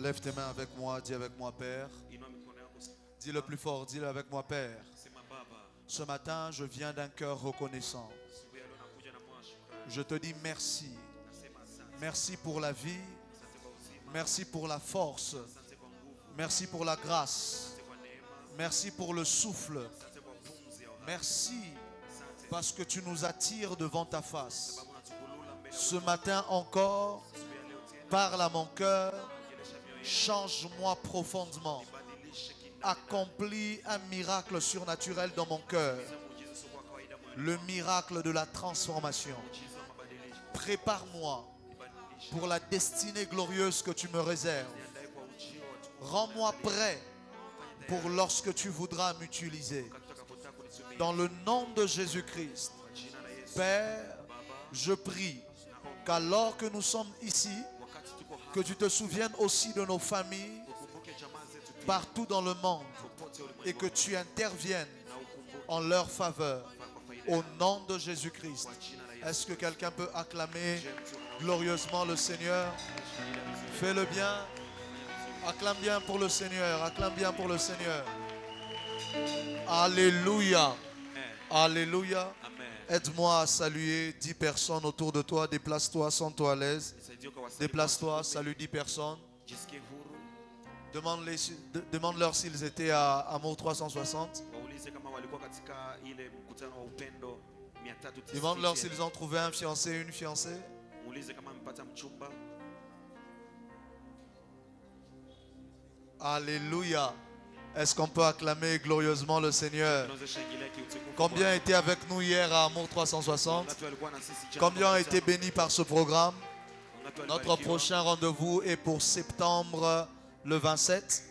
Lève tes mains avec moi, dis avec moi, Père. Dis le plus fort, dis-le avec moi, Père. Ce matin, je viens d'un cœur reconnaissant. Je te dis merci. Merci pour la vie. Merci pour la force. Merci pour la grâce. Merci pour le souffle. Merci parce que tu nous attires devant ta face. Ce matin encore, parle à mon cœur. Change-moi profondément. Accomplis un miracle surnaturel dans mon cœur. Le miracle de la transformation. Prépare-moi pour la destinée glorieuse que tu me réserves. Rends-moi prêt pour lorsque tu voudras m'utiliser. Dans le nom de Jésus-Christ, Père, je prie qu'alors que nous sommes ici, que tu te souviennes aussi de nos familles partout dans le monde et que tu interviennes en leur faveur. Au nom de Jésus-Christ. Est-ce que quelqu'un peut acclamer glorieusement le Seigneur? Fais-le bien. Acclame bien pour le Seigneur. Acclame bien pour le Seigneur. Alléluia. Alléluia. Aide-moi à saluer 10 personnes autour de toi. Déplace-toi, sens-toi à l'aise. Déplace-toi, salue 10 personnes. Demande-leur s'ils étaient à Amour 360. Demande-leur s'ils ont trouvé un fiancé, une fiancée. Alléluia. Est-ce qu'on peut acclamer glorieusement le Seigneur? Combien étaient avec nous hier à Amour 360? Combien ont été bénis par ce programme? Notre prochain rendez-vous est pour septembre le 27.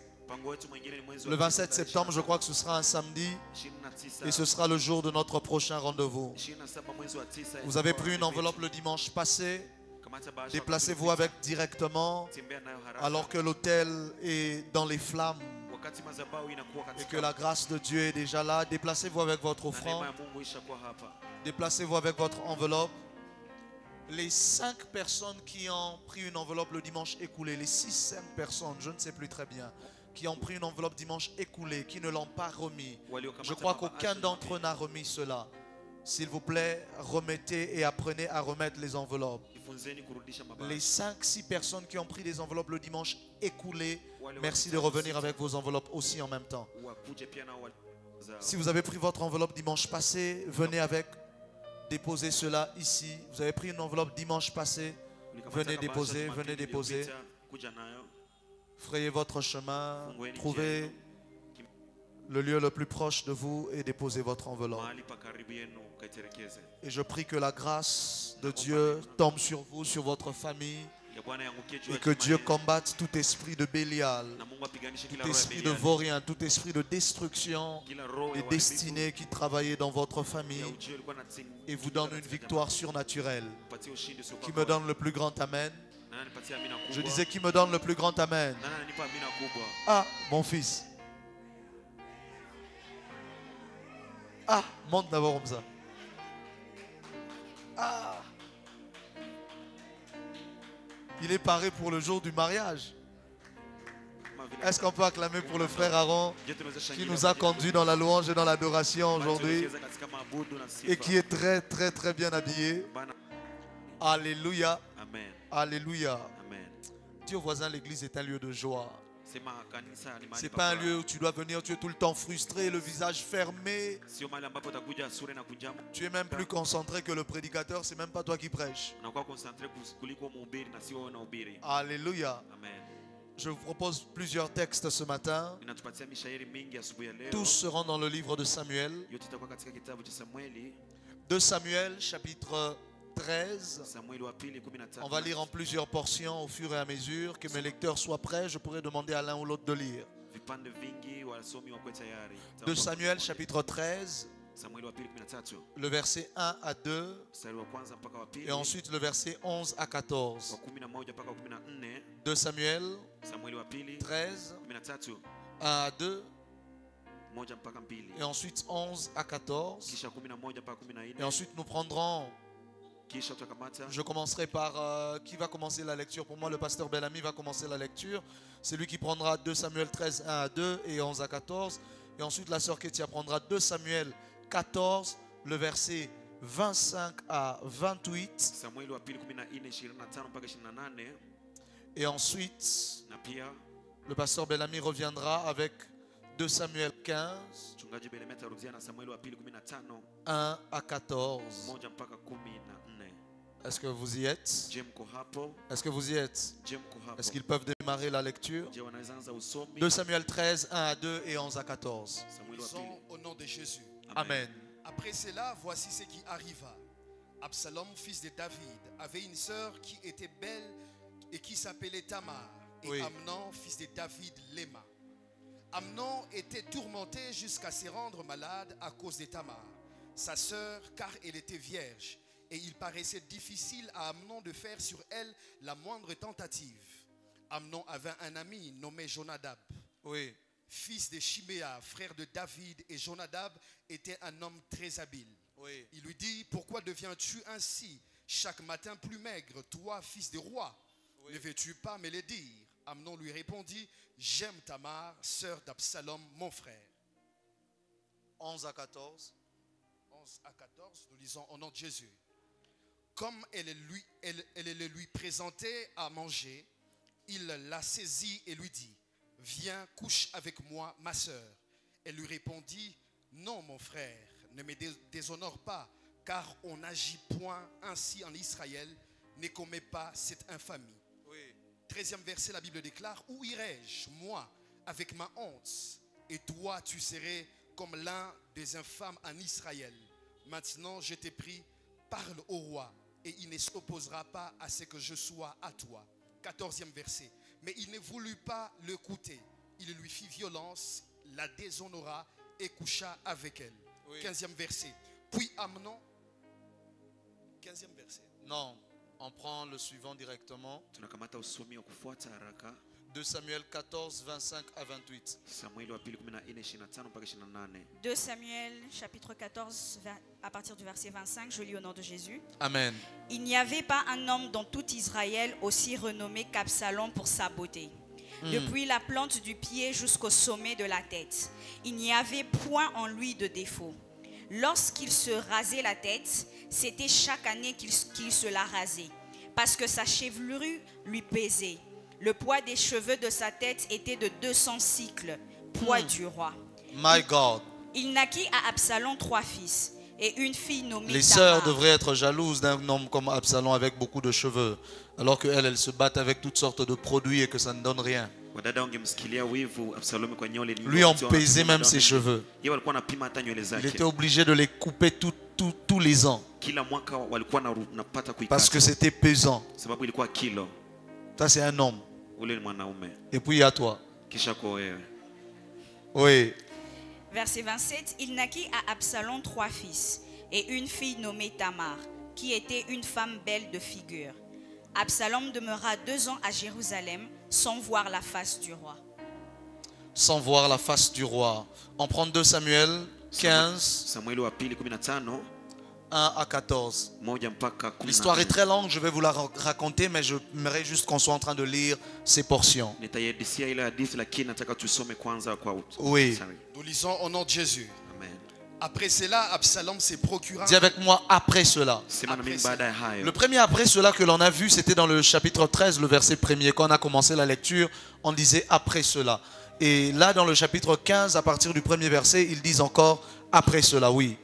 Le 27 septembre, je crois que ce sera un samedi. Et ce sera le jour de notre prochain rendez-vous. Vous avez pris une enveloppe le dimanche passé. Déplacez-vous avec directement alors que l'autel est dans les flammes et que la grâce de Dieu est déjà là. Déplacez-vous avec votre offrande. Déplacez-vous avec votre enveloppe. Les 5 personnes qui ont pris une enveloppe le dimanche écoulé, les 6-5 personnes, je ne sais plus très bien, qui ont pris une enveloppe dimanche écoulée, qui ne l'ont pas remis. Je crois qu'aucun d'entre eux n'a remis cela. S'il vous plaît, remettez et apprenez à remettre les enveloppes. Les 5-6 personnes qui ont pris des enveloppes le dimanche écoulé, merci de revenir avec vos enveloppes aussi en même temps. Si vous avez pris votre enveloppe dimanche passé, venez avec. Déposez cela ici. Vous avez pris une enveloppe dimanche passé. Venez déposer, venez déposer. Frayez votre chemin. Trouvez le lieu le plus proche de vous et déposez votre enveloppe. Et je prie que la grâce de Dieu tombe sur vous, sur votre famille. Et que Dieu combatte tout esprit de Bélial, tout esprit de vaurien, tout esprit de destruction des destinées qui travaillaient dans votre famille et vous donne une victoire surnaturelle. Qui me donne le plus grand amen? Je disais qui me donne le plus grand amen? Ah, mon fils. Ah, monte d'abord comme ça. Ah. Il est paré pour le jour du mariage. Est-ce qu'on peut acclamer pour le frère Aaron qui nous a conduits dans la louange et dans l'adoration aujourd'hui et qui est très très très bien habillé? Alléluia. Alléluia. Dis au voisin, l'église est un lieu de joie. Ce n'est pas un lieu où tu dois venir, tu es tout le temps frustré, le visage fermé. Tu es même plus concentré que le prédicateur, c'est même pas toi qui prêches. Alléluia. Je vous propose plusieurs textes ce matin. Tous seront dans le livre de Samuel. 2 Samuel, chapitre 13. On va lire en plusieurs portions au fur et à mesure. Que mes lecteurs soient prêts, je pourrais demander à l'un ou l'autre de lire. 2 Samuel, chapitre 13. Le verset 1 à 2. Et ensuite le verset 11 à 14. 2 Samuel 13, 1 à 2. Et ensuite 11 à 14. Et ensuite nous prendrons Je commencerai par qui va commencer la lecture. Pour moi, le pasteur Bellamy va commencer la lecture. C'est lui qui prendra 2 Samuel 13, 1 à 2 et 11 à 14. Et ensuite, la sœur Kétia prendra 2 Samuel 14, le verset 25 à 28. Et ensuite, le pasteur Bellamy reviendra avec 2 Samuel 15, 1 à 14. Est-ce que vous y êtes? Est-ce que vous y êtes? Est-ce qu'ils peuvent démarrer la lecture? 2 Samuel 13, 1 à 2 et 11 à 14. Lisons au nom de Jésus. Amen. Après cela, voici ce qui arriva. Absalom, fils de David, avait une sœur qui était belle et qui s'appelait Tamar. Et Amnon, fils de David, l'aima. Amnon était tourmenté jusqu'à se rendre malade à cause de Tamar, sa sœur, car elle était vierge. Et il paraissait difficile à Amnon de faire sur elle la moindre tentative. Amnon avait un ami nommé Jonadab, fils de Chiméa, frère de David. Et Jonadab était un homme très habile. Il lui dit: pourquoi deviens-tu ainsi chaque matin plus maigre, toi, fils de roi? Ne veux-tu pas me le dire? Amnon lui répondit: j'aime Tamar, sœur d'Absalom, mon frère. 11 à 14. 11 à 14, nous lisons au nom de Jésus. Comme elle le lui présentait à manger, il la saisit et lui dit: viens, couche avec moi, ma sœur. Elle lui répondit: non, mon frère, ne me déshonore pas, car on n'agit point ainsi en Israël, ne commet pas cette infamie. 13e verset, la Bible déclare: où irai-je, moi, avec ma honte? Et toi, tu serais comme l'un des infâmes en Israël. Maintenant, je t'ai pris, parle au roi, et il ne s'opposera pas à ce que je sois à toi. 14e verset. Mais il ne voulut pas l'écouter. Il lui fit violence, la déshonora et coucha avec elle. 15e verset. Puis Amnon. 15e verset. Non, on prend le suivant directement. 2 Samuel 14, 25 à 28. 2 Samuel chapitre 14 à partir du verset 25, je lis au nom de Jésus. Amen. Il n'y avait pas un homme dans tout Israël aussi renommé qu'Absalom pour sa beauté. Depuis la plante du pied jusqu'au sommet de la tête, il n'y avait point en lui de défaut. Lorsqu'il se rasait la tête, c'était chaque année qu'il se la rasait, parce que sa chevelure lui pesait. Le poids des cheveux de sa tête était de 200 cycles, poids du roi. My God. Il naquit à Absalom 3 fils et une fille nommée Les Tamar. sœurs devraient être jalouses d'un homme comme Absalom avec beaucoup de cheveux, alors qu'elles se battent avec toutes sortes de produits et que ça ne donne rien. Lui, on pesait même ses cheveux. Il était obligé de les couper tous les ans, parce que c'était pesant. Ça, c'est un homme. Et puis il y a toi. Oui. Verset 27, il naquit à Absalom 3 fils et une fille nommée Tamar, qui était une femme belle de figure. Absalom demeura 2 ans à Jérusalem sans voir la face du roi. Sans voir la face du roi. On prend 2 Samuel 15, 1 à 14. L'histoire est très longue, je vais vous la raconter, mais j'aimerais juste qu'on soit en train de lire ces portions. Oui. Nous lisons au nom de Jésus. Après cela, Absalom s'est procuré. Dis avec moi: après cela. Le premier après cela que l'on a vu, c'était dans le chapitre 13, le verset 1er. Quand on a commencé la lecture, on disait après cela. Et là, dans le chapitre 15, à partir du premier verset, ils disent encore après cela, oui.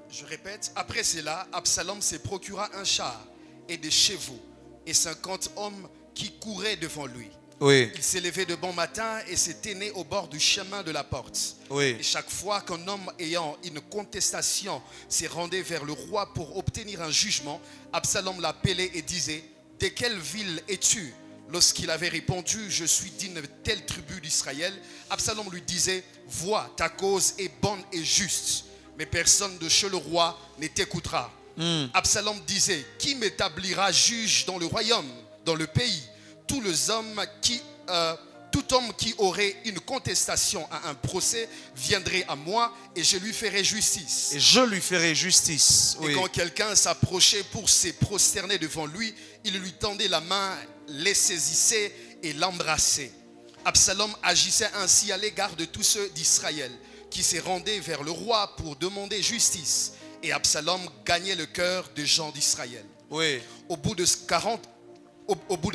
Je répète, après cela, Absalom s'est procura un char et des chevaux et 50 hommes qui couraient devant lui. Oui. Il s'est levé de bon matin et s'est tenu au bord du chemin de la porte. Oui. Et chaque fois qu'un homme ayant une contestation s'est rendu vers le roi pour obtenir un jugement, Absalom l'appelait et disait: de quelle ville es-tu? Lorsqu'il avait répondu: je suis d'une telle tribu d'Israël, Absalom lui disait: vois, ta cause est bonne et juste, mais personne de chez le roi ne t'écoutera. Absalom disait: qui m'établira juge dans le royaume, dans le pays? Tous tout homme qui aurait une contestation à un procès viendrait à moi et je lui ferai justice. Et je lui ferai justice. Et quand quelqu'un s'approchait pour se prosterner devant lui, il lui tendait la main, les saisissait et l'embrassait. Absalom agissait ainsi à l'égard de tous ceux d'Israël qui se rendaient vers le roi pour demander justice. Et Absalom gagnait le cœur des gens d'Israël. Oui. Au bout de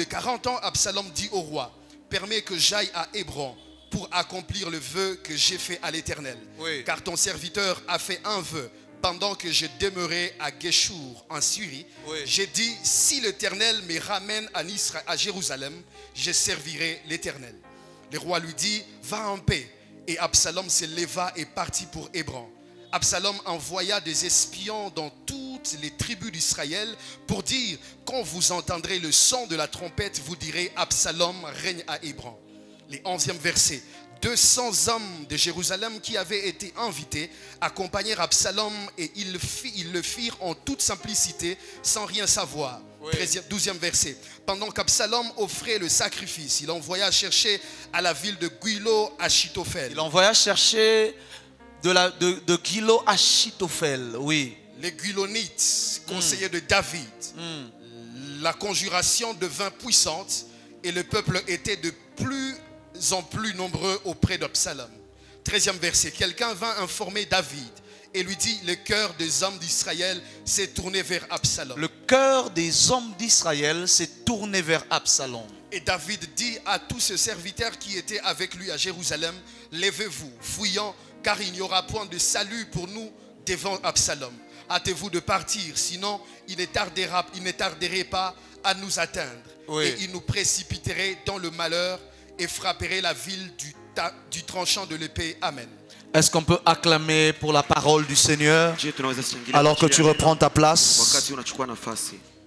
40 ans, Absalom dit au roi, permets que j'aille à Hébron pour accomplir le vœu que j'ai fait à l'Éternel. Oui. Car ton serviteur a fait un vœu pendant que je demeurais à Guéchour en Syrie. Oui. J'ai dit, si l'Éternel me ramène à Jérusalem, je servirai l'Éternel. Le roi lui dit, va en paix. Et Absalom se leva et partit pour Hébron. Absalom envoya des espions dans toutes les tribus d'Israël pour dire, quand vous entendrez le son de la trompette, vous direz, Absalom règne à Hébron. Les 11e verset. 200 hommes de Jérusalem qui avaient été invités accompagnèrent Absalom et ils le firent en toute simplicité sans rien savoir. Oui. 12e verset. Pendant qu'Absalom offrait le sacrifice, il envoya chercher à la ville de Guilo Achitophel. Il envoya chercher de Guilo Achitophel, oui. Les Guilonites, conseillers de David. La conjuration devint puissante et le peuple était de plus en plus nombreux auprès d'Absalom. 13e verset. Quelqu'un vint informer David et lui dit, le cœur des hommes d'Israël s'est tourné vers Absalom. Le cœur des hommes d'Israël s'est tourné vers Absalom. Et David dit à tous ses serviteurs qui étaient avec lui à Jérusalem, levez-vous, fuyons, car il n'y aura point de salut pour nous devant Absalom. Hâtez-vous de partir, sinon il ne tarderait pas à nous atteindre. Oui. Et il nous précipiterait dans le malheur et frapperait la ville du tranchant de l'épée. Amen. Est-ce qu'on peut acclamer pour la parole du Seigneur alors que tu reprends ta place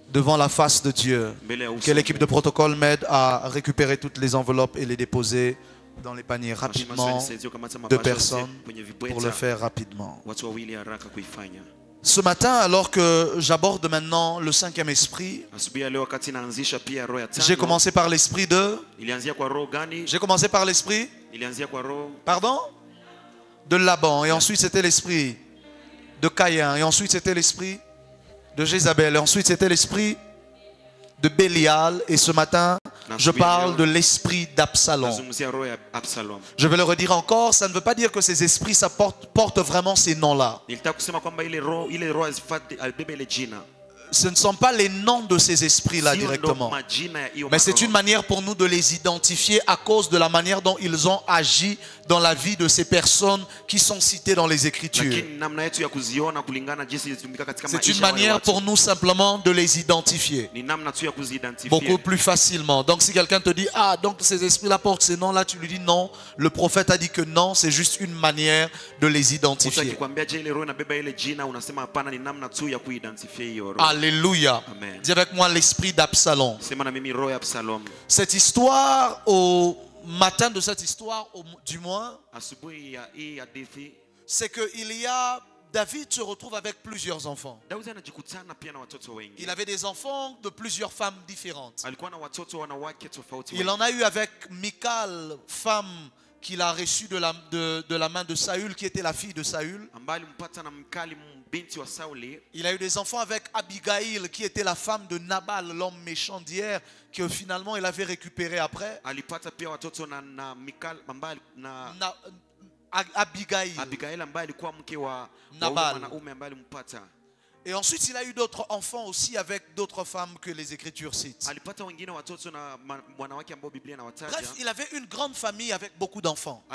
devant la face de Dieu? Que l'équipe de protocole m'aide à récupérer toutes les enveloppes et les déposer dans les paniers rapidement. 2 personnes pour le faire rapidement. Ce matin, alors que j'aborde maintenant le 5e esprit, j'ai commencé par l'esprit de... J'ai commencé par l'esprit... Pardon? De Laban. Et ensuite c'était l'esprit de Caïn. Et ensuite c'était l'esprit de Jézabel. Et ensuite c'était l'esprit de Bélial. Et ce matin, je parle de l'esprit d'Absalom. Je vais le redire encore, ça ne veut pas dire que ces esprits portent vraiment ces noms-là. Ce ne sont pas les noms de ces esprits-là directement. Mais c'est une manière pour nous de les identifier à cause de la manière dont ils ont agi dans la vie de ces personnes qui sont citées dans les Écritures. C'est une manière pour nous simplement de les identifier beaucoup plus facilement. Donc si quelqu'un te dit, ah donc ces esprits-là portent ces noms-là, tu lui dis non, le prophète a dit que non, c'est juste une manière de les identifier. Alléluia. Amen. Dis avec moi l'esprit d'Absalom. Cette histoire, au matin de cette histoire, du moins, c'est qu'il y a... David se retrouve avec plusieurs enfants. Il avait des enfants de plusieurs femmes différentes. Il en a eu avec Michal, femme qu'il a reçue de la main de Saül, qui était la fille de Saül. Il a eu des enfants avec Abigail, qui était la femme de Nabal, l'homme méchant d'hier, que finalement il avait récupéré après. Abigail, Nabal. Et ensuite il a eu d'autres enfants aussi avec d'autres femmes que les Écritures citent. Bref, il avait une grande famille avec beaucoup d'enfants.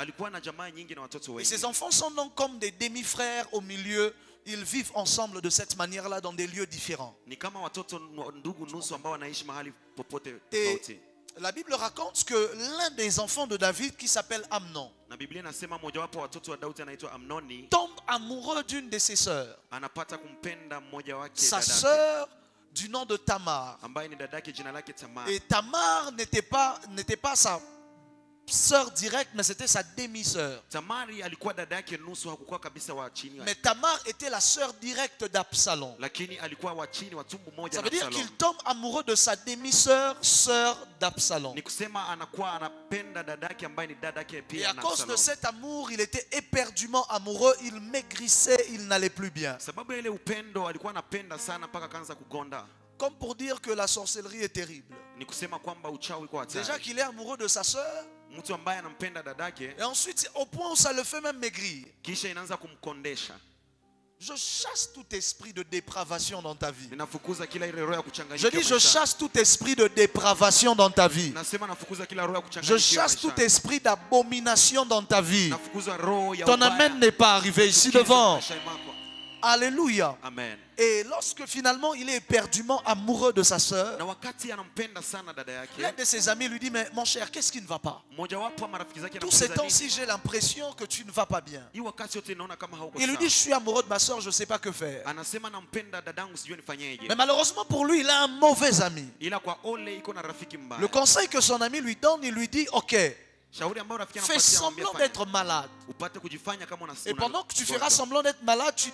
Et ces enfants sont donc comme des demi-frères au milieu. Ils vivent ensemble de cette manière-là dans des lieux différents. Et la Bible raconte que l'un des enfants de David, qui s'appelle Amnon, tombe amoureux d'une de ses sœurs. Sa sœur du nom de Tamar. Et Tamar n'était pas sœur directe, mais c'était sa demi-sœur. Tamari alikuwa dada yake nusu, hakukuwa kabisa wa chini. Mais Tamar était la sœur directe d'Absalom. Lakini alikuwa wa chini wa tumbo moja Ça na veut dire Absalom. qu'il tombe amoureux de sa demi-sœur, sœur d'Absalom. Ni kusema anakuwa anapenda dada yake ambaye ni dada yake Et pia à na cause de Absalom. cet amour, il était éperdument amoureux, il maigrissait, il n'allait plus bien. Sababu ile upendo alikuwa anapenda sana mpaka akaanza kugonda. Comme pour dire que la sorcellerie est terrible. Ni kusema kwamba uchawi kwa Déjà hatari. qu'il est amoureux de sa sœur, Mtu ambaye anampenda dadake et ensuite au point où ça le fait même maigrir. kisha inaanza kumkondesha. Je chasse tout esprit de dépravation dans ta vie. Ninafukuza kila ile roho ya Je kuchanganyikiwa. dis, je chasse tout esprit de dépravation dans ta vie. Nasema nafukuza kila roho ya Je kuchanganyikiwa. chasse tout esprit d'abomination dans ta vie. Nafukuza roho ya Ton ubaya. amen n'est pas arrivé ici Kile devant. maishani mwako. Alléluia. Amen. Et lorsque finalement il est éperdument amoureux de sa sœur, Na wakati anampenda sana dada yake, l'un de ses amis lui dit, mais mon cher, qu'est-ce qui ne va pas? mmoja wapo wa marafiki zake Tous ces anamuuliza temps-ci, j'ai l'impression que tu ne vas pas bien. hii wakati yote naona kama hauko Il lui sawa. dit, je suis amoureux de ma sœur, je ne sais pas que faire. Anasema nampenda dadangu sijui nifanyeje. Mais malheureusement pour lui, il a un mauvais ami. Ila kwa ole iko na rafiki mbaya. Le conseil que son ami lui donne, il lui dit, ok, Shauri ambao rafiki fais anampatia semblant anamwambia d'être malade. upate kujifanya kama una. Et pendant que tu feras semblant d'être malade, tu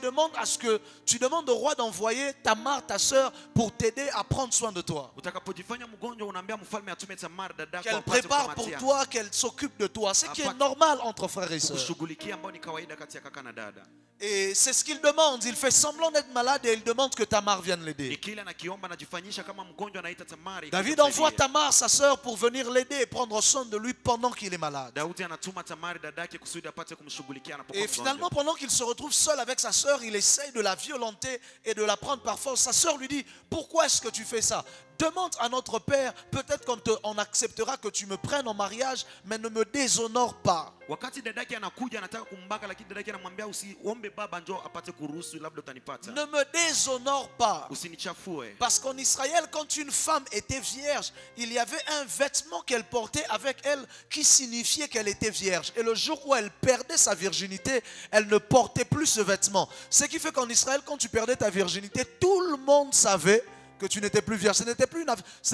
demandes au roi d'envoyer Tamar, ta sœur, pour t'aider à prendre soin de toi. Utakapojifanya mgonjwa unaambia mfalme atume Tamar dadako Qu'elle apate prépare pour kukumatia. toi, qu'elle s'occupe de toi. Ce qui est normal entre frères et sœurs. Kushughulikia ambao ni kawaida kati ya kaka na dada. Et c'est ce qu'il demande. Il fait semblant d'être malade et il demande que Tamar vienne l'aider. Ikila nakiomba najifanyisha kama mgonjwa anaita Tamari. David envoie Tamar, sa sœur, pour venir l'aider et prendre soin de lui pendant qu'il est malade. Daudi anatuma Tamari dadake kusudi apate kumshughulikia anapokuwa Et finalement, mgonjwa. pendant qu'il se retrouve seul avec sa sœur, il essaye de la violenter et de la prendre par force. Sa sœur lui dit, pourquoi est-ce que tu fais ça? Demande à notre père, peut-être qu'on acceptera que tu me prennes en mariage, mais ne me déshonore pas. Wakati dadake anakuja anataka kumbaka, lakini dadake anamwambia usiombe baba njoo apate kuruhusu, labda utanipata. Ne me déshonore pas. Usinichafue. Parce qu'en Israël, quand une femme était vierge, il y avait un vêtement qu'elle portait avec elle qui signifiait qu'elle était vierge. Et le jour où elle perdait sa virginité, elle ne portait plus ce vêtement. Ce qui fait qu'en Israël, quand tu perdais ta virginité, tout le monde savait que tu n'étais plus vierge. Ce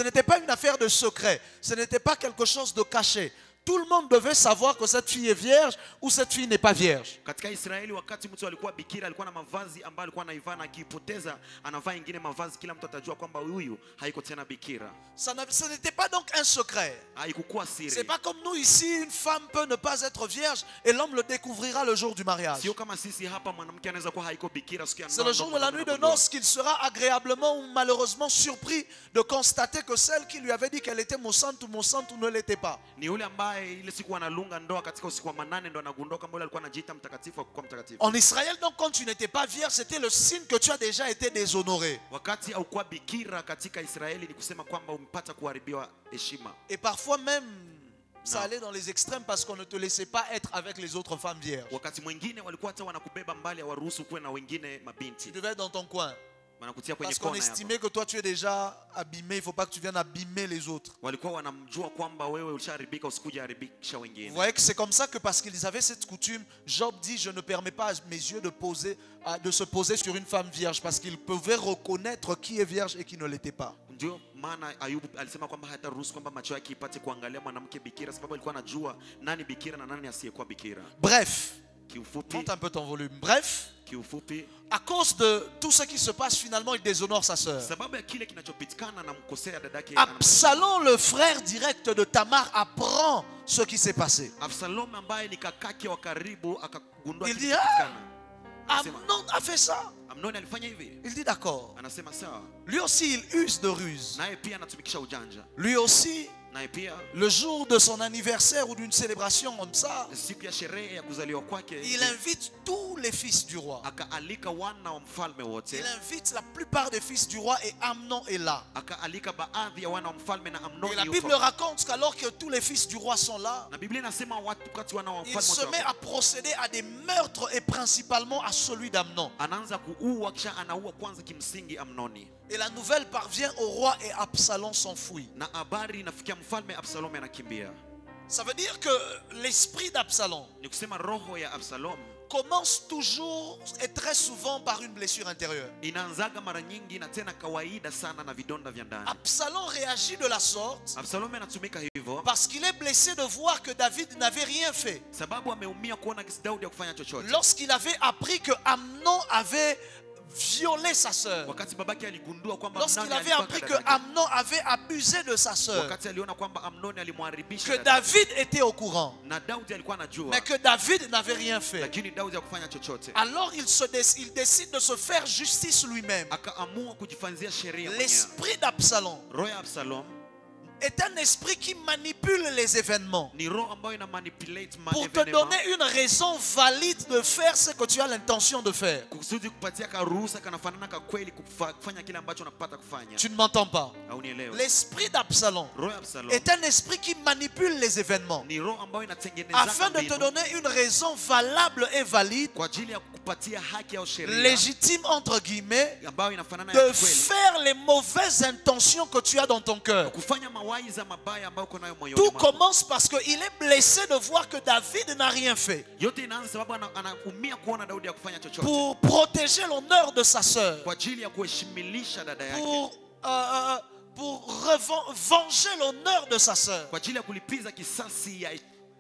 n'était pas une affaire de secret. Ce n'était pas quelque chose de caché. Tout le monde devait savoir que cette fille est vierge ou cette fille n'est pas vierge. Katika Israeli wakati mtu alikuwa bikira alikuwa na mavazi ambayo alikuwa anaivaa, na akipoteza anavaa ingine mavazi, kila mtu atajua kwamba huyu haiko tena bikira. Ce n'était pas donc un secret. Haikukuwa siri. C'est pas comme nous ici, une femme peut ne pas être vierge et l'homme le découvrira le jour du mariage. Sio kama sisi hapa mwanamke anaweza kuwa haiko bikira siku ya ndoa. C'est le jour de la nuit de noces qu'il sera agréablement ou malheureusement surpris de constater que celle qui lui avait dit qu'elle était mossante ou ne l'était pas. Ni yule ambaye ile siku analunga ndoa katika usiku wa manane ndo anagundua kama yule alikuwa anajiita mtakatifu akakuwa mtakatifu. En Israël, donc, quand tu n'étais pas vierge, c'était le signe que tu as déjà été déshonoré. Wakati haukuwa bikira katika Israeli ni kusema kwamba umepata kuharibiwa heshima. Et parfois même, ça Non. allait dans les extrêmes parce qu'on ne te laissait pas être avec les autres femmes vierges. Wakati mwingine walikuwa hata wanakubeba mbali, hawaruhusu kuwe na wengine Tu mabinti. devais être dans ton coin. Wanakutia kwenye Parce qu'on kona yako. estimait que toi tu es déjà abîmé, il ne faut pas que tu viennes abîmer les autres. Walikuwa wanamjua kwamba wewe ulishaharibika, usikuje haribisha Vous wengine. voyez que c'est comme ça que parce qu'ils avaient cette coutume, Job dit, je ne permets pas à mes yeux de se poser sur une femme vierge parce qu'ils pouvaient reconnaître qui est vierge et qui ne l'était pas. Ndio maana Ayubu alisema kwamba hataruhusu kwamba macho yake ipate kuangalia mwanamke bikira, sababu alikuwa anajua nani bikira na nani asiyekuwa bikira. Bref, Kiufupi, monte un peu ton volume. Bref, kiufupi, à cause de tout ce qui se passe, finalement, il déshonore sa sœur. sababu ya kile kinachopitikana na mkosea dadake. Absalom, le frère direct de Tamar, apprend ce qui s'est passé. Absalom ambaye ni kakake wa karibu akagundua Il dit, kilichopitikana. Amnon a fait ça. Amnoni alifanya hivi. Il dit d'accord. Anasema sawa. Lui aussi, il use de ruse. Naye pia anatumikisha ujanja. Lui aussi, Naye pia le jour de son anniversaire ou d'une célébration comme ça, siku ya sherehe ya kuzaliwa kwake il invite tous les fils du roi. akaalika wana wa mfalme wote. Il invite la plupart des fils du roi et Amnon est là. Akaalika baadhi ya wana wa mfalme na Et Amnoni la yupo. Bible raconte qu'alors que tous les fils du roi sont là, Na Biblia inasema wakati wana wa il mfalme se wote met wako. à procéder à des meurtres et principalement à celui d'Amnon. Anaanza kuua kisha anaua kwanza kimsingi Amnoni. Et la nouvelle parvient au roi et Absalom s'enfuit. Na habari inafikia mfalme, Absalom anakimbia. Ça veut dire que l'esprit d'Absalom Ni kusema roho ya Absalom commence toujours et très souvent par une blessure intérieure. Inaanzaga mara nyingi na tena kawaida sana na vidonda vya ndani. Absalom réagit de la sorte Absalom anatumika hivyo parce qu'il est blessé de voir que David n'avait rien fait. sababu ameumia kuona kisi Daudi hakufanya chochote. Lorsqu'il avait appris que Amnon avait violé sa sœur, Wakati babake aligundua kwamba lorsqu'il Amnoni avait alibaka appris que dada yake. Amnon avait abusé de sa sœur, Wakati aliona kwamba Amnoni alimharibisha que dada yake. David était au courant, Na Daudi alikuwa anajua mais que David n'avait rien fait. lakini Daudi hakufanya chochote. Alors il décide de se faire justice lui-même. Akaamua kujifanzia sheria mwenyewe. L'esprit d'Absalom Roho ya Absalom est un esprit qui manipule les événements ni roho ambayo ina manipulate pour te donner une raison valide de faire ce que tu as l'intention de faire. kusudi kupatia karuhusa kanafanana ka kweli kufanya kile ambacho unapata kufanya. Tu ne m'entends pas? Haunielewi. L'esprit d'Absalom Roho ya Absalom est un esprit qui manipule les événements ni roho ambayo inatengeneza afin de te donner une raison valable et valide, kwa ajili ya kukupatia haki au sheria légitime entre guillemets, ambayo inafanana de ya kweli faire les mauvaises intentions que tu as dans ton cœur. kufanya mawaiza mabaya ambayo uko nayo moyoni Tout mwako. commence parce qu'il est blessé de voir que David n'a rien fait Yote inaanza sababu anaumia kuona Daudi hakufanya chochote pour protéger l'honneur de sa sœur, kwa ajili ya kuheshimilisha dada yake, pour venger l'honneur de sa sœur. kwa ajili ya kulipiza kisasi ya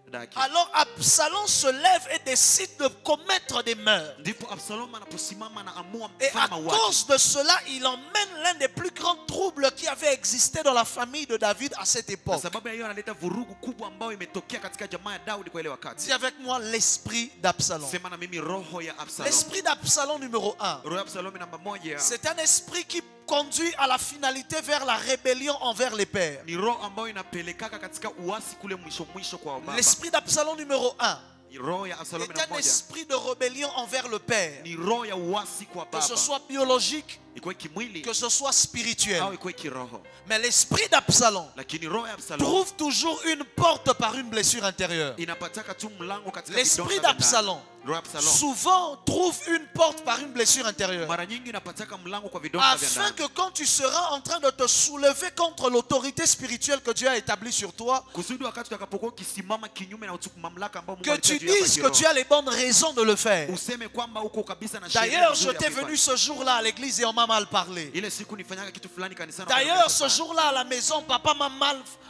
dada yake. Alors Absalom se lève et décide de commettre des meurtres. Ndipo Absalom anaposimama anaamua Et à kufanya mauaji. cause de cela, il emmène l'un des plus grands troubles qui avait existé dans la famille de David à cette Kwa époque. sababu ya hiyo analeta vurugu kubwa ambayo imetokea katika jamaa ya Daudi kwa ile wakati. Dis avec moi l'esprit d'Absalom. Sema na mimi roho ya Absalom. L'esprit d'Absalom numéro 1. Roho ya Absalom namba moja C'est un esprit qui conduit à la finalité vers la rébellion envers les pères. ni roho ambayo inapelekaka katika uasi kule mwisho kwa baba. L'esprit d'Absalom numéro 1 Roho ya Absalom est namba un moja esprit de rébellion envers le père. ni roho ya uasi kwa Que ce baba. soit biologique, Ikuwe kimwili que ce soit spirituel. au ikuwe kiroho. Mais l'esprit d'Absalom Lakini roho ya Absalom trouve toujours une porte par une blessure intérieure. inapataka tu mlango katika L'esprit vidonda vya d'Absalom ndani. Roho ya Absalom souvent trouve une porte par une blessure intérieure. mara nyingi inapataka mlango kwa vidonda vya Afin ndani. que quand tu seras en train de te soulever contre l'autorité spirituelle que Dieu a établie sur toi, Kusudi wakati utakapokuwa ukisimama kinyume na mamlaka ambayo Mungu que tu alitia juu yako dises que kiroho, tu as les bonnes raisons de le faire. useme kwamba uko kabisa na sheria D'ailleurs, nzuri ya j'étais kuifanya. venu ce jour-là à l'église et on m'a mal parlé. Ile siku nifanyaka kitu fulani kanisani. D'ailleurs, ce jour-là à la maison, papa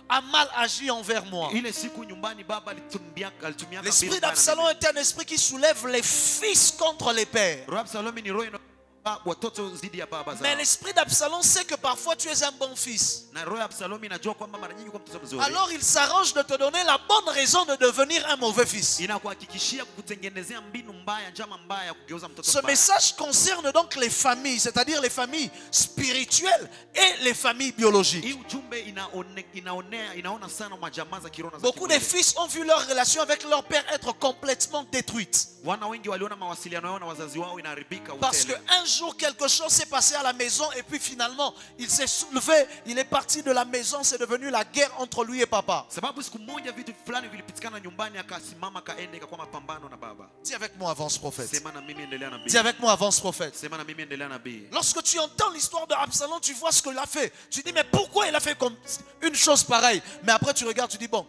a mal agi envers moi. Ile siku nyumbani baba alitumia L'esprit d'Absalom est un esprit qui soulève les fils contre les pères. Roho ya Absalom ni roho watoto zidi ya baba zao. Mais l'esprit d'Absalom sait que parfois tu es un bon fils. Na roho ya Absalom inajua kwamba mara nyingi kwa mtoto mzuri. Alors il s'arrange de te donner la bonne raison de devenir un mauvais fils. Inakuhakikishia kukutengenezea mbinu mbaya, njama mbaya ya kugeuza mtoto Ce mbaya. message concerne donc les familles, c'est-à-dire les familles spirituelles et les familles biologiques. Hii ujumbe inaona sana majamaa za kiroho na za Beaucoup de kimwili. fils ont vu leur relation avec leur père être complètement détruite. Wana wengi waliona mawasiliano yao na wazazi wao inaharibika Parce utele. qu'un jour quelque chose s'est passé à la maison et puis finalement il s'est soulevé, il est parti de la maison, c'est devenu la guerre entre lui et papa. Sababu siku moja vitu fulani vilipitikana nyumbani akasimama kaenda ikakuwa mapambano na baba. Dis avec moi, avance prophète. Sema na mimi endelea nabii. Dis avec moi, avance prophète. Sema na mimi endelea nabii. Lorsque tu entends l'histoire de Absalom, tu vois ce qu'il a fait. Tu dis, mais pourquoi il a fait comme une chose pareille? Mais après tu regardes, tu dis, bon,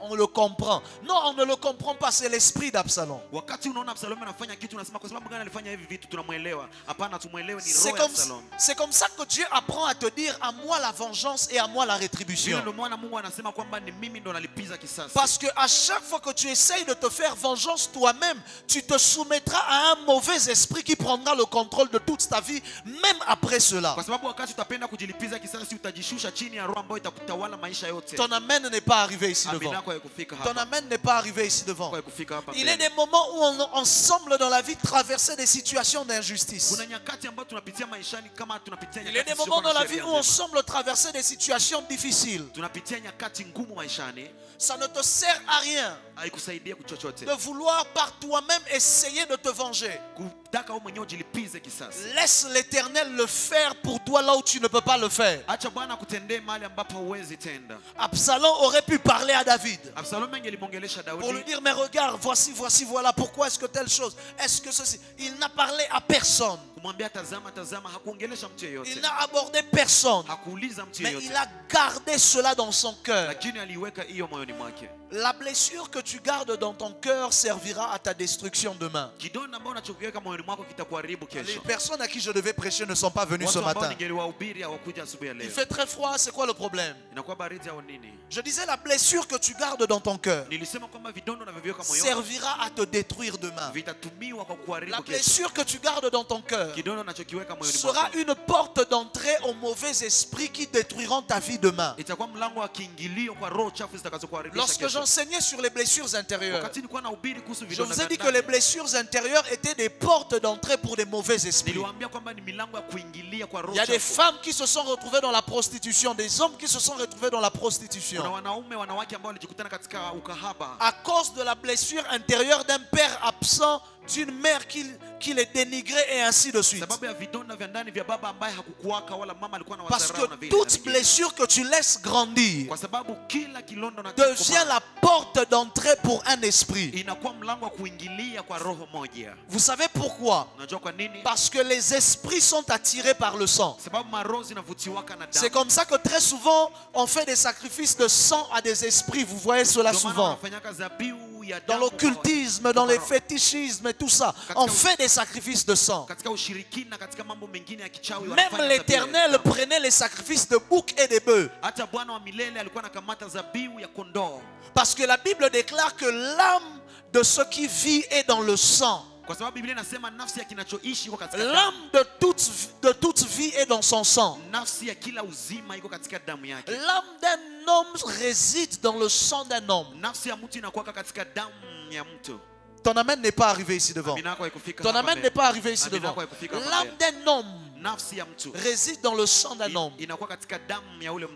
on le comprend. Non, on ne le comprend pas, c'est l'esprit d'Absalom. Wakati unaona Absalom anafanya kitu unasema kwa sababu gani alifanya hivi vitu tunamuelewa. Hapana, tumuelewe ni roho ya Absalom. C'est comme ça que Dieu apprend à te dire, à moi la vengeance et à moi la rétribution. Ndio maana Mungu anasema kwamba ni mimi ndo nalipiza kisasi. Parce que à chaque fois que tu essayes de te faire vengeance toi-même, tu te soumettras à un mauvais esprit qui prendra le contrôle de toute ta vie, même après cela. Kwa sababu wakati utapenda kujilipiza kisasi utajishusha chini ya roho ambayo itakutawala maisha yote. Ton amen n'est pas arrivé ici devant. Amina kwa kufika Ton hapa. amen n'est pas arrivé ici devant. Kwa kufika hapa. Il y a des moments où on ensemble dans la vie traverser des situations d'injustice. Kuna nyakati ambazo tunapitia maishani kama tunapitia Il y a nyakati. des moments dans la vie où ensemble traverser des situations difficiles. Tunapitia nyakati ngumu maishani. Ça ne te sert à rien Haikusaidia kuchochote. de vouloir par toi-même essayer de te venger. Kutaka wewe mwenyewe ujilipize kisasi. Laisse l'Éternel le faire pour toi là où tu ne peux pas le faire. Acha Bwana kutendee mahali ambapo huwezi tenda. Absalom aurait pu parler à David Absalom angelimwongelesha pour lui Daudi. dire, mais regarde, voici, voilà, pourquoi est-ce que telle chose, est-ce que ceci. Il n'a parlé à personne. Kumwambia tazama, hakuongelesha mtu yeyote. Il n'a abordé personne. Hakuuliza mtu Mais yeyote. il a gardé cela dans son cœur. Lakini aliweka hiyo moyoni mwake. La blessure que tu gardes dans ton cœur servira à ta destruction demain. Les personnes à qui je devais prêcher ne sont pas venues ce matin. Il fait très froid, c'est quoi le problème? Je disais, la blessure que tu gardes dans ton cœur servira à te détruire demain. La blessure que tu gardes dans ton cœur sera une porte d'entrée aux mauvais esprits qui détruiront ta vie demain. Lorsque j'enseignais sur les blessures intérieures, je vous ai dit que les blessures intérieures étaient des portes d'entrée pour des mauvais esprits. Il y a des femmes qui se sont retrouvées dans la prostitution, des hommes qui se sont retrouvés dans la prostitution à cause de la blessure intérieure d'un père absent, d'une mère qui les dénigrait et ainsi de suite. Parce que toute blessure que tu laisses grandir devient la porte d'entrée pour un esprit. Vous savez pourquoi? Parce que les esprits sont attirés par le sang. C'est comme ça que très souvent on fait des sacrifices de sang à des esprits. Vous voyez cela souvent dans l'occultisme, dans les fétichismes et tout ça. On fait des sacrifices de sang. Même l'Éternel prenait les sacrifices de boucs et de bœufs. Parce que la Bible déclare que l'âme de ce qui vit est dans le sang. L'âme de toute vie est dans son sang. L'âme d'un homme réside dans le sang d'un homme. Ton amen n'est pas arrivé ici devant. Ton amen n'est pas arrivé ici devant. L'âme d'un homme réside dans le sang d'un homme.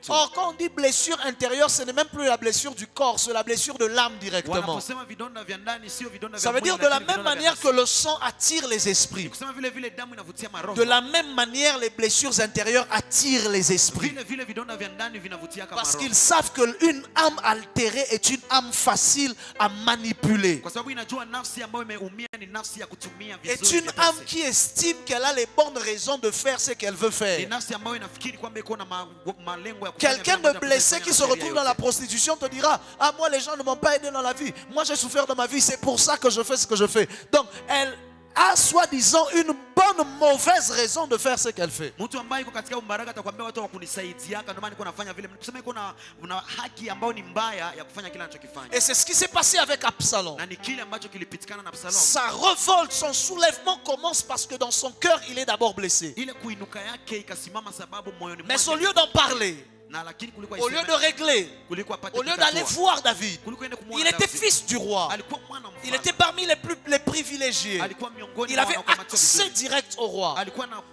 Or, quand on dit blessure intérieure, ce n'est même plus la blessure du corps, c'est la blessure de l'âme directement. Ça veut dire de la même manière que le sang attire les esprits, de la même manière les blessures intérieures attirent les esprits. Parce qu'ils savent qu'une âme altérée est une âme facile à manipuler. Est une âme qui estime qu'elle a les bonnes raisons de faire ce qu'elle veut faire. Quelqu'un de blessé qui se retrouve dans la prostitution te dira: ah, moi les gens ne m'ont pas aidé dans la vie, moi j'ai souffert dans ma vie, c'est pour ça que je fais ce que je fais. Donc elle a soi-disant une bonne mauvaise raison de faire ce qu'elle fait. Et c'est ce qui s'est passé avec Absalom. Sa révolte, son soulèvement commence parce que dans son cœur il est d'abord blessé. Mais au lieu d'en parler, au lieu de régler, au lieu d'aller voir David, il était fils du roi. Il était parmi les privilégiés. Il avait accès direct au roi.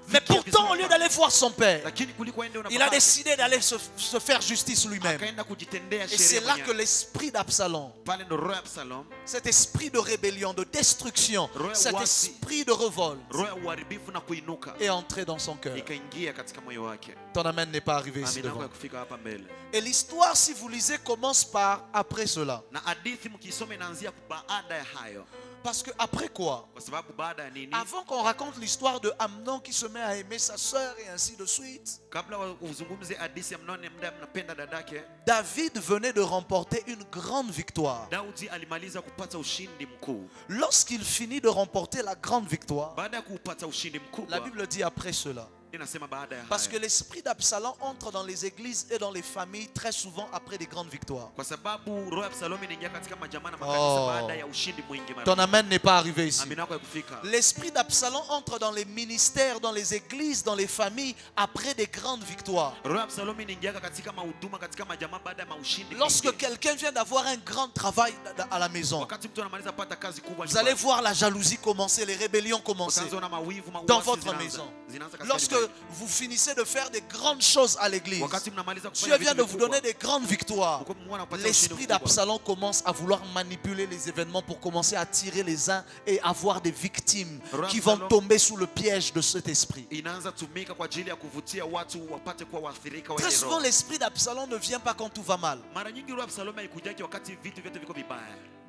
Mais pourtant, au lieu d'aller voir son père, il a décidé d'aller se faire justice lui-même. Et c'est là que l'esprit d'Absalom, cet esprit de rébellion, de destruction, cet esprit de révolte est entré dans son cœur. Ton amen n'est pas arrivé ici devant. Et l'histoire, si vous lisez, commence par après cela. Parce que après quoi? Avant qu'on raconte l'histoire de Amnon qui se met à aimer sa soeur et ainsi de suite, David venait de remporter une grande victoire. Lorsqu'il finit de remporter la grande victoire, la Bible dit après cela. Parce que l'esprit d'Absalom entre dans les églises et dans les familles très souvent après des grandes victoires. Oh. Ton amen n'est pas arrivé ici. L'esprit d'Absalom entre dans les ministères, dans les églises, dans les familles après des grandes victoires. Lorsque quelqu'un vient d'avoir un grand travail à la maison, vous allez voir la jalousie commencer, les rébellions commencer dans votre maison. Lorsque vous finissez de faire des grandes choses à l'église, Dieu vient de vous donner des grandes victoires, l'esprit d'Absalom commence à vouloir manipuler les événements pour commencer à attirer les uns et avoir des victimes qui vont tomber sous le piège de cet esprit. Très souvent l'esprit d'Absalom ne vient pas quand tout va mal.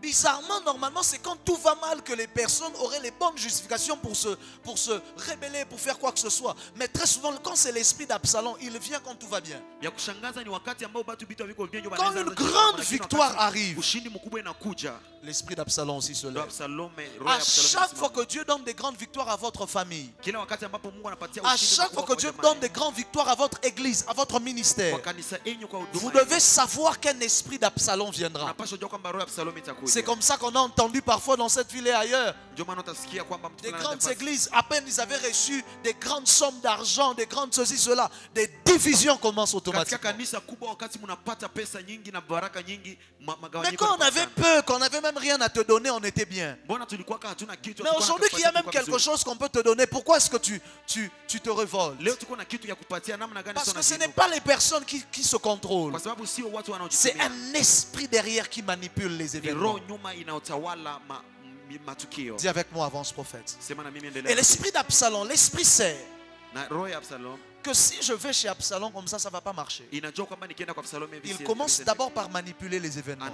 bizarrement, normalement, c'est quand tout va mal que les personnes auraient les bonnes justifications pour se rébeller, pour faire quoi que ce soit. Mais très souvent, quand c'est l'esprit d'Absalom, il vient quand tout va bien. Quand une grande victoire arrive, l'esprit d'Absalom aussi se lève. À chaque fois que Dieu donne des grandes victoires à votre famille, à chaque fois que Dieu donne des grandes victoires à votre église, à votre ministère, vous devez savoir qu'un esprit d'Absalom viendra. C'est comme ça qu'on a entendu parfois dans cette ville et ailleurs. Des grandes églises, à peine ils avaient reçu des grandes sommes d'argent, des grandes ceci, cela, des divisions commencent automatiquement. Mais quand on avait peu, qu'on n'avait même rien à te donner, on était bien. Mais aujourd'hui qu'il y a même quelque chose qu'on peut te donner, pourquoi est-ce que tu te révoltes? Parce que ce n'est pas les personnes qui se contrôlent. C'est un esprit derrière qui manipule les événements. Dis avec moi, avance prophète. Et l'esprit d'Absalom, l'esprit sait que si je vais chez Absalom comme ça, ça ne va pas marcher. Il commence d'abord par manipuler les événements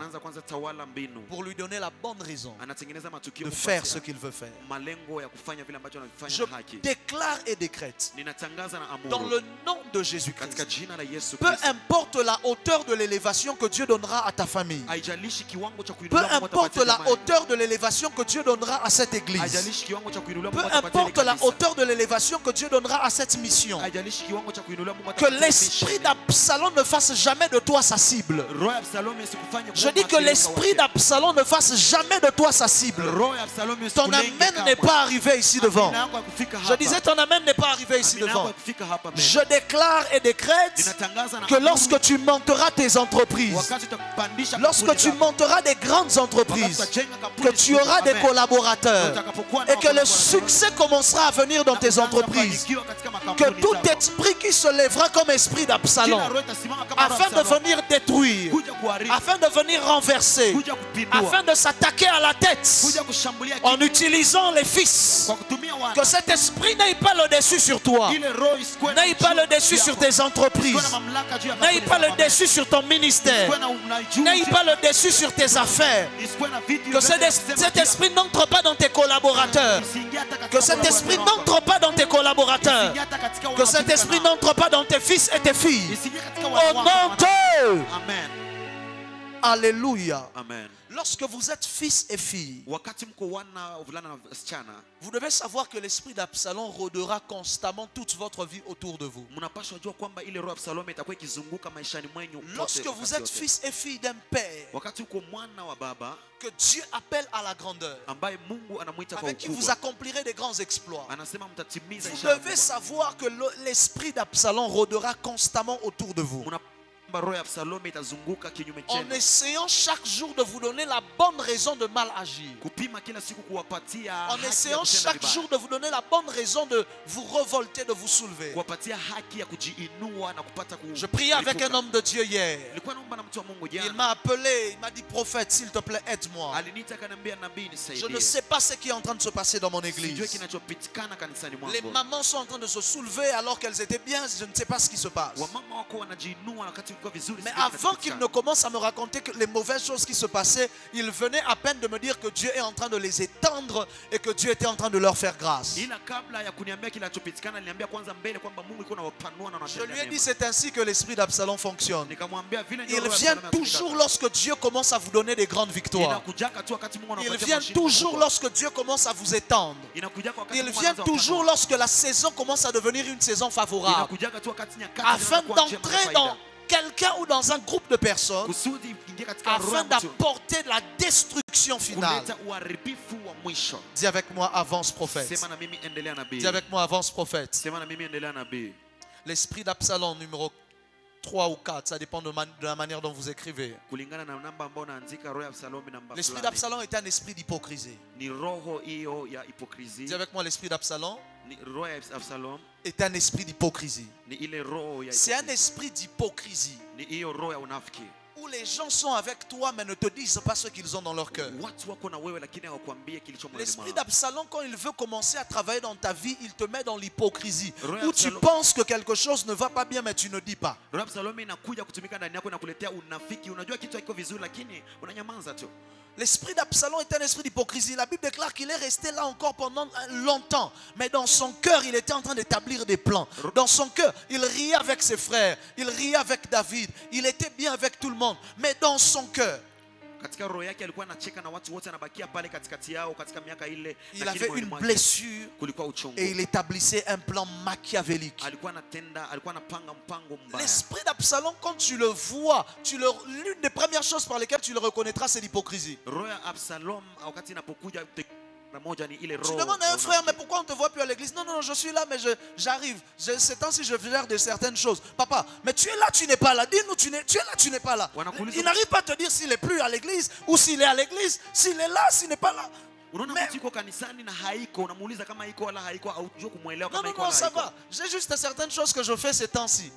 pour lui donner la bonne raison de faire ce qu'il veut faire. Je déclare et décrète dans le nom de Jésus-Christ, peu importe la hauteur de l'élévation que Dieu donnera à ta famille, peu importe la hauteur de l'élévation que Dieu donnera à cette église, peu importe la hauteur de l'élévation que Dieu donnera à cette mission, que l'esprit d'Absalom ne fasse jamais de toi sa cible. Je dis que l'esprit d'Absalom ne fasse jamais de toi sa cible. Ton amen n'est pas arrivé ici devant. Je disais ton amen n'est pas arrivé ici devant. Je déclare et décrète que lorsque tu monteras tes entreprises, lorsque tu monteras des grandes entreprises, que tu auras des collaborateurs et que le succès commencera à venir dans tes entreprises, que tout esprit qui se lèvera comme esprit d'Absalom afin de venir détruire, afin de venir renverser, afin de s'attaquer à la tête en utilisant les fils, que cet esprit n'aille pas le dessus sur toi, n'aille pas le dessus sur tes entreprises, n'aille pas le dessus sur ton ministère, n'aille pas le dessus sur tes affaires, que cet esprit n'entre pas dans tes collaborateurs, que cet esprit n'entre pas dans tes collaborateurs, que cet esprit n'entre pas dans tes fils et tes filles. Au nom de... Amen. Alléluia. Amen. Lorsque vous êtes fils et filles, vous devez savoir que l'esprit d'Absalom rôdera constamment toute votre vie autour de vous. Lorsque vous êtes fils et filles d'un père que Dieu appelle à la grandeur, avec qui vous accomplirez des grands exploits, vous devez savoir que l'esprit d'Absalom rôdera constamment autour de vous, en essayant chaque jour de vous donner la bonne raison de mal agir, en essayant chaque jour de vous donner la bonne raison de vous révolter, de vous soulever. Je priais avec un homme de Dieu hier. Il m'a appelé, il m'a dit: prophète, s'il te plaît, aide-moi. Je ne sais pas ce qui est en train de se passer dans mon église. Les mamans sont en train de se soulever alors qu'elles étaient bien. Je ne sais pas ce qui se passe. Mais avant qu'il ne commence à me raconter que les mauvaises choses qui se passaient, il venait à peine de me dire que Dieu est en train de les étendre et que Dieu était en train de leur faire grâce. Je lui ai dit: c'est ainsi que l'esprit d'Absalom fonctionne. Il vient toujours lorsque Dieu commence à vous donner des grandes victoires. Il vient toujours lorsque Dieu commence à vous étendre. Il vient toujours lorsque la saison commence à devenir une saison favorable, afin d'entrer dans quelqu'un ou dans un groupe de personnes, afin d'apporter la destruction finale. Dis avec moi: avance prophète. Dis avec moi: avance prophète. L'esprit d'Absalom numéro 3 ou 4, ça dépend de la manière dont vous écrivez. L'esprit d'Absalom est un esprit d'hypocrisie. Dis avec moi: l'esprit d'Absalom est un esprit d'hypocrisie. C'est un esprit d'hypocrisie où les gens sont avec toi mais ne te disent pas ce qu'ils ont dans leur cœur. L'esprit d'Absalom, quand il veut commencer à travailler dans ta vie, il te met dans l'hypocrisie, où tu penses que quelque chose ne va pas bien mais tu ne dis pas. L'esprit d'Absalom est un esprit d'hypocrisie. La Bible déclare qu'il est resté là encore pendant longtemps. Mais dans son cœur, il était en train d'établir des plans. Dans son cœur, il riait avec ses frères. Il riait avec David. Il était bien avec tout le monde. Mais dans son cœur, il avait une blessure et il établissait un plan machiavélique. L'esprit d'Absalom, quand tu le vois, l'une des premières choses par lesquelles tu le reconnaîtras, c'est l'hypocrisie. Tu demandes à un frère, mais pourquoi on ne te voit plus à l'église? Non, je suis là, mais j'arrive. Ces temps-ci, je gère de certaines choses. Papa, mais tu es là, tu n'es pas là. Dis-nous, tu es là, tu n'es pas là. Il n'arrive pas à te dire s'il n'est plus à l'église ou s'il est à l'église, s'il est là, s'il n'est pas là. Non, ça va. J'ai juste certaines choses que je fais ces temps-ci.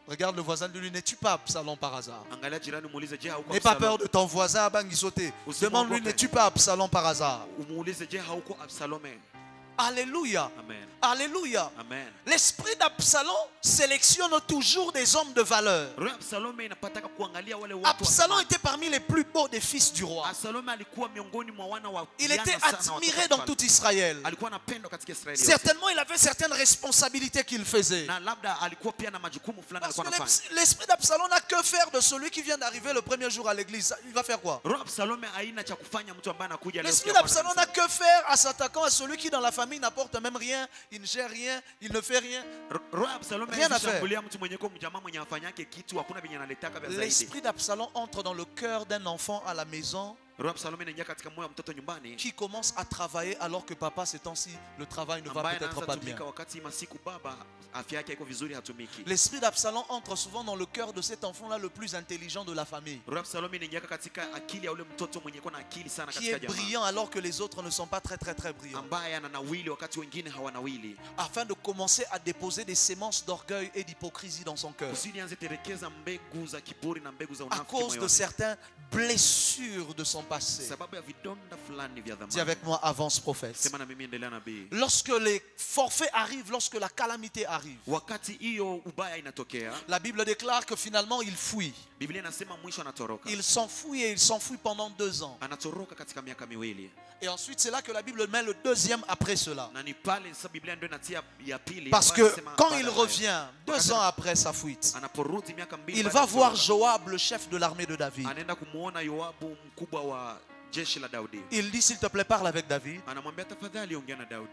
Regarde le voisin de lui, n'es-tu pas Absalom par hasard? N'aie pas peur de ton voisin, Bangisoté. Demande-lui, n'es-tu pas Absalom par hasard? Alléluia. Amen. Alléluia. Amen. L'esprit d'Absalom sélectionne toujours des hommes de valeur. Absalom était parmi les plus beaux des fils du roi. Il était admiré dans tout Israël. Certainement, il avait certaines responsabilités qu'il faisait. Parce que l'esprit d'Absalom n'a que faire de celui qui vient d'arriver le premier jour à l'église. Il va faire quoi? L'esprit d'Absalom n'a que faire à s'attaquant à celui qui dans la famille n'apporte même rien, il ne gère rien, il ne fait rien. Rien à faire. L'esprit d'Absalom entre dans le cœur d'un enfant à la maison qui commence à travailler alors que papa, ces temps-ci, le travail ne va peut-être pas bien. L'esprit d'Absalom entre souvent dans le cœur de cet enfant-là le plus intelligent de la famille, qui est brillant alors que les autres ne sont pas très brillants, afin de commencer à déposer des semences d'orgueil et d'hypocrisie dans son cœur, à cause de certaines blessures de son passé. Dis avec moi, avance prophète. Lorsque les forfaits arrivent, lorsque la calamité arrive, la Bible déclare que finalement il fuit. Il s'enfuit et il s'enfuit pendant 2 ans. Et ensuite c'est là que la Bible met le deuxième après cela. Parce que quand il revient 2 ans après sa fuite, il va voir Joab, le chef de l'armée de David. Il dit, s'il te plaît, parle avec David.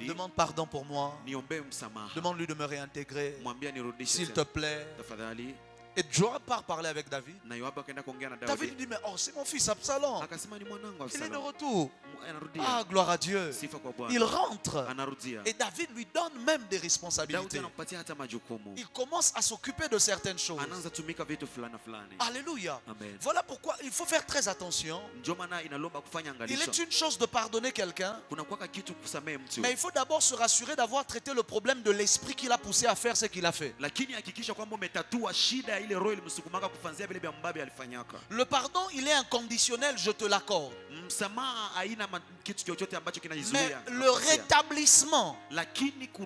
Demande pardon pour moi. Demande-lui de me réintégrer, s'il te plaît. Et Joab part parler avec David. David dit, mais oh, c'est mon fils Absalom. Il est de retour. Ah, gloire à Dieu. Il rentre. Et David lui donne même des responsabilités. Il commence à s'occuper de certaines choses. Alléluia. Voilà pourquoi il faut faire très attention. Il est une chose de pardonner quelqu'un, mais il faut d'abord se rassurer d'avoir traité le problème de l'esprit qui l'a poussé à faire ce qu'il a fait. Le pardon, il est inconditionnel, je te l'accorde. Mais le rétablissement,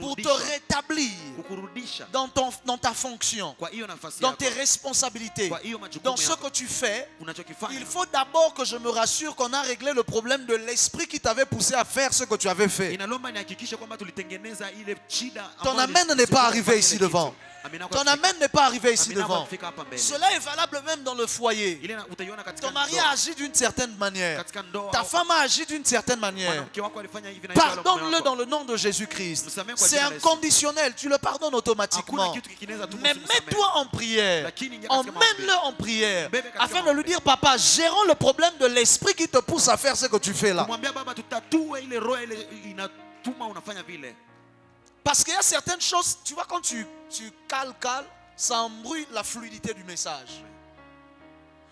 pour te rétablir dans ta fonction, dans tes responsabilités, dans ce que tu fais, il faut d'abord que je me rassure qu'on a réglé le problème de l'esprit qui t'avait poussé à faire ce que tu avais fait. Ton amen n'est pas arrivé ici devant. Ton amen n'est pas arrivé ici devant. Cela est valable même dans le foyer. Ton mari a agi d'une certaine manière. Ta femme a agi d'une certaine manière. Pardonne-le dans le nom de Jésus-Christ. C'est inconditionnel. Tu le pardonnes automatiquement. Mais mets-toi en prière. Emmène-le en prière. Afin de lui dire, papa, gérons le problème de l'esprit qui te pousse à faire ce que tu fais là. Parce qu'il y a certaines choses, tu vois, quand tu cales, ça embrouille la fluidité du message.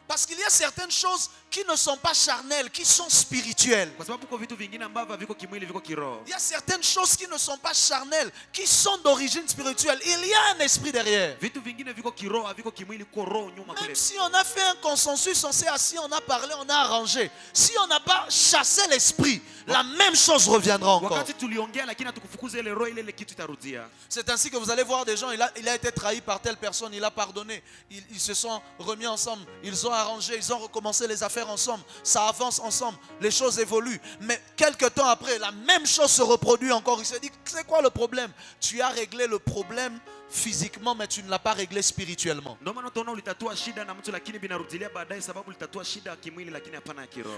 Parce qu'il y a certaines choses qui ne sont pas charnels, qui sont spirituels. Kwa sababu kwa vitu vingine ambavyo viko kimwili viko kiroho. Il y a certaines choses qui ne sont pas charnelles, qui sont d'origine spirituelle. Il y a un esprit derrière. Vitu vingine viko kiroho, viko kimwili kwa roho nyuma kule. Même si on a fait un consensus, on s'est assis, on a parlé, on a arrangé. Si on n'a pas chassé l'esprit, la même chose reviendra encore. Wakati tuliongea lakini hatukufukuza ile roho ile kitu itarudia. C'est ainsi que vous allez voir des gens, il a été trahi par telle personne, il a pardonné. Ils se sont remis ensemble, ils ont arrangé, ils ont recommencé les affaires ensemble. Ça avance ensemble, les choses évoluent. Mais quelques temps après, la même chose se reproduit encore. Il se dit, c'est quoi le problème? Tu as réglé le problème physiquement, mais tu ne l'as pas réglé spirituellement.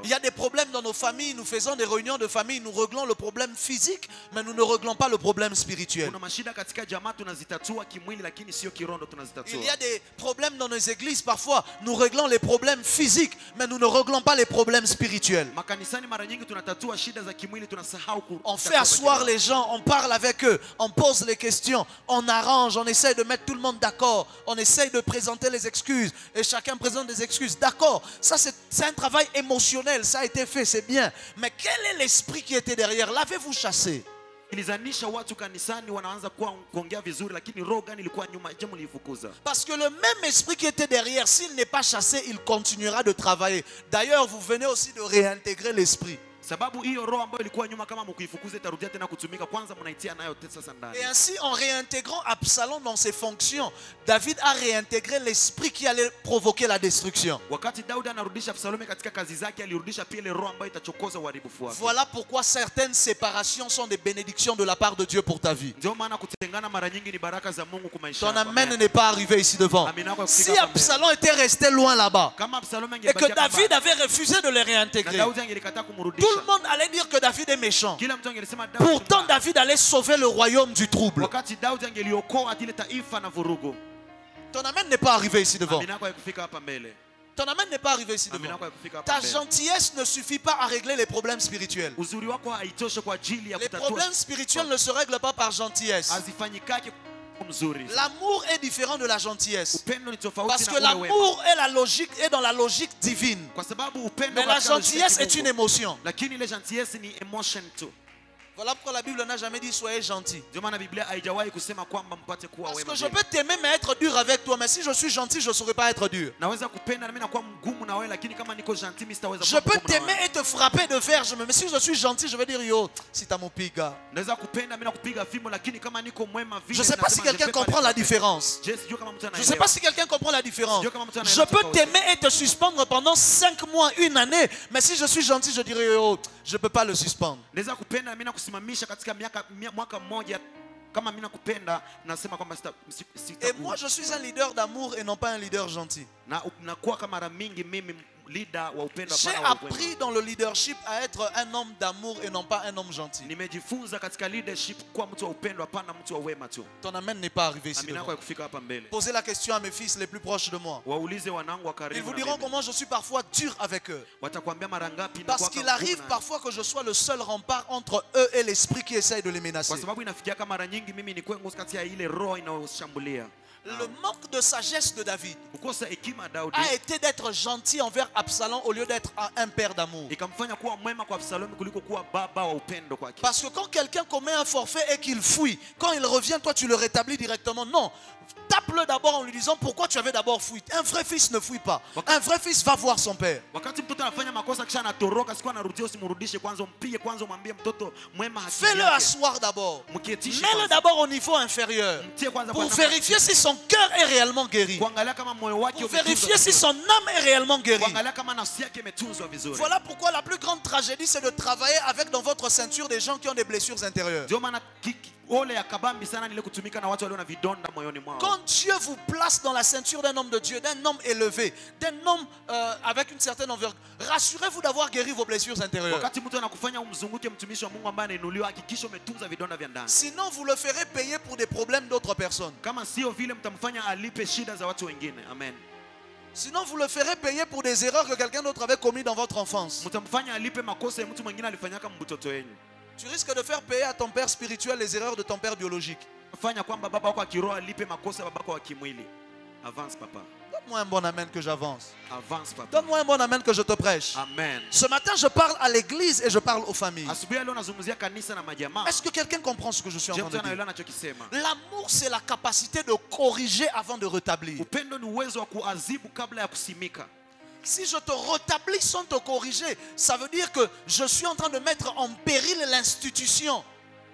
Il y a des problèmes dans nos familles, nous faisons des réunions de famille, nous réglons le problème physique, mais nous ne réglons pas le problème spirituel. Il y a des problèmes dans nos églises, parfois nous réglons les problèmes physiques, mais nous ne réglons pas les problèmes spirituels. On fait asseoir les gens, on parle avec eux, on pose les questions, on arrange, on essaie de mettre tout le monde d'accord, on essaie de présenter les excuses et chacun présente des excuses. D'accord, ça c'est un travail émotionnel, ça a été fait, c'est bien. Mais quel est l'esprit qui était derrière? L'avez-vous chassé? Parce que le même esprit qui était derrière, s'il n'est pas chassé, il continuera de travailler. D'ailleurs, vous venez aussi de réintégrer l'esprit. Et ainsi, en réintégrant Absalom dans ses fonctions, David a réintégré l'esprit qui allait provoquer la destruction. Voilà pourquoi certaines séparations sont des bénédictions de la part de Dieu pour ta vie. Ton amen n'est pas arrivé ici devant. Si Absalom était resté loin là-bas et que David avait refusé de le réintégrer, tout le monde allait dire que David est méchant. Pourtant, David allait sauver le royaume du trouble. Ton amen n'est pas arrivé ici devant. Ton amen n'est pas arrivé ici devant. Ta gentillesse ne suffit pas à régler les problèmes spirituels. Les problèmes spirituels ne se règlent pas par gentillesse. L'amour est différent de la gentillesse. Parce que l'amour est dans la logique divine. Mais la gentillesse est une émotion. Voilà pourquoi la Bible n'a jamais dit soyez gentil. Parce que je peux t'aimer mais être dur avec toi. Mais si je suis gentil, je ne saurais pas être dur. Je peux t'aimer et te frapper de verge. Mais si je suis gentil, je vais dire yo, si t'as mon piga. Je ne sais pas si quelqu'un comprend la différence. Je ne sais pas si quelqu'un comprend la différence. Je peux t'aimer et te suspendre pendant 5 mois, 1 année. Mais si je suis gentil, je dirais yo, je ne peux pas le suspendre. Et moi je suis un leader d'amour et non pas un leader gentil. J'ai appris dans le leadership à être un homme d'amour et non pas un homme gentil. Ton amen n'est pas arrivé ici devant. Posez la question à mes fils les plus proches de moi. Ils vous diront comment je suis parfois dur avec eux. Parce qu'il arrive parfois que je sois le seul rempart entre eux et l'esprit qui essaye de les menacer. Le manque de sagesse de David a été d'être gentil envers Absalom au lieu d'être un père d'amour. Parce que quand quelqu'un commet un forfait et qu'il fuit, quand il revient, toi tu le rétablis directement. Non, tape-le d'abord en lui disant pourquoi tu avais d'abord fui. Un vrai fils ne fuit pas. Un vrai fils va voir son père. Fais-le asseoir d'abord. Mets-le d'abord au niveau inférieur pour vérifier si son cœur est réellement guéri. Pour vérifier si son âme est réellement guérie. Voilà pourquoi la plus grande tragédie, c'est de travailler avec dans votre ceinture des gens qui ont des blessures intérieures. Quand Dieu vous place dans la ceinture d'un homme de Dieu, d'un homme élevé, d'un homme avec une certaine envergure, rassurez-vous d'avoir guéri vos blessures intérieures. Sinon vous le ferez payer pour des problèmes d'autres personnes. Sinon vous le ferez payer pour des erreurs que quelqu'un d'autre avait commises dans votre enfance. Tu risques de faire payer à ton père spirituel les erreurs de ton père biologique. Avance, papa. Donne-moi un bon amen que j'avance. Avance, papa. Donne-moi un bon amen que je te prêche. Amen. Ce matin, je parle à l'église et je parle aux familles. Asubuhi leo nazungumzia kanisa na majamaa. Est-ce que quelqu'un comprend ce que je suis en Je train mtu de dire? anaelewa nachokisema. L'amour, c'est la capacité de corriger avant de rétablir. Upendo ni uwezo wa kuadhibu kabla ya kusimika. Si je te rétablis sans te corriger, ça veut dire que je suis en train de mettre en péril l'institution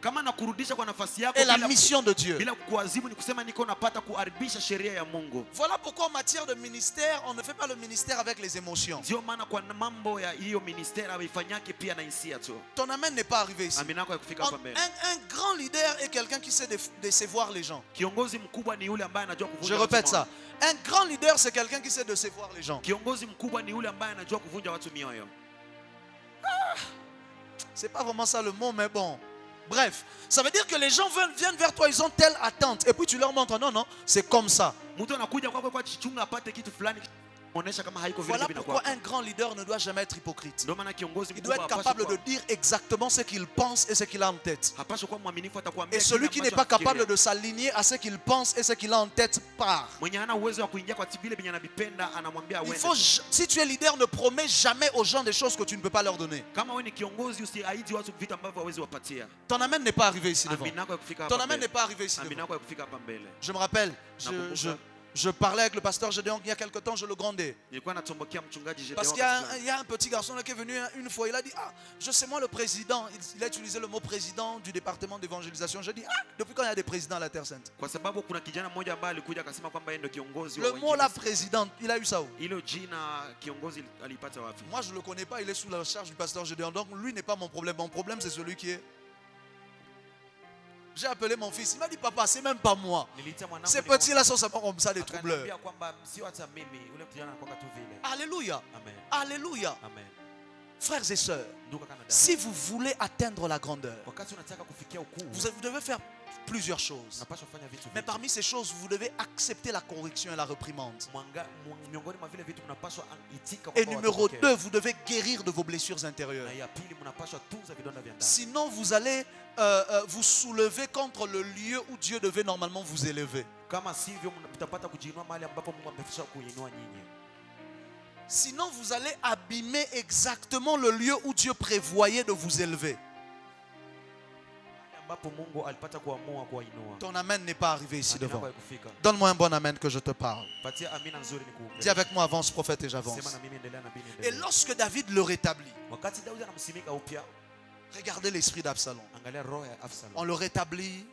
Kama nakurudisha kwa nafasi yako et la mission de Dieu. bila kuadhibu ni kusema niko napata kuharibisha sheria ya Mungu. Voilà pourquoi en matière de ministère, on ne fait pas le ministère avec les émotions. Ndio maana kwa mambo ya hiyo ministeri haifanyake pia na hisia tu. Ton amen n'est pas arrivé ici. Amina yako ya kufika hapa mbele. Un grand leader est quelqu'un qui sait décevoir les gens. Kiongozi mkubwa ni yule ambaye anajua kuvunja Je watu répète moyo. ça. Un grand leader, c'est quelqu'un qui sait décevoir les gens. Kiongozi mkubwa ni yule ambaye anajua kuvunja watu mioyo. C'est pas vraiment ça le mot, mais bon. Bref, ça veut dire que les gens viennent vers toi, ils ont telle attente. Et puis tu leur montres, non, non, c'est comme ça. Mtu anakuja kwako kwa chichunga apate kitu fulani kuonesha kama haiko vile Voilà bila pourquoi kwako. un grand leader ne doit jamais être hypocrite. Ndio maana kiongozi Il doit mkubwa être hapaswi capable kuwa- de dire exactement ce qu'il pense et ce qu'il a en tête. hapaswi kuwa mwaminifu atakwambia Et kile celui qui n'est ambacho pas anafikiria. capable de s'aligner à ce qu'il pense et ce qu'il a en tête part. Mwenye hana uwezo wa kuingia kwa vile venye anavipenda anamwambia Il uende. faut, si tu es leader, ne promets jamais aux gens des choses que tu ne peux pas leur donner. Kama wewe ni kiongozi usiahidi watu vitu ambavyo hawezi wapatia. Ton amen n'est pas arrivé ici devant. Amina yako ya kufika Ton hapa amen n'est mbele. pas arrivé ici Amina devant. yako ya kufika hapa mbele. Je me rappelle, je parlais avec le pasteur Gédéon il y a quelque temps, je le grondais. Nilikuwa natombokia mchungaji Gedeon. Parce qu'il y a un petit garçon là qui est venu une fois, il a dit, ah, je sais moi le président, il a utilisé le mot président du département d'évangélisation. Je dis, ah, depuis quand il y a des présidents à la Terre Sainte? Kwa sababu kuna kijana mmoja ambaye alikuja akasema kwamba yeye ndio kiongozi Le wa mot là, injili. président, il a eu ça où? Hilo jina kiongozi alipata wapi? Moi je ne le connais pas, il est sous la charge du pasteur Gédéon. Donc lui n'est pas mon problème. Mon problème c'est celui qui est... J'ai appelé mon fils, il m'a dit, papa, c'est même pas moi. Niliita mwanangu Ces petits-là sont seulement comme ça, des troubleurs. akaniambia kwamba sio hata mimi, ule kijana anakuwa tu vile. Alléluia. Amen. Alléluia. Amen. Frères et sœurs, Ndugu kaka na dada. si vous voulez atteindre la grandeur, Wakati unataka kufikia ukuu, vous devez faire plusieurs choses. unapaswa kufanya vitu Mais vingi. parmi ces choses, vous devez accepter la correction et la réprimande. Miongoni mwa vile vitu mnapaswa itika Et kwamba numéro watokee. 2, vous devez guérir de vos blessures intérieures. Na ya pili mnapaswa tunza vidonda vya ndani. Sinon, vous allez vous soulever contre le lieu où Dieu devait normalement vous élever. Kama sivyo mtapata kujiinua mahali ambapo Mungu amefisha kuinua nyinyi. Sinon, vous allez abîmer exactement le lieu où Dieu prévoyait de vous élever. Ambapo Mungu alipata kuamua kuinua. Ton amen n'est pas arrivé ici Amina devant. kwa kufika. Donne-moi un bon amen que je te parle. Patia amina nzuri nikupe. Dis avec moi, avance prophète et Sema j'avance. na mimi endelea na mimi Et endelea. lorsque David le rétablit, Wakati Daudi anamsimika upya, regardez l'esprit d'Absalom. angalia roho ya Absalom. On le rétablit,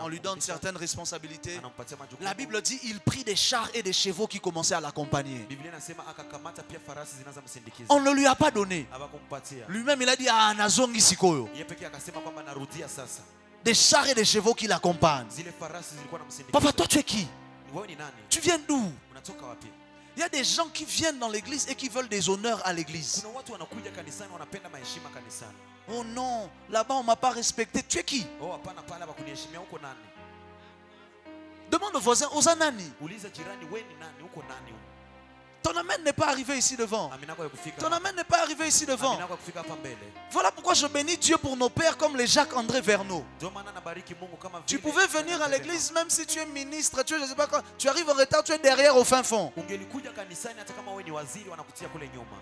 on lui donne certaines responsabilités. Anampatia majukumu. La Bible dit il prit des chars et des chevaux qui commençaient à l'accompagner. Biblia inasema akakamata pia farasi zinazomsindikiza. On ne lui a pas donné. Hawakumpatia. Lui-même, il a dit ah, nazongi sikoyo. Yeye pekee akasema kwamba narudia sasa. Des chars et des chevaux qui l'accompagnent. Zile farasi zilikuwa namsindikiza. Papa, toi, tu es qui? Wewe ni nani? Tu viens d'où? Unatoka wapi? Il y a des gens qui viennent dans l'église et qui veulent des honneurs à l'église. Kuna watu wanakuja kanisani wanapenda maheshima kanisani. Oh non, là-bas, on ne m'a pas respecté. Tu es qui? Oh hapana, pale hapa kuniheshimia huko nani? Demande aux voisins, aux anani. Uliza jirani wewe ni nani? Huko nani? Ton amen n'est pas arrivé ici devant. Amina kwa kufika. Ton amen n'est pas arrivé ici devant. Amina kwa kufika hapa mbele. Voilà pourquoi je bénis Dieu pour nos pères comme les Jacques-André Verneau. Ndio maana nabariki Mungu kama vile. Tu pouvais venir à l'église même si tu es ministre, tu es je sais pas quoi, tu arrives en retard, tu es derrière au fin fond. Ungelikuja kanisani hata kama wewe ni waziri wanakutia kule nyuma.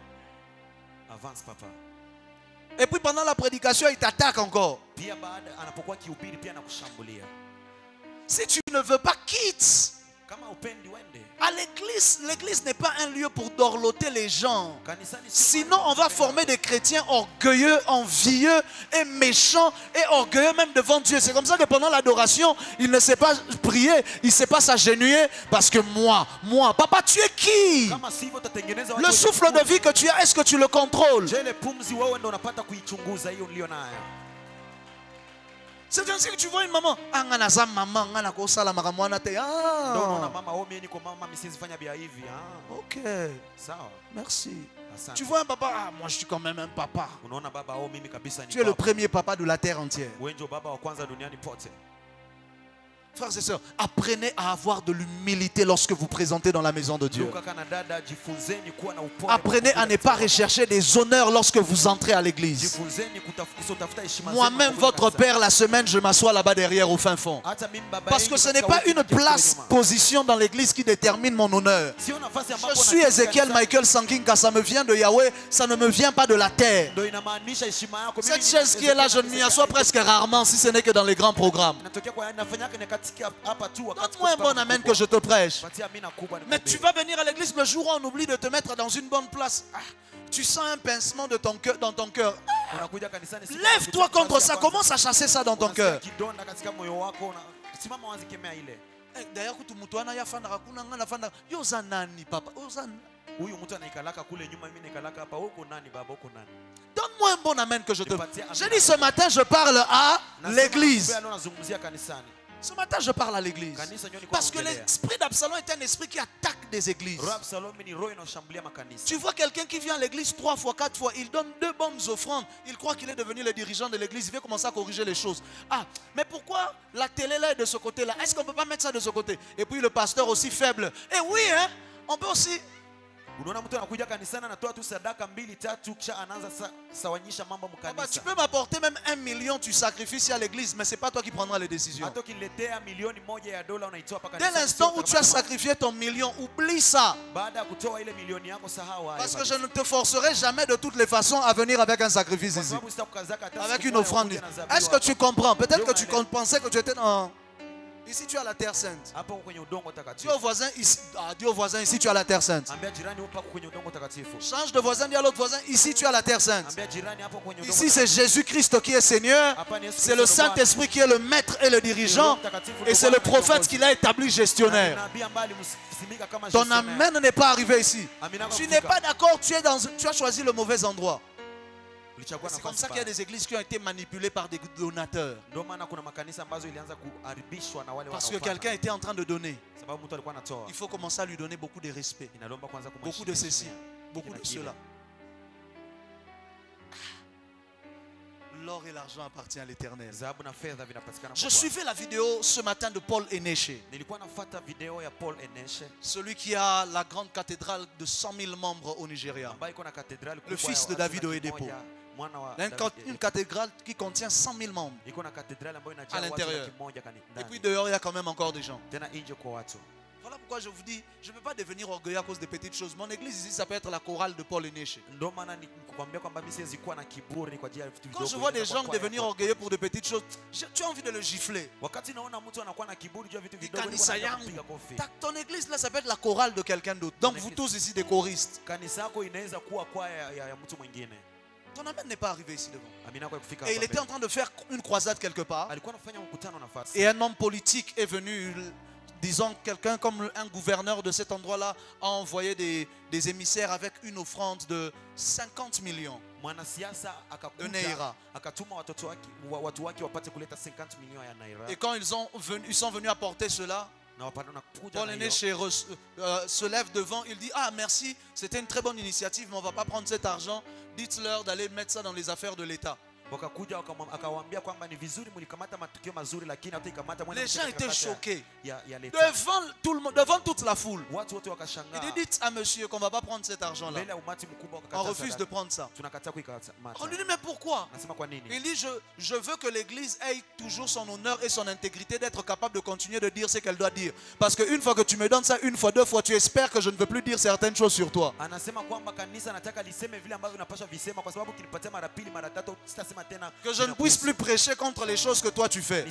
Avance papa. Et puis pendant la prédication, il t'attaque encore. Pia baada anapokuwa kihubiri pia anakushambulia. Si tu ne veux pas, quitte. Kama upendi wende. À l'église, l'église n'est pas un lieu pour dorloter les gens. Kanisani Sinon, on va former des chrétiens orgueilleux, envieux et méchants et orgueilleux même devant Dieu. C'est comme ça que pendant l'adoration, il ne sait pas prier, il ne sait pas s'agenouiller parce que moi, papa, tu es qui? Kama sivyo utatengeneza watu Le souffle de vie que tu as, est-ce que tu le contrôles? Je ile pumzi wewe ndio unapata kuichunguza hiyo nilio nayo. C'est ainsi que tu vois une maman. Ah, nganaza maman, ngana ko sala makamwana te. Ndio Ah. unaona mama wewe mimi niko mama misizifanya bia hivi. Ah, OK. sawa. Merci. Asante. Tu vois un papa? Ah, moi je suis quand même un papa. Unaona baba au mimi kabisa ni Tu es le baba. premier papa de la terre entière. Wewe ndio baba wa kwanza duniani pote. Frères et sœurs, apprenez à avoir de l'humilité lorsque vous présentez dans la maison de Dieu. Apprenez à ne pas rechercher des honneurs lorsque vous entrez à l'église. Moi-même, votre père, la semaine, je m'assois là-bas derrière au fin fond. Parce que ce n'est pas une place, position dans l'église qui détermine mon honneur. Je suis Ézéchiel Michael Sankinka, ça me vient de Yahweh, ça ne me vient pas de la terre. Cette chaise qui est là, je ne m'y assois presque rarement, si ce n'est que dans les grands programmes. Donne-moi un bon amen que je te prêche. Mais tu vas venir à l'église le jour où on oublie de te mettre dans une bonne place. Tu sens un pincement de ton cœur, dans ton cœur. Lève-toi contre ça. Commence à chasser ça dans ton cœur. D'ailleurs, donne-moi un bon amen que je te... J'ai dit ce matin, je parle à l'église. Ce matin, je parle à l'église. Parce que l'esprit d'Absalom est un esprit qui attaque des églises. Tu vois quelqu'un qui vient à l'église 3 fois, 4 fois, il donne 2 bonnes offrandes. Il croit qu'il est devenu le dirigeant de l'église. Il veut commencer à corriger les choses. Ah, mais pourquoi la télé là est de ce côté-là? Est-ce qu'on ne peut pas mettre ça de ce côté? Et puis le pasteur aussi faible. Eh oui, hein, on peut aussi... Tu peux m'apporter même 1 million, tu sacrifies à l'église, mais ce n'est pas toi qui prendras les décisions. Dès l'instant où tu as sacrifié ton million, oublie ça. Parce que je ne te forcerai jamais de toutes les façons à venir avec un sacrifice ici. Avec une offrande. Est-ce que tu comprends? Peut-être que tu pensais que tu étais dans... Ici tu as la terre sainte. Dis au voisin ici tu as la terre sainte. Change de voisin, dis à l'autre voisin ici tu as la terre sainte. Ici c'est Jésus-Christ qui est Seigneur. C'est le Saint-Esprit qui est le maître et le dirigeant. Et c'est le prophète qui l'a établi gestionnaire. Ton amen n'est pas arrivé ici. Tu n'es pas d'accord, tu as choisi le mauvais endroit. C'est comme ça qu'il y a des églises qui ont été manipulées par des donateurs. Parce que quelqu'un était en train de donner. Il faut commencer à lui donner beaucoup de respect. Beaucoup de ceci, beaucoup de cela. L'or et l'argent appartiennent à l'Éternel. Je suivais la vidéo ce matin de Paul Eneche. Celui qui a la grande cathédrale de 100 000 membres au Nigeria. Le fils de David Oyedepo. Une cathédrale qui contient 100 000 membres à l'intérieur. Et puis dehors, il y a quand même encore des gens. Voilà pourquoi je vous dis, je ne peux pas devenir orgueilleux à cause des petites choses. Mon église ici, ça peut être la chorale de Paul Eneche. Quand je vois des gens devenir orgueilleux pour des petites choses, tu as envie de le gifler. Ton église là, ça peut être la chorale de quelqu'un d'autre. Donc vous tous ici des choristes. Ton amen n'est pas arrivé ici devant. Et il était en train de faire une croisade quelque part. Et un homme politique est venu, disons quelqu'un comme un gouverneur de cet endroit-là, a envoyé des émissaires avec une offrande de 50 millions de Naira. Et quand ils sont venus apporter cela, Paul Eneche se lève devant, il dit: ah merci, c'était une très bonne initiative, mais on ne va pas prendre cet argent, dites-leur d'aller mettre ça dans les affaires de l'État. Les gens étaient choqués devant tout le monde, devant toute la foule. Il dit: dites à monsieur qu'on ne va pas prendre cet argent là. On refuse de prendre ça. On lui dit: mais pourquoi? Il dit: je veux que l'église ait toujours son honneur et son intégrité, d'être capable de continuer de dire ce qu'elle doit dire. Parce qu'une fois que tu me donnes ça, une fois, deux fois, tu espères que je ne veux plus dire certaines choses sur toi. Que je ne puisse plus prêcher contre les choses que toi tu fais.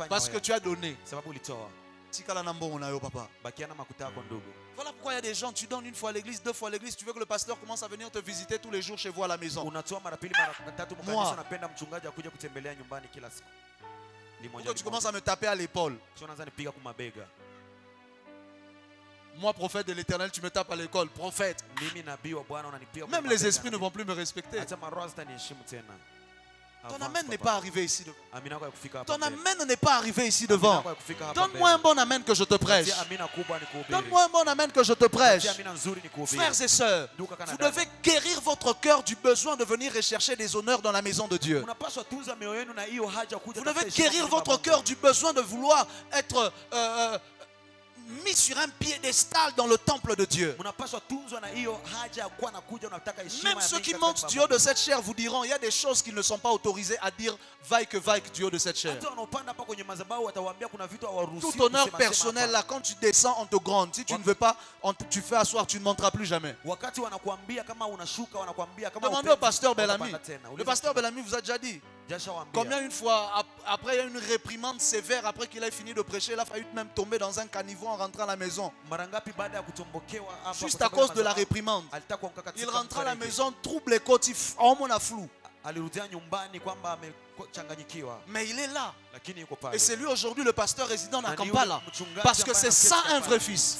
Parce que tu as donné. Voilà pourquoi il y a des gens, tu donnes une fois à l'église, deux fois à l'église, tu veux que le pasteur commence à venir te visiter tous les jours chez vous à la maison. Moi, pourquoi tu commences à me taper à l'épaule? Moi, prophète de l'Éternel, tu me tapes à l'école. Prophète. Même les esprits ne vont plus me respecter. Ton amen n'est pas arrivé ici devant. Ton amen n'est pas arrivé ici devant. Donne-moi un bon amen que je te prêche. Donne-moi un bon amen que je te prêche. Frères et sœurs, vous devez guérir votre votre cœur du besoin de venir rechercher des honneurs dans la maison de Dieu. Vous devez guérir votre cœur du besoin de vouloir être mis sur un piédestal dans le temple de Dieu. Même ceux qui montent du haut de cette chair vous diront, il y a des choses qui ne sont pas autorisées à dire vaille du haut de cette chair. Tout honneur personnel là, quand tu descends, on te gronde. Si tu ne veux pas, tu fais asseoir, tu ne monteras plus jamais. Demandez au pasteur Bellamy. Le pasteur Bellamy vous a déjà dit combien une fois, après il y a une réprimande sévère, après qu'il ait fini de prêcher, il a failli même tomber dans un caniveau en rentrant à la maison. Juste à cause de la réprimande. Il rentre à la maison, trouble les côtes, on a flou. Mais il est là. Et c'est lui aujourd'hui le pasteur résident à Kampala. Parce que c'est ça un vrai fils.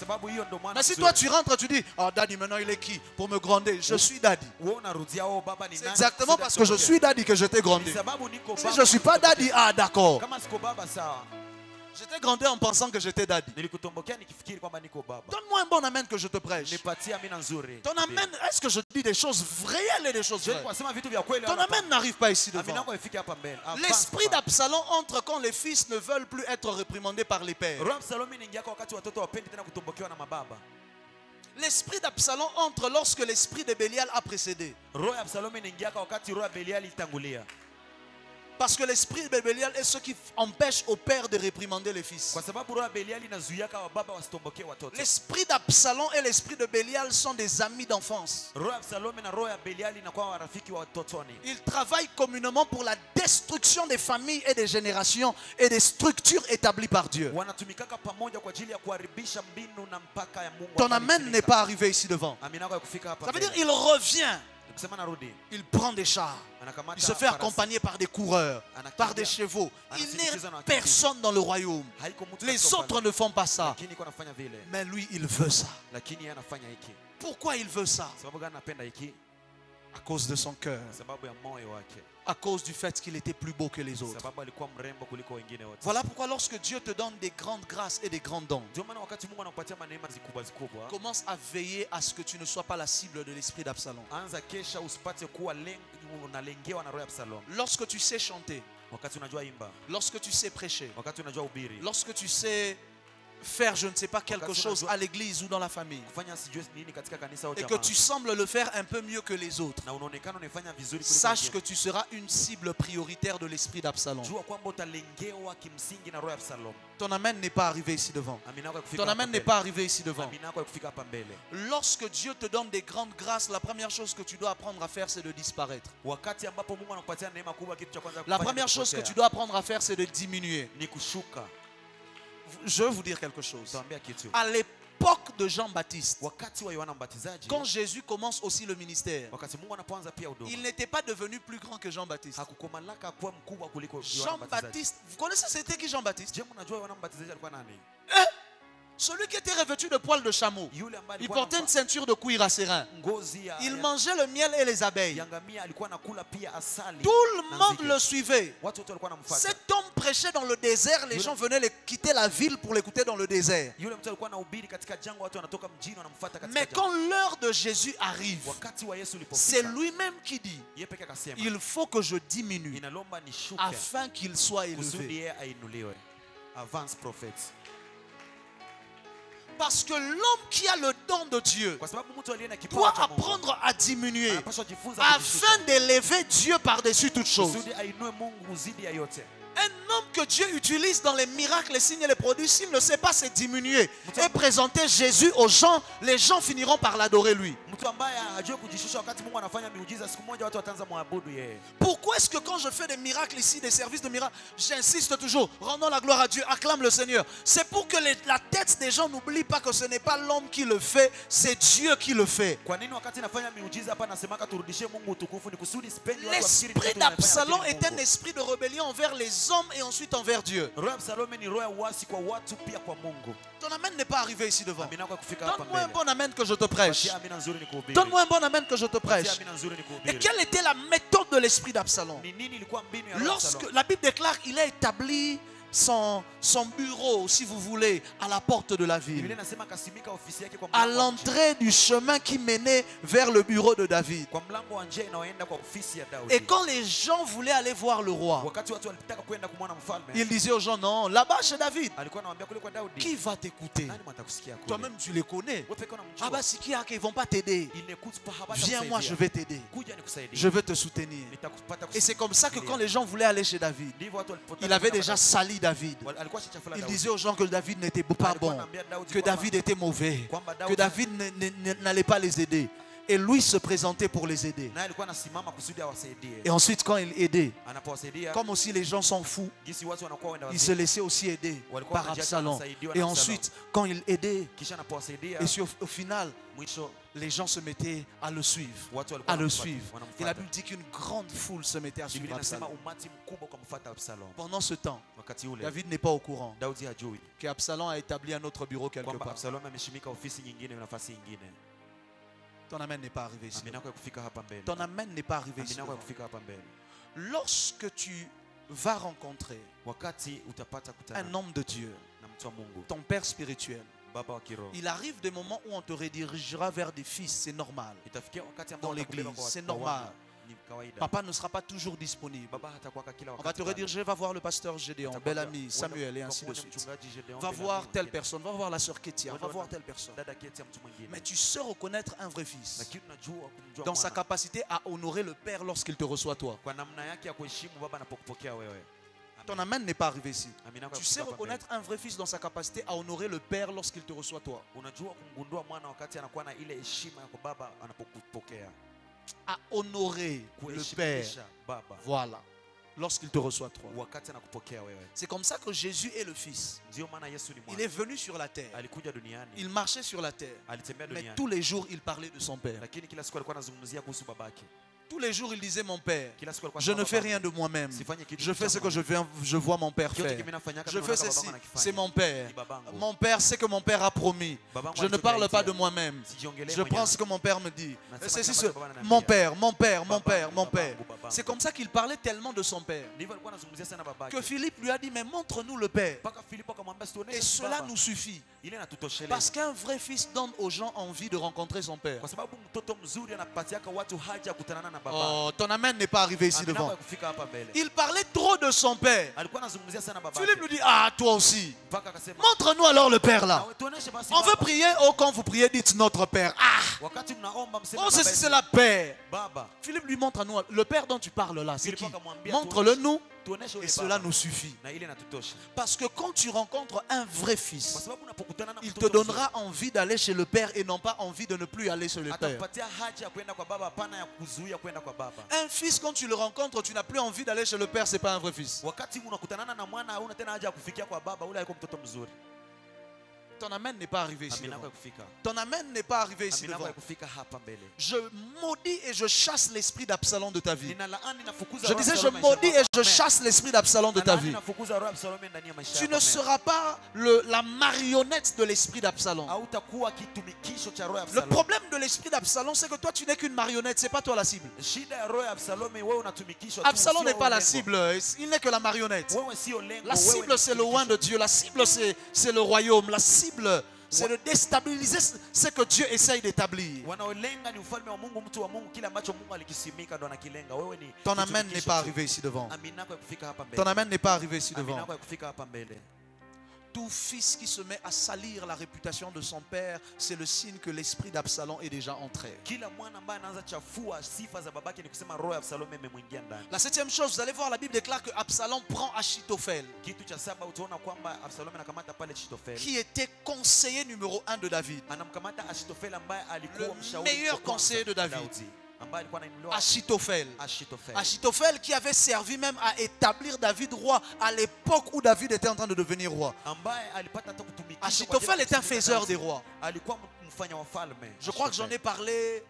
Mais si toi tu rentres, tu dis, oh daddy, maintenant il est qui pour me gronder? Je suis daddy. C'est exactement parce que je suis daddy que je t'ai grondé. Si je ne suis pas daddy, ah d'accord. Je t'ai grondé en pensant que j'étais daddy. Donne-moi un bon amen que je te prêche. Ton amen, est-ce que je dis des choses réelles et des choses vraies? Ton amen n'arrive pas ici devant. L'esprit d'Absalom entre quand les fils ne veulent plus être réprimandés par les pères. L'esprit d'Absalom entre lorsque l'esprit de Bélial a précédé. Parce que l'esprit de Bélial est ce qui empêche au père de réprimander les fils. L'esprit d'Absalom et l'esprit de Bélial sont des amis d'enfance. Ils travaillent communément pour la destruction des familles et des générations et des structures établies par Dieu. Ton amen n'est pas arrivé ici devant. Ça veut dire qu'il revient. Il prend des chars. Il se fait accompagner par des coureurs, par des chevaux. Il n'est personne dans le royaume. Les autres ne font pas ça. Mais lui, il veut ça. Pourquoi il veut ça? À cause de son cœur. À cause du fait qu'il était plus beau que les autres. Voilà pourquoi lorsque Dieu te donne des grandes grâces et des grands dons, commence à veiller à ce que tu ne sois pas la cible de l'esprit d'Absalom. Lorsque tu sais chanter, lorsque tu sais prêcher, lorsque tu sais faire je ne sais pas quelque chose à l'église ou dans la famille, et que tu sembles le faire un peu mieux que les autres, sache que tu seras une cible prioritaire de l'esprit d'Absalom. Ton amen n'est pas arrivé ici devant. Ton amen n'est pas arrivé ici devant. Lorsque Dieu te donne des grandes grâces, la première chose que tu dois apprendre à faire, c'est de disparaître. La première chose que tu dois apprendre à faire, c'est de diminuer. Je veux vous dire quelque chose. À l'époque de Jean-Baptiste, quand Jésus commence aussi le ministère, il n'était pas devenu plus grand que Jean-Baptiste. Jean-Baptiste, vous connaissez c'était qui Jean-Baptiste? Celui qui était revêtu de poils de chameau. Il portait une ceinture de cuir à ses reins. Il mangeait le miel et les abeilles. Tout le monde le suivait. Cet homme prêchait dans le désert. Les gens venaient quitter la ville pour l'écouter dans le désert. Mais quand l'heure de Jésus arrive, c'est lui-même qui dit, il faut que je diminue afin qu'il soit élevé. Parce que l'homme qui a le don de Dieu doit apprendre à diminuer afin d'élever Dieu par-dessus toute chose. Un homme que Dieu utilise dans les miracles, les signes et les prodiges, s'il ne sait pas se diminuer et présenter Jésus aux gens, les gens finiront par l'adorer lui. Pourquoi est-ce que quand je fais des miracles ici, des services de miracles, j'insiste toujours, rendons la gloire à Dieu, acclame le Seigneur? C'est pour que la tête des gens n'oublie pas que ce n'est pas l'homme qui le fait, c'est Dieu qui le fait. L'esprit d'Absalom est un esprit de rébellion envers les hommes et ensuite envers Dieu. Ton amen n'est pas arrivé ici devant. Donne-moi un bon amen que je te prêche. Donne-moi un bon amen que je te prêche. Et quelle était la méthode de l'esprit d'Absalom? Lorsque la Bible déclare, il a établi son bureau, si vous voulez, à la porte de la ville, à l'entrée du chemin qui menait vers le bureau de David. Et quand les gens voulaient aller voir le roi, ils disaient aux gens, non, là-bas chez David, qui va t'écouter? Toi-même tu les connais. Ah bah si qui a qui vont pas t'aider. Viens, moi je vais t'aider. Je vais te soutenir. Et c'est comme ça que quand les gens voulaient aller chez David, il avait déjà sali David. Il disait aux gens que David n'était pas bon, que David était mauvais, que David n'allait pas les aider. Et lui se présentait pour les aider. Et ensuite quand il aidait, comme aussi les gens sont fous, il se laissait aussi aider par Absalom. Et ensuite quand il aidait, et au final, les gens se mettaient à le suivre. À le suivre. Et la Bible dit qu'une grande foule se mettait à suivre Absalom. Pendant ce temps, David n'est pas au courant qu'Absalom a établi un autre bureau quelque part. Ton amen n'est pas arrivé ici. Ton amen n'est pas arrivé ici. Lorsque tu vas rencontrer un homme de Dieu, ton père spirituel, il arrive des moments où on te redirigera vers des fils, c'est normal. Dans l'église, c'est normal. Papa ne sera pas toujours disponible. On va te rediriger, va voir le pasteur Gédéon, bel ami, Samuel et ainsi de suite. Va voir telle personne, va voir la sœur Kétia, va voir telle personne. Mais tu sais reconnaître un vrai fils dans sa capacité à honorer le Père lorsqu'il te reçoit toi. Ton amen n'est pas arrivé ici. Tu sais reconnaître un vrai fils dans sa capacité à honorer le Père lorsqu'il te reçoit toi. À honorer le Père. Voilà. Lorsqu'il te reçoit toi. C'est comme ça que Jésus est le Fils. Il est venu sur la terre. Il marchait sur la terre. Mais tous les jours il parlait de son Père. Tous les jours, il disait, mon Père, je ne fais rien de moi-même. Je fais ce que je vois mon Père faire. Je fais ceci, c'est mon Père. Mon Père, c'est que mon Père a promis. Je ne parle pas de moi-même. Je prends ce que mon Père me dit. Mon Père, mon Père, mon Père, mon Père. C'est comme ça qu'il parlait tellement de son Père que Philippe lui a dit, mais montre-nous le Père. Et cela nous suffit. Parce qu'un vrai fils donne aux gens envie de rencontrer son Père. Oh, ton amen n'est pas arrivé ici devant. Il parlait trop de son Père. Philippe lui dit, ah, toi aussi. Montre-nous alors le Père là. On veut prier, oh, quand vous priez, dites notre Père. Ah, oh, c'est la Père. Philippe lui montre à nous, le Père dont tu parles là, c'est qui? Montre-le nous. Et cela nous suffit. Parce que quand tu rencontres un vrai fils, il te donnera envie d'aller chez le Père et non pas envie de ne plus aller chez le Père. Un fils, quand tu le rencontres, tu n'as plus envie d'aller chez le Père, ce n'est pas un vrai fils. Ton amen n'est pas arrivé ici devant. Ton amen n'est pas arrivé ici devant. Je maudis et je chasse l'esprit d'Absalom de ta vie. Je disais, je maudis et je chasse l'esprit d'Absalom de ta vie. Tu ne seras pas la marionnette de l'esprit d'Absalom. Le problème de l'esprit d'Absalom, c'est que toi, tu n'es qu'une marionnette. Ce n'est pas toi la cible. Absalom n'est pas la cible. Il n'est que la marionnette. La cible, c'est le oint de Dieu. La cible, c'est le royaume. La cible, c'est de déstabiliser ce que Dieu essaye d'établir. Ton amen n'est pas arrivé ici devant. Ton amen n'est pas arrivé ici devant. Tout fils qui se met à salir la réputation de son père, c'est le signe que l'esprit d'Absalom est déjà entré. La septième chose, vous allez voir, la Bible déclare que Absalom prend Achitophel, qui était conseiller numéro 1 de David, le meilleur conseiller de David. Achitophel qui avait servi même à établir David roi à l'époque où David était en train de devenir roi. Achitophel est un faiseur des rois. Je crois que j'en ai parlé.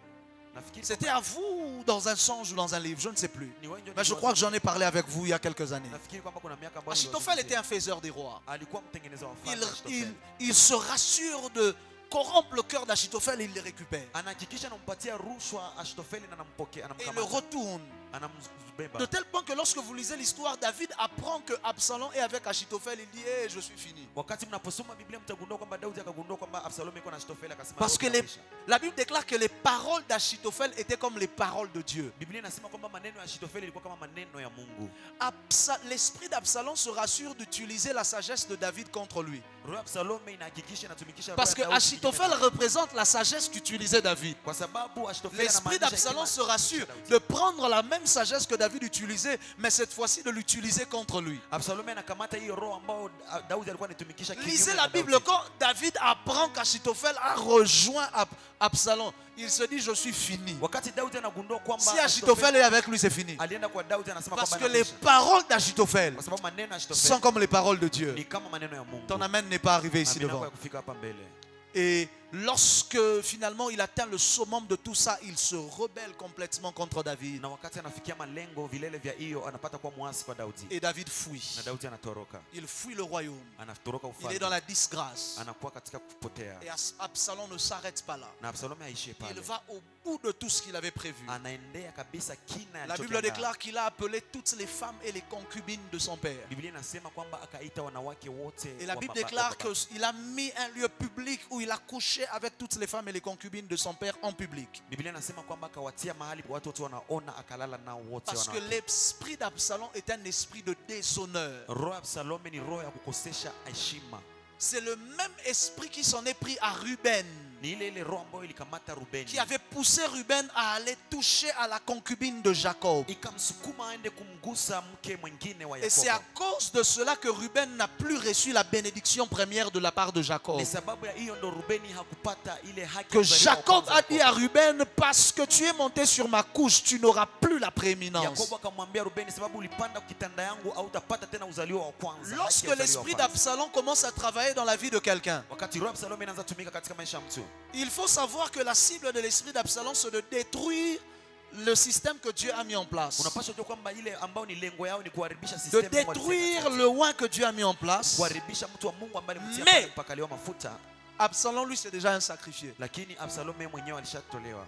C'était à vous dans un songe ou dans un livre, je ne sais plus. Mais je crois que j'en ai parlé avec vous il y a quelques années. Achitophel était un faiseur des rois. Il se rassure corrompt le cœur d'Achitophel et il le récupère. Anahakikisha anampatia rushwa Ahithofeli na anampokea, Et il le anamkamata, retourne. anambeba. De tel point que lorsque vous lisez l'histoire, David apprend que Absalom est avec Achitophel. Il dit, hey, je suis fini. Wakati mnaposoma Biblia mtagundua kwamba Daudi akagundua kwamba Absalom yuko na Ahithofeli, akasema Parce que la Bible déclare que les paroles d'Achitophel étaient comme les paroles de Dieu. Biblia inasema kwamba maneno ya Ahithofeli ilikuwa kama maneno ya Mungu. L'esprit d'Absalom se rassure d'utiliser la sagesse de David contre lui. Roho ya Absalom inahakikisha inatumikisha Parce que roho ya Daudi Achitophel représente la sagesse qu'utilisait David. kwa sababu Ahithofeli L'esprit d'Absalom se rassure de prendre la même sagesse que David utilisait, mais cette fois-ci de l'utiliser contre lui. Absalom anakamata hiyo roho ambao Daudi alikuwa anatumikisha kinyume. Lisez la Bible, quand David apprend qu'Achitophel a rejoint Absalom, il se dit je suis fini. Wakati Daudi anagundua kwamba Si Achitophel est avec lui, c'est fini. alienda kwa Daudi anasema Parce kwamba que les paroles d'Achitophel kwa sababu maneno ya Ahithofeli sont comme les paroles de Dieu. ni kama maneno ya Mungu. Ton amen n'est pas arrivé ici Amina devant. kwa kufika hapa mbele. Et lorsque finalement il atteint le summum de tout ça, il se rebelle complètement contre David. Na wakati anafikia malengo vilele vya hiyo anapata kwa muasi kwa Daudi. Et David fuit. Na Daudi anatoroka. Il fuit le royaume. Anatoroka Il est ufalme. dans la disgrâce. Anakuwa katika kupotea. Et Absalom ne s'arrête pas là. Na Absalom haishie Il pale. va au bout de tout ce qu'il avait prévu. Anaendea kabisa kina La Bible déclare qu'il a appelé toutes les femmes et les concubines de son père. Biblia inasema kwamba akaita wanawake wote. Et la Bible déclare qu'il a mis un lieu public où il a couché avec toutes les femmes et les concubines de son père en public. Biblia inasema kwamba akawatia mahali watu wote wanaona, akalala nao wote Parce que wanawake. l'esprit d'Absalom est un esprit de déshonneur. Roho ya Absalom ni roho ya kukosesha heshima. C'est le même esprit qui s'en est pris à Ruben, Ni ile roho ambayo ilikamata Rubeni. qui avait poussé Ruben à aller toucher à la concubine de Jacob. Ikamsukuma aende kumgusa mke mwingine wa Et c'est à Yakobo. cause de cela que Ruben n'a plus reçu la bénédiction première de la part de Jacob. Ni sababu ya hiyo ndo Rubeni hakupata ile haki Que ya kuzaliwa wa Jacob kwanza a dit à Ruben, parce que tu es monté sur ma couche, tu n'auras plus la prééminence. Yakobo akamwambia Rubeni, sababu ulipanda kitanda yangu au utapata tena uzaliwa wa kwanza. Lorsque haki ya uzaliwa wa l'esprit kwanza. d'Absalom commence à travailler dans la vie de quelqu'un, Wakati roho ya Absalom inaanza tumika katika maisha ya mtu, il faut savoir que la cible de l'esprit d'Absalom, c'est de détruire le système que Dieu a mis en place. unapaswa kujua kwamba ile ambao ni lengo yao ni kuharibisha De system détruire le oint que Dieu a mis en place. kuharibisha mtu wa Mungu ambaye alimtia Mais- pale mpakaliwa mafuta, Absalom, lui, c'est déjà un sacrifié. lakini Absalom yeye mwenyewe alishatolewa.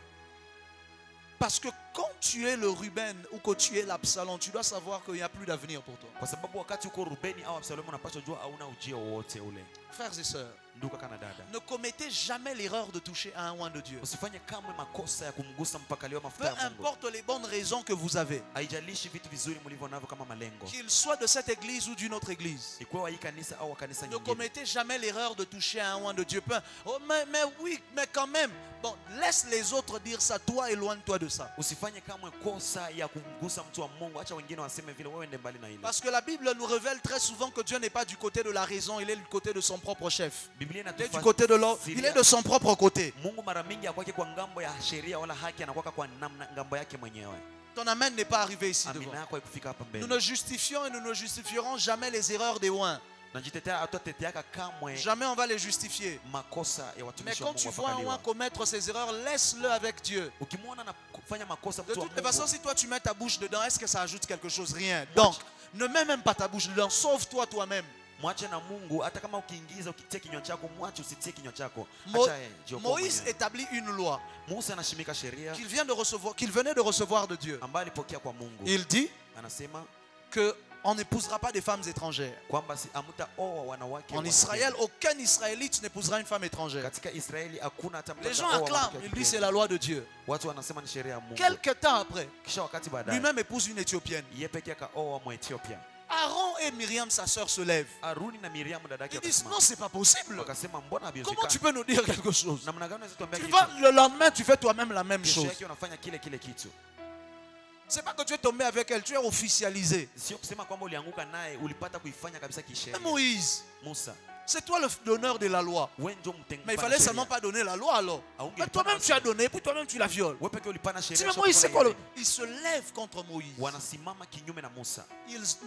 Parce que quand tu es le Ruben ou que tu es l'Absalom, tu dois savoir qu'il n'y a plus d'avenir pour toi. Kwa sababu wakati uko Rubeni au Absalom unapaswa jua hauna ujio wowote ule. Frères et sœurs, Ndugu kana dada, ne commettez jamais l'erreur de toucher à un oint de Dieu. usifanye kamwe makosa ya kumgusa mpakaliwa Peu mafuta ya Mungu. importe les bonnes raisons que vous avez, Haijalishi vitu vizuri mlivyo navyo kama malengo, qu'il soit de cette église ou d'une autre église. ikuwa wa hii kanisa au wa kanisa Ne nyingine. commettez jamais l'erreur de toucher à un oint de Dieu. Oh, mais oui, mais quand même. Bon, laisse les autres dire ça. Toi, éloigne-toi de ça. Usifanye kamwe kosa ya kumgusa mtu wa Mungu. Acha wengine waseme vile, wewe ende mbali na ile. Parce que la Bible nous révèle très souvent que Dieu n'est pas du côté de la raison, il est du côté de son propre chef. Biblia Il est du côté de l'autre, il est de son propre côté. Mungu mara mingi hakwake kwa ngambo ya sheria wala haki, anakuwa kwa namna ngambo yake mwenyewe. Ton amen n'est pas arrivé ici Amina devant. yako haikufika hapa Nous mbele. ne justifions et nous ne justifierons jamais les erreurs des oints. Najitetea hatuteteaka kamwe Jamais on va les justifier. makosa ya Mais watumishi wa quand tu Mungu vois un oint wapakaliwa. commettre ses erreurs, laisse-le avec Dieu. Ukimwona na kufanya makosa De mtu wa toutes les façons, Mungu, si toi tu mets ta bouche dedans, est-ce que ça ajoute quelque chose? Rien. Donc, ne mets même pas ta bouche dedans. Sauve-toi toi-même. mwache na Mungu. Hata kama ukiingiza ukitie kinywa chako, mwache usitie kinywa chako. Mo- Acha jiokoe Moïse mwenyewe. établit une loi Musa anashimika sheria qu'il venait de recevoir de Dieu. ambayo alipokea kwa Mungu. Il dit Anasema que on n'épousera pas des femmes étrangères. kwamba hamtaoa wanawake En wa Israël, kigeni. aucun Israélite n'épousera une femme étrangère. Katika Israeli hakuna hata mtu Les gens ataoa acclament, mwanamke wa ils kigeni. disent c'est la loi de Dieu. Watu wanasema ni sheria ya Mungu. Quelque temps après, Kisha wakati baadaye lui-même épouse une Éthiopienne. yeye pekee akaoa Mwethiopia. Aaron et Myriam, sa sœur, se lèvent. Aruni na Miriam dada yake Ils disent non, wakasimama. c'est pas possible. Wakasema mbona Comment tu habiwezekani? peux nous dire quelque chose? Namna gani unaweza tuambia Tu kitu? vas, le lendemain, tu fais toi-même la même Kesho chose. yake unafanya kile kitu. C'est pas que tu es tombé avec elle, tu es officialisé. Sio kusema kwamba ulianguka naye, ulipata kuifanya kabisa kisheria. Mais Moïse, Musa, c'est toi le donneur de la loi. wewe ndio mtengenezaji. Mais il fallait seulement pas donner la loi alors. Aunge Mais toi-même tu as donné, puis toi-même tu la violes. Wewe pekee ulipana Tu sheria. mais sio Moïse, c'est kwa quoi yeye. Il se lève contre Moïse. Wanasimama kinyume na Musa.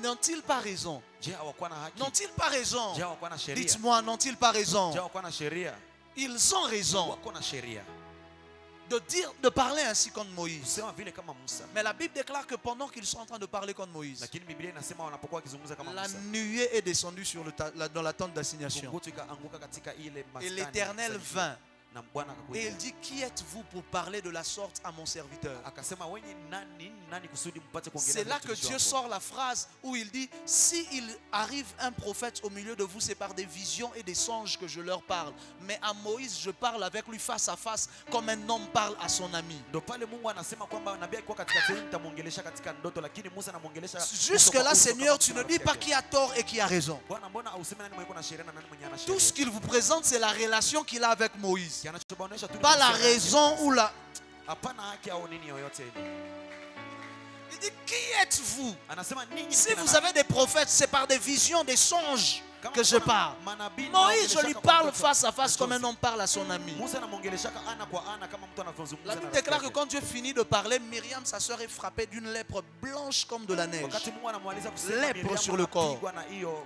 N'ont-ils pas raison? Je, hawakuwa na haki? N'ont-ils pas raison? Je, hawakuwa na sheria? Dites-moi, n'ont-ils pas raison? Je, hawakuwa na sheria? Ils ont raison. Wako na sheria. de parler ainsi contre Moïse. kusema vile kama Musa. Mais la Bible déclare que pendant qu'ils sont en train de parler contre Moïse, Lakini Biblia inasema wanapokuwa wakizungumza kama la Musa, nuée est descendue sur dans la tente d'assignation. kungutu ikaanguka katika ile Et maskani l'Éternel ya vint. na Bwana Et akakuja. il dit, qui êtes-vous pour parler de la sorte à mon serviteur? Akasema wenye nani kusudi mpate kuongelea. C'est là que mtumishi Dieu wangu. sort la phrase où il dit, si il arrive un prophète au milieu de vous, c'est par des visions et des songes que je leur parle. Mais à Moïse, je parle avec lui face à face, comme un homme parle à son ami. Ndo pale Mungu anasema kwamba nabii alikuwa katika sehemu nitamuongelesha katika ndoto, lakini Musa anamuongelesha. Jusque là, Seigneur, tu ne dis pas qui a tort et qui a raison. Bwana, mbona auseme nani mwenye kuna sheria na nani mwenye ana Tout sheria? ce qu'il vous présente, c'est la relation qu'il a avec Moïse. Kinachobaonesha tu Pas la raison ou la... hapana haki au nini yoyote ile. Il dit, qui êtes-vous? Anasema ninyi Si mkina vous nani? avez des prophètes, c'est par des visions, des songes Kama que je kuna parle. manabii Moïse, je lui wanaongeleshaka parle kwa mtoto face à face na comme un chozi. homme parle à son ami. Musa anamuongeleshaka ana kwa ana kama mtu anavyozungumza La na Bible rafiki déclare que yake. quand Dieu finit de parler, Myriam, sa sœur, est frappée d'une lèpre blanche comme de la neige. Wakati Mungu anamaliza kusema, Lèpre Miriam sur le corps. anapigwa na hiyo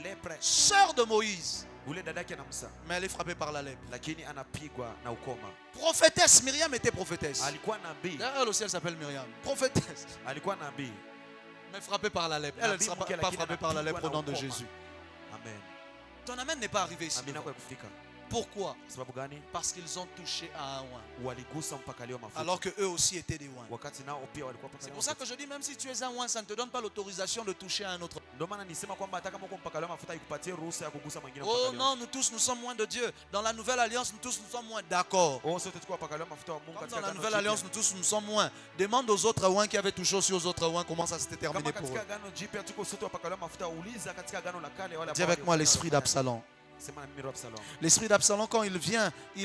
lepre. Sœur de Moïse, Ule dadake na Musa, mais elle est frappée par la lèpre. lakini anapigwa na ukoma. Prophétesse, Myriam était prophétesse. Alikuwa nabii, D'ailleurs, elle aussi, elle s'appelle Myriam. Prophétesse, alikuwa nabii. mais frappée par la lèpre. Elle ne sera pas frappée par la lèpre au nom de Jésus. Amen. Ton amen n'est pas arrivé ici. Amina kwa kufika. Pourquoi? Sababu gani? Parce qu'ils ont touché à un oin, Waligusa mpaka leo mafuta. alors qu'eux aussi étaient des oins. Wakati nao pia walikuwa C'est mpaka pour ça que je dis, même si tu es un oin, ça ne te donne pas l'autorisation de toucher à un autre. Ndio maana nisema kwamba hata kama uko mpaka leo mafuta ikupatie ruhusa ya kugusa mwingine Oh mpaka leo. non, nous tous, nous sommes moins de Dieu. Dans la nouvelle alliance, nous tous, nous sommes moins d'accord. Oh, sote tuko mpaka leo mafuta wa Mungu Comme katika dans la agano nouvelle jipya. alliance, nous tous, nous sommes moins. Demande aux autres oins qui avaient touché aussi aux autres oins comment ça s'était terminé Kama pour katika eux. agano jipya tuko sote mpaka leo mafuta, uliza katika agano la kale wale Dis ambao avec moi l'esprit d'Absalom. Sema na mimi roho Absalom. L'esprit d'Absalom, quand il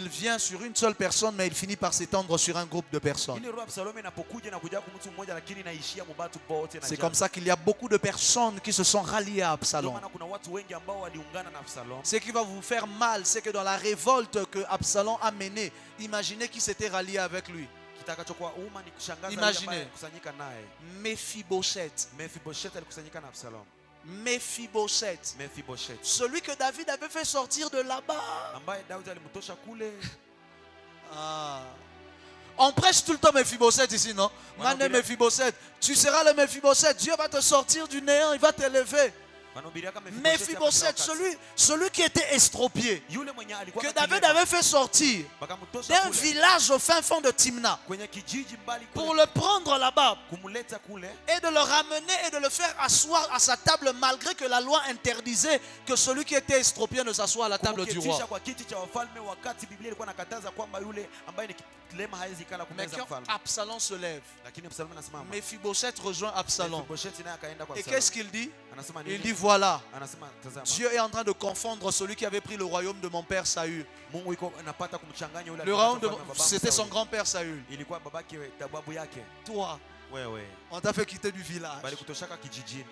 vient sur une seule personne, mais il finit par s'étendre sur un groupe de personnes. Ile roho Absalom inapokuja na kuja kwa mtu mmoja lakini inaishia mubatu bote na C'est comme ça qu'il y a beaucoup de personnes qui se sont ralliées à Ndio Absalom. maana kuna watu wengi ambao waliungana na Absalom. Ce qui va vous faire mal, c'est que dans la révolte que Absalom a menée, imaginez qui s'était rallié avec lui. Kitakachokuwa umma ni kushangaza yule Imagine. ambaye alikusanyika naye. Mephibosheth. Mephibosheth alikusanyika na Absalom. Mephibosheth. Mephibosheth Celui que David avait fait sortir de là-bas. ambaye Daudi alimtosha kule. Ah. On prêche tout le temps Mephibosheth ici, non? Mané Mephibosheth. Tu seras le Mephibosheth. Dieu va te sortir du néant, il va t'élever. Wanahubiriaka Mephibosheth, celui qui était estropié, yule mwenye alikuwa que David avait fait sortir bakamtosha d'un kule village au fin fond de Timna kwenye kijiji mbali pour kule le prendre là-bas kumleta kule et de le ramener et de le faire asseoir à sa table malgré que la loi interdisait que celui qui était estropié ne s'assoie à la table du roi. kumketisha kwa kiti cha wafalme wakati Biblia ilikuwa nakataza kwamba yule ambaye ni kilema hawezi kala Mais kumeza quand mfalme. Absalom se lève, Lakini Absalom anasimama. Mephibosheth rejoint Absalom. Mephibosheth naye akaenda kwa Et Absalom. qu'est-ce qu'il dit? Anasema Il nini? dit voilà, Anasema tazama. Dieu est en train de confondre celui qui avait pris le royaume de mon père Saül. Mungu iko anapata kumchanganya yule Le aliyepata royaume de ufalme wa babangu c'était son Sauli. grand-père Saül. Ilikuwa babake babu yake. Toi, Wewe on t'a fait quitter du village. bali kutoshaka kijijini.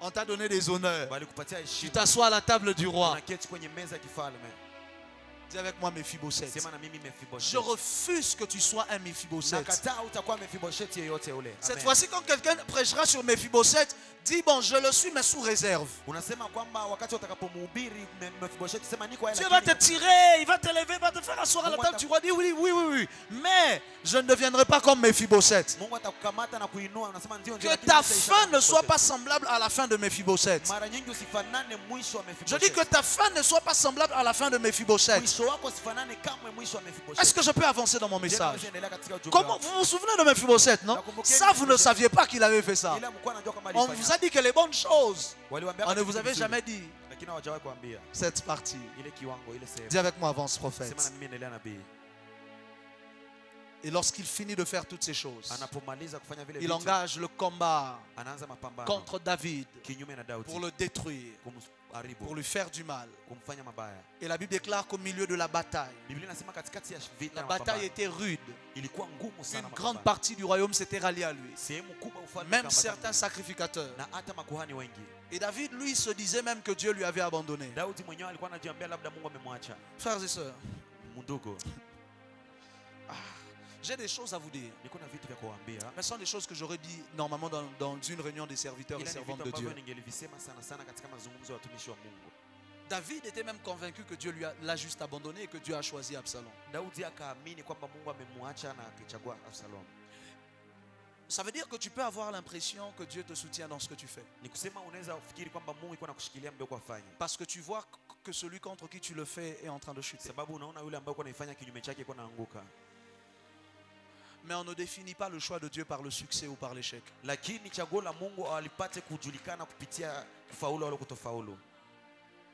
On t'a donné des honneurs. Bali kupatia Tu heshima. t'assois à la table du roi. Unaketi kwenye meza ya kifalme. Dis avec moi Mephibosheth. Sema na mimi Mephibosheth. Je refuse que tu sois un Mephibosheth. Nakataa utakuwa Mephibosheth yeyote ule. Cette Amen. fois-ci, quand quelqu'un prêchera sur Mephibosheth, dis bon, je le suis, mais sous réserve. Unasema kwamba wakati utakapomhubiri Mephibosheth sema niko Dieu va te tirer, il va t'élever, il va te faire asseoir à la table. Tu vas dire oui, oui, oui, oui. Mais je ne deviendrai pas comme Mephibosheth. Mungu atakukamata na kuinua unasema ndio Que ta fin ne soit pas semblable à la fin de Mephibosheth. mara nyingi usifanane mwisho wa Je Mephibosheth. dis que ta fin ne soit pas semblable à la fin de Mephibosheth. Mwisho wako usifanane kamwe mwisho wa Mephibosheth. Est-ce que je peux avancer dans mon Je message? naweza endelea katika ujumbe Comment wangu. vous vous souvenez de Mephibosheth, non? Ça, vous ne saviez pas qu'il avait fait ça. Ila mlikuwa mnajua kama On alifanya. vous a dit que les bonnes choses, Waliwaambia on ne kitu vous avait kizuri, jamais dit lakini hawajawahi kuambia cette partie. ile kiwango ile sehemu. Dis avec moi, avance, Sema na prophète. mimi endelea nabii. Et lorsqu'il finit de faire toutes ces choses, Anapomaliza kufanya vile il vitu, engage le combat anaanza mapambano contre David kinyume na Daudi pour le détruire, kumharibu, pour lui faire du mal. kumfanya mabaya. Et la Bible déclare qu'au milieu de la bataille, Biblia inasema katikati ya vita la na bataille mapambano, était rude. ilikuwa ngumu sana Une grande mapambano. partie du royaume s'était ralliée à lui. Sehemu kubwa ufalme Même ukaambatana certains sacrificateurs. na hata makuhani wengi. Et David, lui, se disait même que Dieu lui avait abandonné. Daudi mwenyewe alikuwa anajiambia labda Mungu amemwacha. Frères et sœurs, Mundugu, j'ai des choses à vous dire. niko na vitu vya kuwaambia. Mais ce sont des choses que j'aurais dit normalement dans une réunion des serviteurs et Ila ni servantes vitu de ambavyo Dieu. ningelivisema sana sana katika mazungumzo ya watumishi wa Mungu. David était même convaincu que Dieu l'a juste abandonné et que Dieu a choisi Absalom. Ça veut dire que tu peux avoir l'impression que Dieu te soutient dans ce que tu fais. Parce que tu vois que celui contre qui tu le fais est en train de chuter. Mais on ne définit pas le choix de Dieu par le succès ou par l'échec.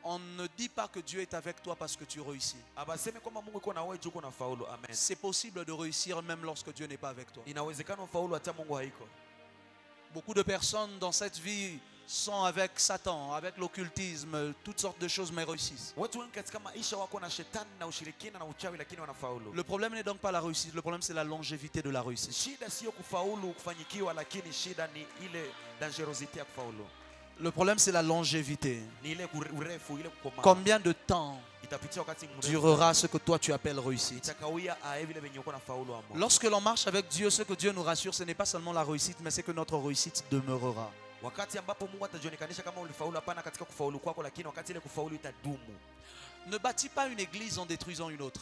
On ne dit pas que Dieu est avec toi parce que tu réussis. C'est possible de réussir même lorsque Dieu n'est pas avec toi. Beaucoup de personnes dans cette vie sont avec Satan, avec l'occultisme, toutes sortes de choses, mais réussissent. Le problème n'est donc pas la réussite, le problème c'est la longévité de la réussite. Le problème c'est la longévité. Combien de temps durera ce que toi tu appelles réussite? Lorsque l'on marche avec Dieu, ce que Dieu nous rassure, ce n'est pas seulement la réussite, mais c'est que notre réussite demeurera. Ne bâtis pas une église en détruisant une autre.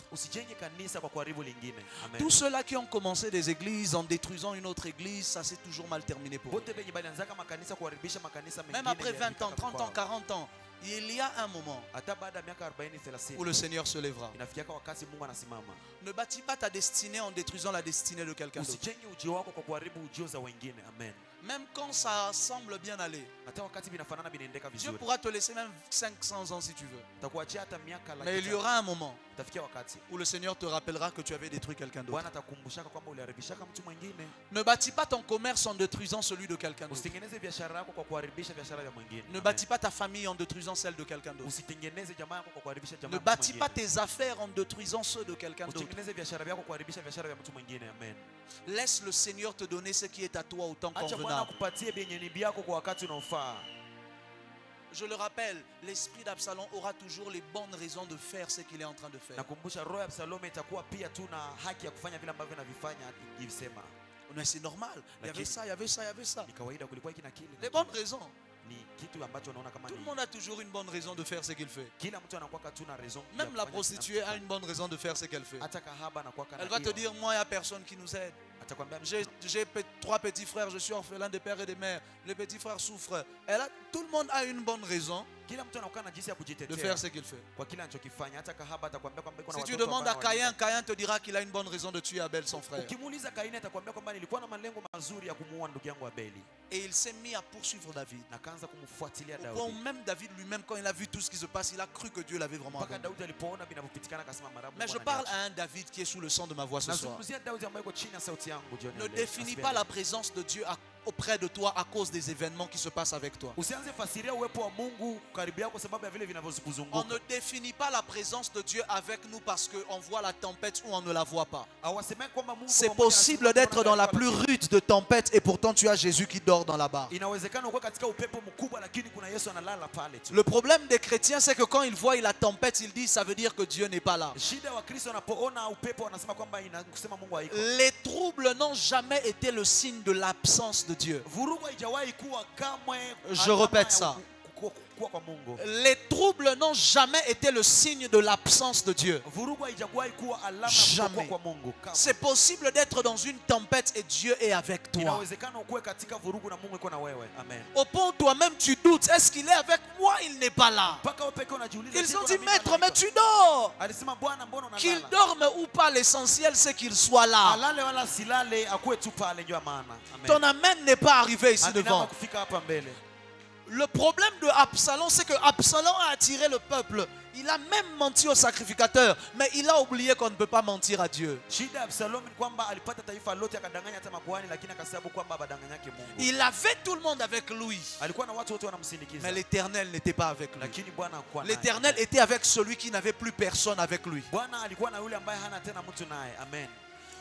Tous ceux-là qui ont commencé des églises en détruisant une autre église, ça s'est toujours mal terminé pour eux. Même après 20 ans, 30 ans, 40 ans, il y a un moment où le Seigneur se lèvera. Ne bâtis pas ta destinée en détruisant la destinée de quelqu'un d'autre. Même quand ça semble bien aller, Dieu pourra te laisser même 500 ans si tu veux. Mais il y aura un moment où le Seigneur te rappellera que tu avais détruit quelqu'un d'autre. Ne bâtis pas ton commerce en détruisant celui de quelqu'un d'autre. Ne bâtis pas ta famille en détruisant celle de quelqu'un d'autre. Ne bâtis pas tes affaires en détruisant ceux de quelqu'un d'autre. Laisse le Seigneur te donner ce qui est à toi au temps convenable. Je le rappelle, l'esprit d'Absalom aura toujours les bonnes raisons de faire ce qu'il est en train de faire. Mais c'est normal. Il y avait ça, il y avait ça, il y avait ça. Les bonnes raisons. Tout le monde a toujours une bonne raison de faire ce qu'il fait. Même la prostituée a une bonne raison de faire ce qu'elle fait. Elle va te dire, moi il n'y a personne qui nous aide. J'ai 3 petits frères, je suis orphelin de père et de mère. Les petits frères souffrent. Tout le monde a une bonne raison de faire ce qu'il fait. Si tu demandes à Caïn, Caïn te dira qu'il a une bonne raison de tuer Abel, son frère. Et il s'est mis à poursuivre David. Au point où même David lui-même, quand il a vu tout ce qui se passe, il a cru que Dieu l'avait vraiment abandonné. Mais je parle à un David qui est sous le son de ma voix ce soir. Ne définis pas la présence de Dieu auprès de toi à cause des événements qui se passent avec toi. On ne définit pas la présence de Dieu avec nous parce qu'on voit la tempête ou on ne la voit pas. C'est possible d'être dans la plus rude de tempête et pourtant tu as Jésus qui dort dans la barre. Le problème des chrétiens, c'est que quand ils voient la tempête, ils disent ça veut dire que Dieu n'est pas là. Les troubles n'ont jamais été le signe de l'absence de Dieu. Je répète ça. Les troubles n'ont jamais été le signe de l'absence de Dieu. Jamais. C'est possible d'être dans une tempête et Dieu est avec toi. Au point où toi-même tu doutes, est-ce qu'il est avec moi? Il n'est pas là. Ils ont dit, maître, mais tu dors. Qu'il dorme ou pas, l'essentiel c'est qu'il soit là. Ton amen n'est pas arrivé ici devant. Le problème de Absalom, c'est que Absalom a attiré le peuple. Il a même menti au sacrificateur, mais il a oublié qu'on ne peut pas mentir à Dieu. Il avait tout le monde avec lui, mais l'Éternel n'était pas avec lui. L'Éternel était avec celui qui n'avait plus personne avec lui.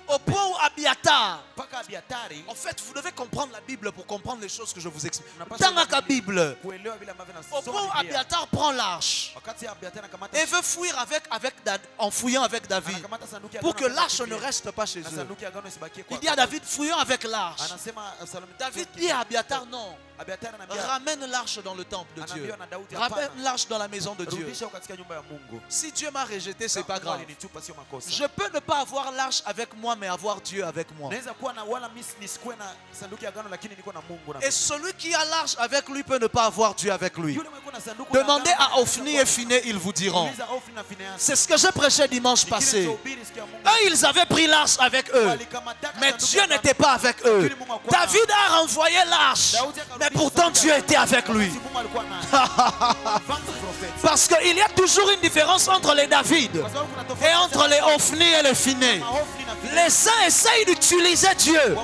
Au point où Abiatar, mpaka Abiatari en fait, vous devez comprendre la Bible pour comprendre les choses que je vous explique. unapaswa Dans la Bible, kuelewa vile ambavyo au point où nasoma Biblia. Abiatar prend l'arche Wakati Abiatari anakamata et veut fuir en fouillant avec David, anakamata sanduku ya pour agano que anaanza l'arche ne kukimbia. reste pas chez Na eux. sanduku ya agano isibakie Il kwa dit à David, fouillons avec l'arche. anasema Salome, David dit à Abiatar, non, Abiatari anaambia ramène l'arche dans le temple de Dieu. anaambiwa na Daudi, Ramène hapana, l'arche dans la maison de Dieu. rudisha katika nyumba ya Mungu. Si Dieu m'a rejeté, c'est pas Mungu grave. alinitupa, sio makosa. Je peux ne pas avoir l'arche avec moi, mais avoir Dieu avec moi. Naweza kuwa na wala mimi nisikuwe na sanduku ya agano lakini niko na Mungu na Et celui qui a l'arche avec lui peut ne pas avoir Dieu avec lui. yule mwenye na sanduku la Demandez agano, à Ophni et Phiné, ils vous diront. uliza Ofni na Finehasi. C'est ce que j'ai prêché dimanche passé. Nilichohubiri siku ya Mungu. Eux, ils avaient pris l'arche avec eux. Walikamataka Mais sanduku Dieu ya agano. n'était pas avec eux. David a renvoyé l'arche. Mais pourtant, Dieu était avec lui. Mungu alikuwa na prophète. Parce qu'il y a toujours une différence entre les David Kwa sababu kuna tofauti et entre les Ophni et les Phiné. na Ofni na Finehasi. Les uns essayent d'utiliser Dieu.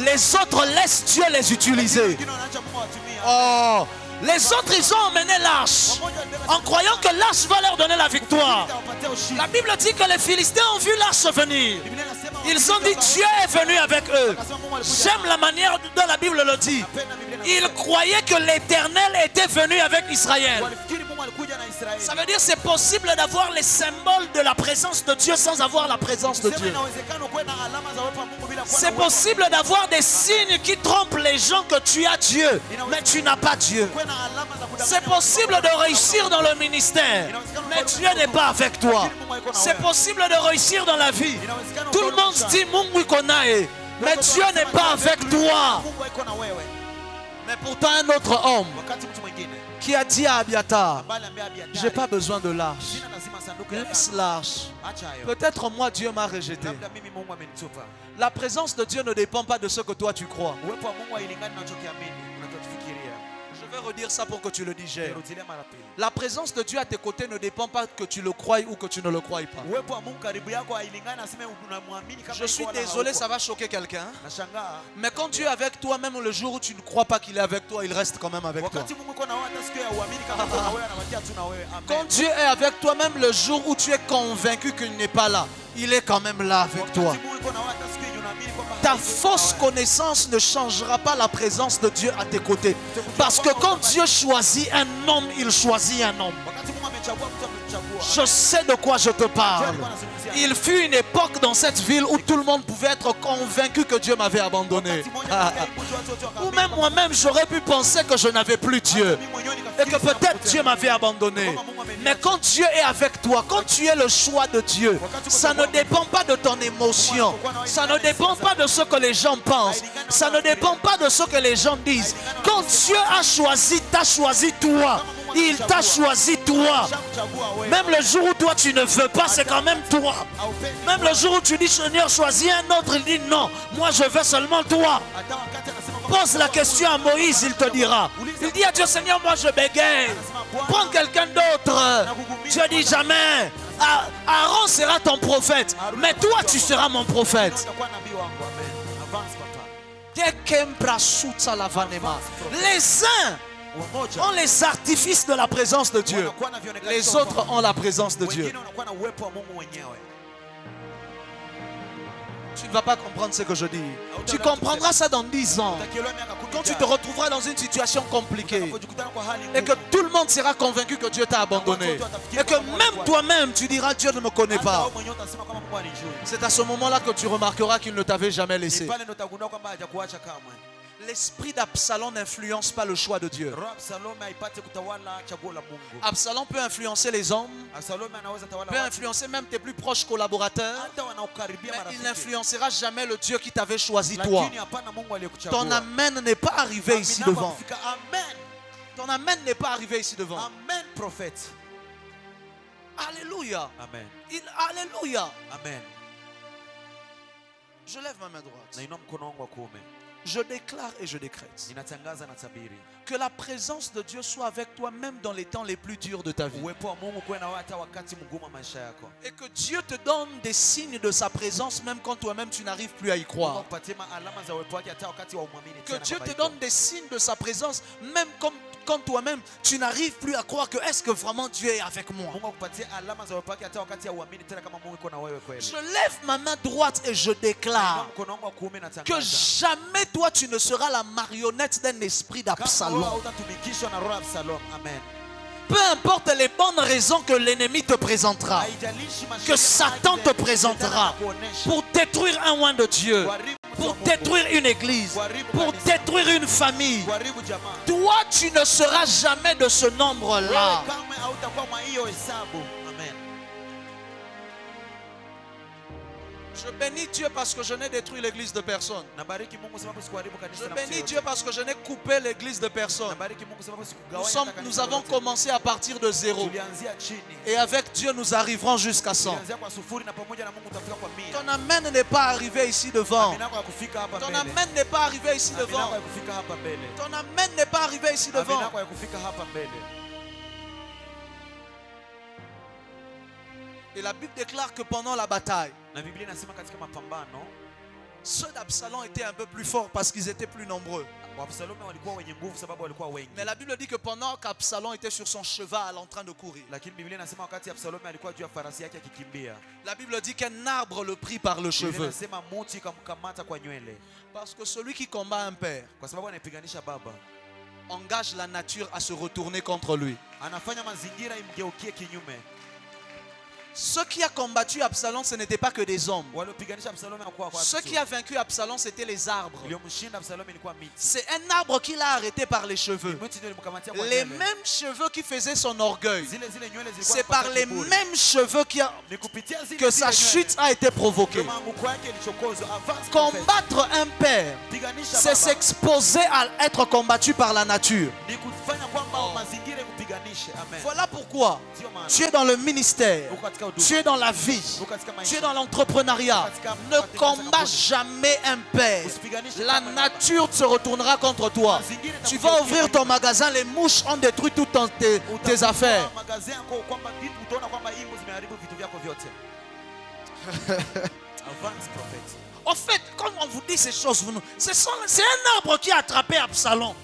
Les autres laissent Dieu les utiliser. Wengine wanaacha Mungu awatumie. Oh, les autres, ils ont emmené l'arche en croyant que l'arche va leur donner la victoire. Itawapatia ushindi. La Bible dit que les Philistins ont vu l'arche venir. Biblia inasema Ils ont dit Dieu est venu avec eux. J'aime la manière dont la Bible le dit. Ils croyaient que l'Éternel était venu avec Israël. walifikiri Mungu alikuja na Israeli. Ça veut dire que c'est possible d'avoir les symboles de la présence de Dieu sans avoir la présence de Sema Dieu. inawezekana kuwe na alama za uwepo wa Mungu bila kuwa na C'est uwepo wa possible d'avoir des signes qui trompent les gens que tu as Dieu, mais tu n'as pas Dieu. kuwe na alama za kudanganya. C'est possible de réussir dans le ministère, mais Dieu n'est pas avec toi. C'est possible de réussir dans la vie. Tout le monde dit Mungu iko naye, mais Dieu n'est pas avec toi. Mungu haiko na wewe. Mais pourtant un autre homme Wakati mtu mwingine qui a dit à Abiatar, ambaye aliambia Abiatari, j'ai pas besoin de l'arche, sina lazima sanduku ya laisse agano. l'arche. Acha hayo. Peut-être moi Dieu m'a rejeté. Labda mimi Mungu amenitupa. La présence de Dieu ne dépend pas de ce que toi tu crois. Uwepo wa Mungu hailingani na unachokiamini, unachokifikiria. Je vais redire ça pour que tu le digères. Nirudilie mara pili. La présence de Dieu à tes côtés ne dépend pas que tu le croies ou que tu ne le croies pas. Uwepo wa Mungu karibu yako hailingani aseme unamwamini kama Je suis iko wala désolé, hauko. ça va choquer quelqu'un. Nashangaa. Mais quand Dieu est avec toi, même le jour où tu ne crois pas qu'il est avec toi, il reste quand même avec toi. Wakati Mungu iko na wewe hata siku ya uamini kama uko na wewe anabakia tu na wewe. Quand Amen. Dieu est avec toi, même le jour où tu es convaincu qu'il n'est pas là, il est quand même là avec toi. Wakati Mungu iko na wewe hata siku yenye unaamini kwamba Ta haiko fausse na wewe. connaissance ne changera pas la présence de Dieu à tes côtés. Parce que quand Dieu choisit un homme, il choisit un homme. Wakati Mungu amechagua mtu amemchagua. Je sais de quoi je te parle. Il fut une époque dans cette ville où tout le monde pouvait être convaincu que Dieu m'avait abandonné. Ou même moi-même, j'aurais pu penser que je n'avais plus Dieu. Et que peut-être Dieu m'avait abandonné. Mais quand Dieu est avec toi, quand tu es le choix de Dieu, ça ne dépend pas de ton émotion. Ça ne dépend pas de ce que les gens pensent. Ça ne dépend pas de ce que les gens disent. Quand Dieu a choisi, t'as choisi toi. Il t'a choisi toi. Même le jour où toi tu ne veux pas, c'est quand même toi. Même le jour où tu dis Seigneur, choisis un autre, il dit non, moi je veux seulement toi. Pose la question à Moïse, il te dira. Il dit à Dieu, Seigneur, moi je bégaye. Prends quelqu'un d'autre. Dieu dit jamais. Aaron sera ton prophète, mais toi tu seras mon prophète. Les uns ont les artifices de la présence de Dieu. Les autres ont la présence de Dieu. Tu ne vas pas comprendre ce que je dis. Tu comprendras ça dans 10 ans. Quand tu te retrouveras dans une situation compliquée et que tout le monde sera convaincu que Dieu t'a abandonné et que même toi-même tu diras Dieu ne me connaît pas. C'est à ce moment-là que tu remarqueras qu'il ne t'avait jamais laissé. L'esprit d'Absalom n'influence pas le choix de Dieu. Absalom peut influencer les hommes, peut influencer même tes plus proches collaborateurs, mais il n'influencera jamais le Dieu qui t'avait choisi toi. Ton amen n'est pas arrivé ici devant. Ton amen n'est pas arrivé ici devant. Amen, prophète. Alléluia. Amen. Alléluia. Amen. Je lève ma main droite. Nainua mkono wangu wa kuume. Je déclare et je décrète Ninatangaza na tabiri. que la présence de Dieu soit avec toi même dans les temps les plus durs de ta vie. Uwepo wa Mungu kuwe na wewe hata wakati mgumu wa maisha yako. Et que Dieu te donne des signes de sa présence même quand toi-même tu n'arrives plus à y croire. Upatie alama za uwepo wake hata wakati wa umwamini Que tena. Dieu te donne des signes de sa présence même quand toi-même tu n'arrives plus à croire que est-ce que vraiment Dieu est avec moi. Mungu akupatie alama za uwepo wake hata wakati ya uamini tena kama Mungu yuko na wewe kweli. Je lève ma main droite et je déclare Mkono wangu wa kuume que natangaza. jamais toi tu ne seras la marionnette d'un esprit d'Absalom. Na roho Absalom. Amen. Peu importe les bonnes raisons que l'ennemi te présentera, que Satan te présentera pour détruire un oint de Dieu, pour détruire une église, pour détruire une famille, toi tu ne seras jamais de ce nombre-là. Je bénis Dieu parce que je n'ai détruit l'église de personne. Je bénis Dieu parce que je n'ai coupé l'église de personne. Nous avons commencé à partir de 0. Et avec Dieu, nous arriverons jusqu'à 100. Ton amen n'est pas arrivé ici devant. Ton amen n'est pas arrivé ici devant. Ton amen n'est pas arrivé ici devant. Et la Bible déclare que pendant la bataille, ceux d'Absalom étaient un peu plus forts parce qu'ils étaient plus nombreux. Mais la Bible dit que pendant qu'Absalom était sur son cheval en train de courir, la Bible dit qu'un arbre le prit par le cheveu. Parce que celui qui combat un père engage la nature à se retourner contre lui. Ce qui a combattu Absalom, ce n'était pas que des hommes. Ce qui a vaincu Absalom, c'était les arbres. C'est un arbre qu'il a arrêté par les cheveux. Les mêmes cheveux qui faisaient son orgueil. C'est par les mêmes cheveux que sa chute a été provoquée. Combattre un père, c'est s'exposer à être combattu par la nature. Voilà pourquoi tu es dans le ministère, tu es dans la vie, tu es dans l'entrepreneuriat. Ne combats jamais un père. La nature se retournera contre toi. Tu vas ouvrir ton magasin, les mouches ont détruit toutes tes affaires. En fait, quand on vous dit ces choses, c'est un arbre qui a attrapé Absalom.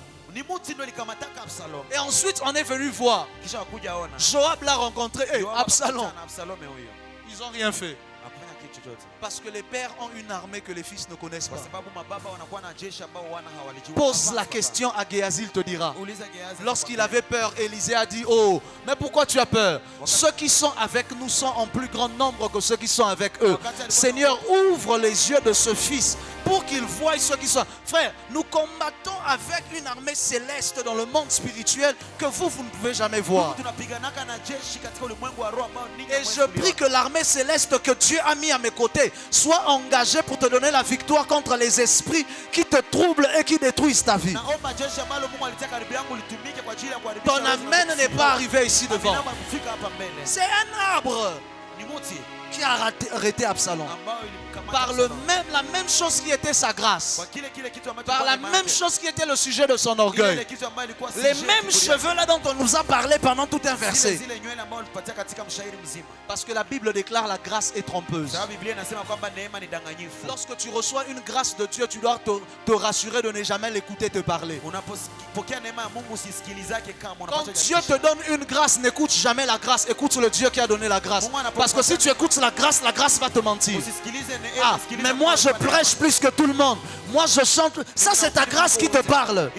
Et ensuite, on est venu voir. Joab l'a rencontré. Hey, Absalom. Ils n'ont rien fait. Parce que les pères ont une armée que les fils ne connaissent pas. Pose la question à Géasi, il te dira. Lorsqu'il avait peur, Élisée a dit: oh, mais pourquoi tu as peur? Ceux qui sont avec nous sont en plus grand nombre que ceux qui sont avec eux. Seigneur, ouvre les yeux de ce fils pour qu'il voie ceux qui sont. Frère, nous combattons avec une armée céleste dans le monde spirituel que vous ne pouvez jamais voir. Et je prie que l'armée céleste que Dieu a mis à mes côtés soit engagée pour te donner la victoire contre les esprits qui te troublent et qui détruisent ta vie. Ton amen n'est pas arrivé ici devant. C'est un arbre qui a arrêté Absalom. Par la même chose qui était sa grâce. Par la même chose qui était le sujet de son orgueil. Les mêmes cheveux là dont on nous a parlé pendant tout un verset. Parce que la Bible déclare la grâce est trompeuse. Lorsque tu reçois une grâce de Dieu, tu dois te rassurer de ne jamais l'écouter te parler. Quand Dieu te donne une grâce, n'écoute jamais la grâce. Écoute le Dieu qui a donné la grâce. Parce que si tu écoutes la grâce va te mentir. Ah, mais moi je prêche plus que tout le monde. Moi je chante. Ça c'est ta grâce qui te parle.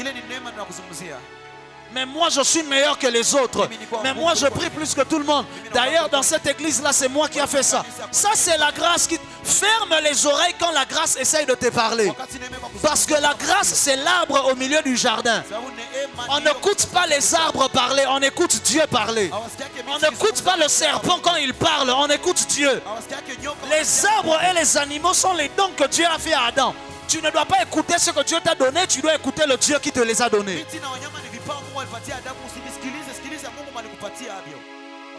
Mais moi je suis meilleur que les autres. Mais moi je prie plus que tout le monde. D'ailleurs dans cette église là c'est moi qui a fait ça. Ça c'est la grâce qui... Ferme les oreilles quand la grâce essaye de te parler. Parce que la grâce c'est l'arbre au milieu du jardin. On n'écoute pas les arbres parler, on écoute Dieu parler. On n'écoute pas le serpent quand il parle, on écoute Dieu. Les arbres et les animaux sont les dons que Dieu a fait à Adam. Tu ne dois pas écouter ce que Dieu t'a donné, tu dois écouter le Dieu qui te les a donnés.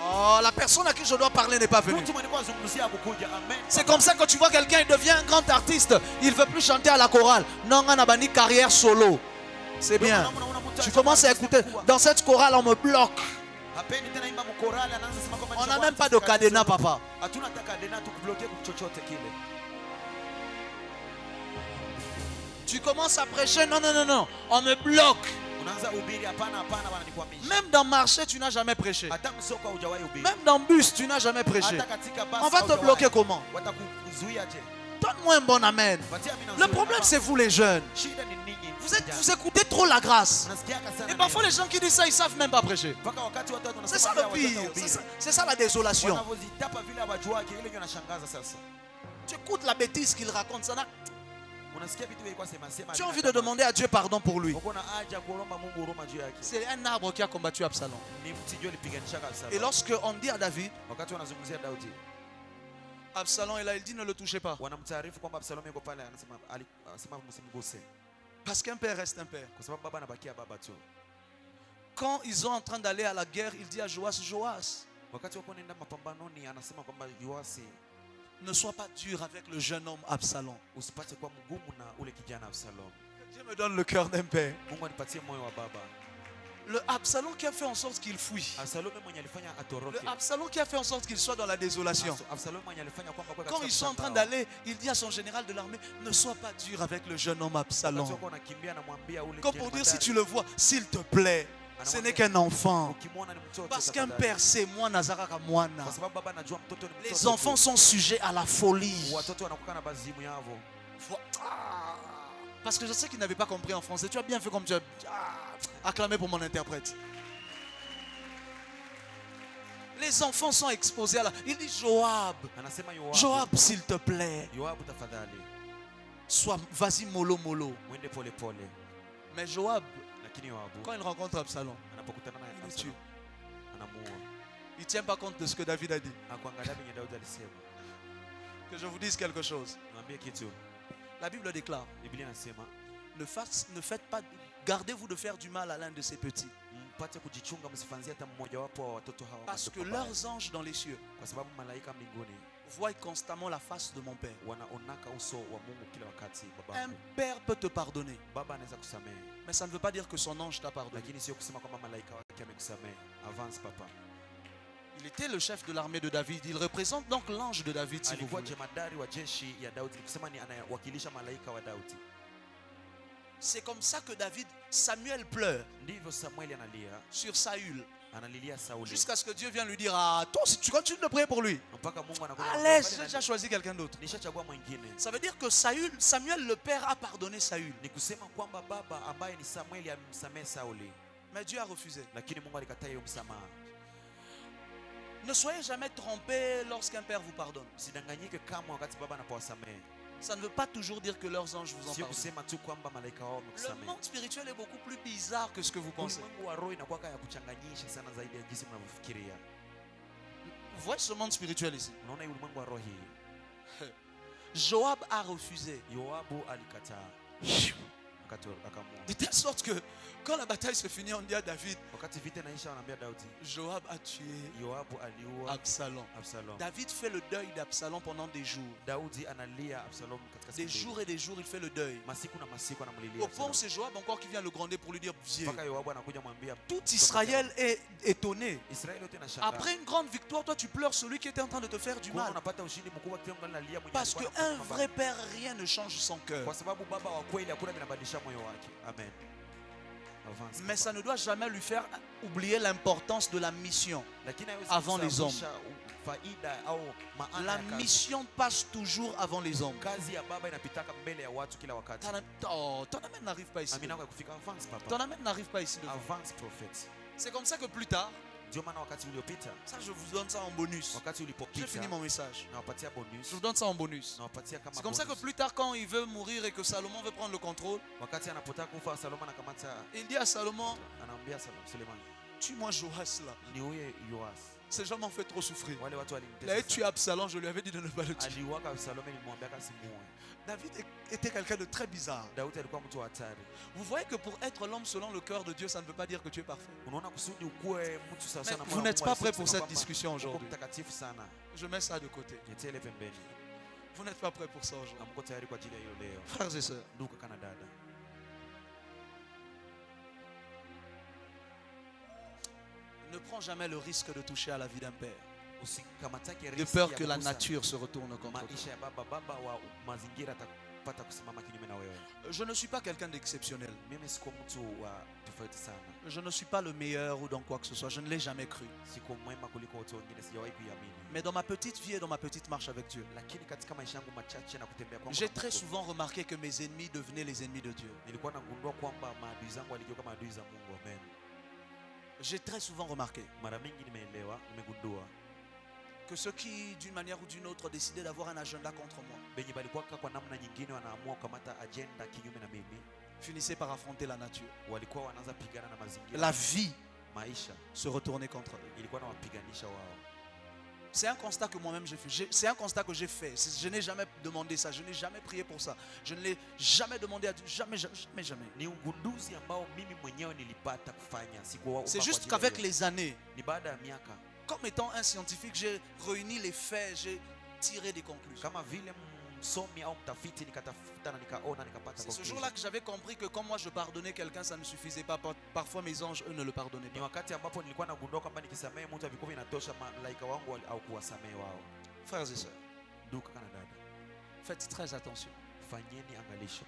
Oh, la personne à qui je dois parler n'est pas venue. C'est comme ça que tu vois quelqu'un, il devient un grand artiste. Il ne veut plus chanter à la chorale. Non, on a une carrière solo. C'est bien. Tu commences à écouter. Dans cette chorale, on me bloque. On n'a même pas de cadenas, papa. Tu commences à prêcher. Non, non, non, non. On me bloque. Même dans le marché, tu n'as jamais prêché. Même dans le bus, tu n'as jamais prêché. On va te bloquer comment? Donne-moi un bon amen. Le problème, c'est vous les jeunes. Vous écoutez trop la grâce. Et parfois, les gens qui disent ça, ils ne savent même pas prêcher. C'est ça le pire. C'est ça la désolation. Tu écoutes la bêtise qu'il raconte. Ça n'a... Tu as envie de demander à Dieu pardon pour lui. C'est un arbre qui a combattu Absalom. Et lorsque on dit à David, Absalom est là, il dit ne le touchez pas. Parce qu'un père reste un père. Quand ils sont en train d'aller à la guerre, il dit à Joas, Joas, ne sois pas dur avec le jeune homme Absalom. Dieu me donne le cœur d'un père. Le Absalom qui a fait en sorte qu'il fuit. Le Absalom qui a fait en sorte qu'il soit dans la désolation. Quand ils sont en train d'aller, il dit à son général de l'armée, ne sois pas dur avec le jeune homme Absalom. Comme pour dire, si tu le vois, s'il te plaît, ce n'est qu'un enfant. Parce qu'un père, c'est moi, Nazaraka Moana. Les enfants sont sujets à la folie. Parce que je sais qu'il n'avait pas compris en français. Tu as bien fait comme tu as acclamé pour mon interprète. Les enfants sont exposés à la... Il dit Joab. Joab, s'il te plaît. Vas-y mollo mollo. Mais Joab, quand il rencontre Absalom, il le tue. Il ne tient pas compte de ce que David a dit. Que je vous dise quelque chose. La Bible déclare, ne faites pas, gardez-vous de faire du mal à l'un de ces petits. Parce que leurs anges dans les cieux voient constamment la face de mon Père. Un père peut te pardonner, mais ça ne veut pas dire que son ange t'a pardonné. Il était le chef de l'armée de David. Il représente donc l'ange de David, si vous voulez. C'est comme ça que Samuel pleure sur Saül. Jusqu'à ce que Dieu vienne lui dire, ah, toi si tu continues de prier pour lui. Allez, j'ai déjà choisi quelqu'un d'autre. Ça veut dire que Samuel le père a pardonné Saül. Mais Dieu a refusé. Ne soyez jamais trompés lorsqu'un père vous pardonne. Ça ne veut pas toujours dire que leurs anges vous en pardonnent. Le monde spirituel est beaucoup plus bizarre que ce que vous pensez. Vous voyez ce monde spirituel ici? Joab a refusé. De telle sorte que quand la bataille se finit, on dit à David, Joab a tué Absalom. David fait le deuil d'Absalom pendant des jours. Des jours et des jours, il fait le deuil. Au point où c'est Joab encore qui vient le gronder pour lui dire, viens. Tout Israël est étonné. Après une grande victoire, toi tu pleures celui qui était en train de te faire du mal. Parce qu'un vrai père, rien ne change son cœur. Amen. Mais ça ne doit jamais lui faire oublier l'importance de la mission avant les hommes. La mission passe toujours avant les hommes. Ton amen n'arrive pas ici. Ton amen n'arrive pas ici. C'est comme ça que plus tard, ça je vous donne ça en bonus. J'ai fini mon message. Je vous donne ça en bonus. C'est comme ça que plus tard, quand il veut mourir et que Salomon veut prendre le contrôle, il dit à Salomon, Tue-moi Joas là. niuye Yoas. Ces gens m'ont fait trop souffrir. Wale watu Il a walimtesa tué Absalom, je lui avais dit de ne pas le tuer. aliwaka Absalome, nilimwambia kasimuue. David était quelqu'un de très bizarre. Daudi alikuwa mtu hatari. Vous voyez que pour être l'homme selon le cœur de Dieu, ça ne veut pas dire que tu es parfait. Unaona kusudi ukuwe mtu sawa Mais sana. vous n'êtes pas prêt pour cette discussion aujourd'hui. Mtakatifu sana. Je mets ça de côté. Nitie ile pembeni. Vous n'êtes pas prêt pour ça aujourd'hui. Hamko tayari kwa ajili ya hilo leo. Frères et sœurs, Ndugu kana dada. ne prends jamais le risque de toucher à la vie d'un père. Usikamatake De riski peur ya que la kugusa nature se retourne contre toi. maisha ya baba wa mazingira atapata kusimama kinyume na wewe. Je ne suis pas quelqu'un d'exceptionnel. Mimi siko mtu wa tofauti sana. Je ne suis pas le meilleur ou dans quoi que ce soit. Je ne l'ai jamais cru. Siko mwema kuliko watu wengine, sijawahi kuiamini. Mais dans ma petite vie et dans ma petite marche avec Dieu, Lakini katika maisha yangu machache na kutembea kwangu j'ai na très Mungu, souvent remarqué que mes ennemis devenaient les ennemis de Dieu. nilikuwa nagundua kwamba maadui zangu waligeuka maadui za Mungu. Amen. J'ai très souvent remarqué Mara mingi nimegundua que ceux qui, d'une manière ou d'une autre, décidaient d'avoir un agenda contre moi, benye balikuwa kwa namna nyingine wanaamua kukamata agenda kinyume na mimi, finissaient par affronter la nature. walikuwa wanaanza pigana na mazingira. La vie Maisha se retournait contre eux. ilikuwa na wapiganisha wao. C'est un constat que moi-même j'ai fait. C'est un constat que j'ai fait. Je n'ai jamais demandé ça. Je n'ai jamais prié pour ça. Je ne l'ai jamais demandé à Dieu. Jamais, jamais, jamais. Ni ugunduzi ambao mimi mwenyewe nilipata kufanya. Sikuwa C'est juste qu'avec les années, ni baada ya miaka, comme étant un scientifique, j'ai réuni les faits, j'ai tiré des conclusions. kama vile msomi au mtafiti, nikatafuta na nikaona nikapata C'est ce conclusion. jour-là que j'avais compris que quand moi je pardonnais quelqu'un, ça ne suffisait pas. Parfois mes anges, eux, ne le pardonnaient Ni pas. wakati ambapo nilikuwa nagundua kwamba nikisamehe mtu vilikuwa inatosha, malaika wangu au kuwasamehe wao. Frères et sœurs, Ndugu kana dada, faites très attention fanyeni angalisho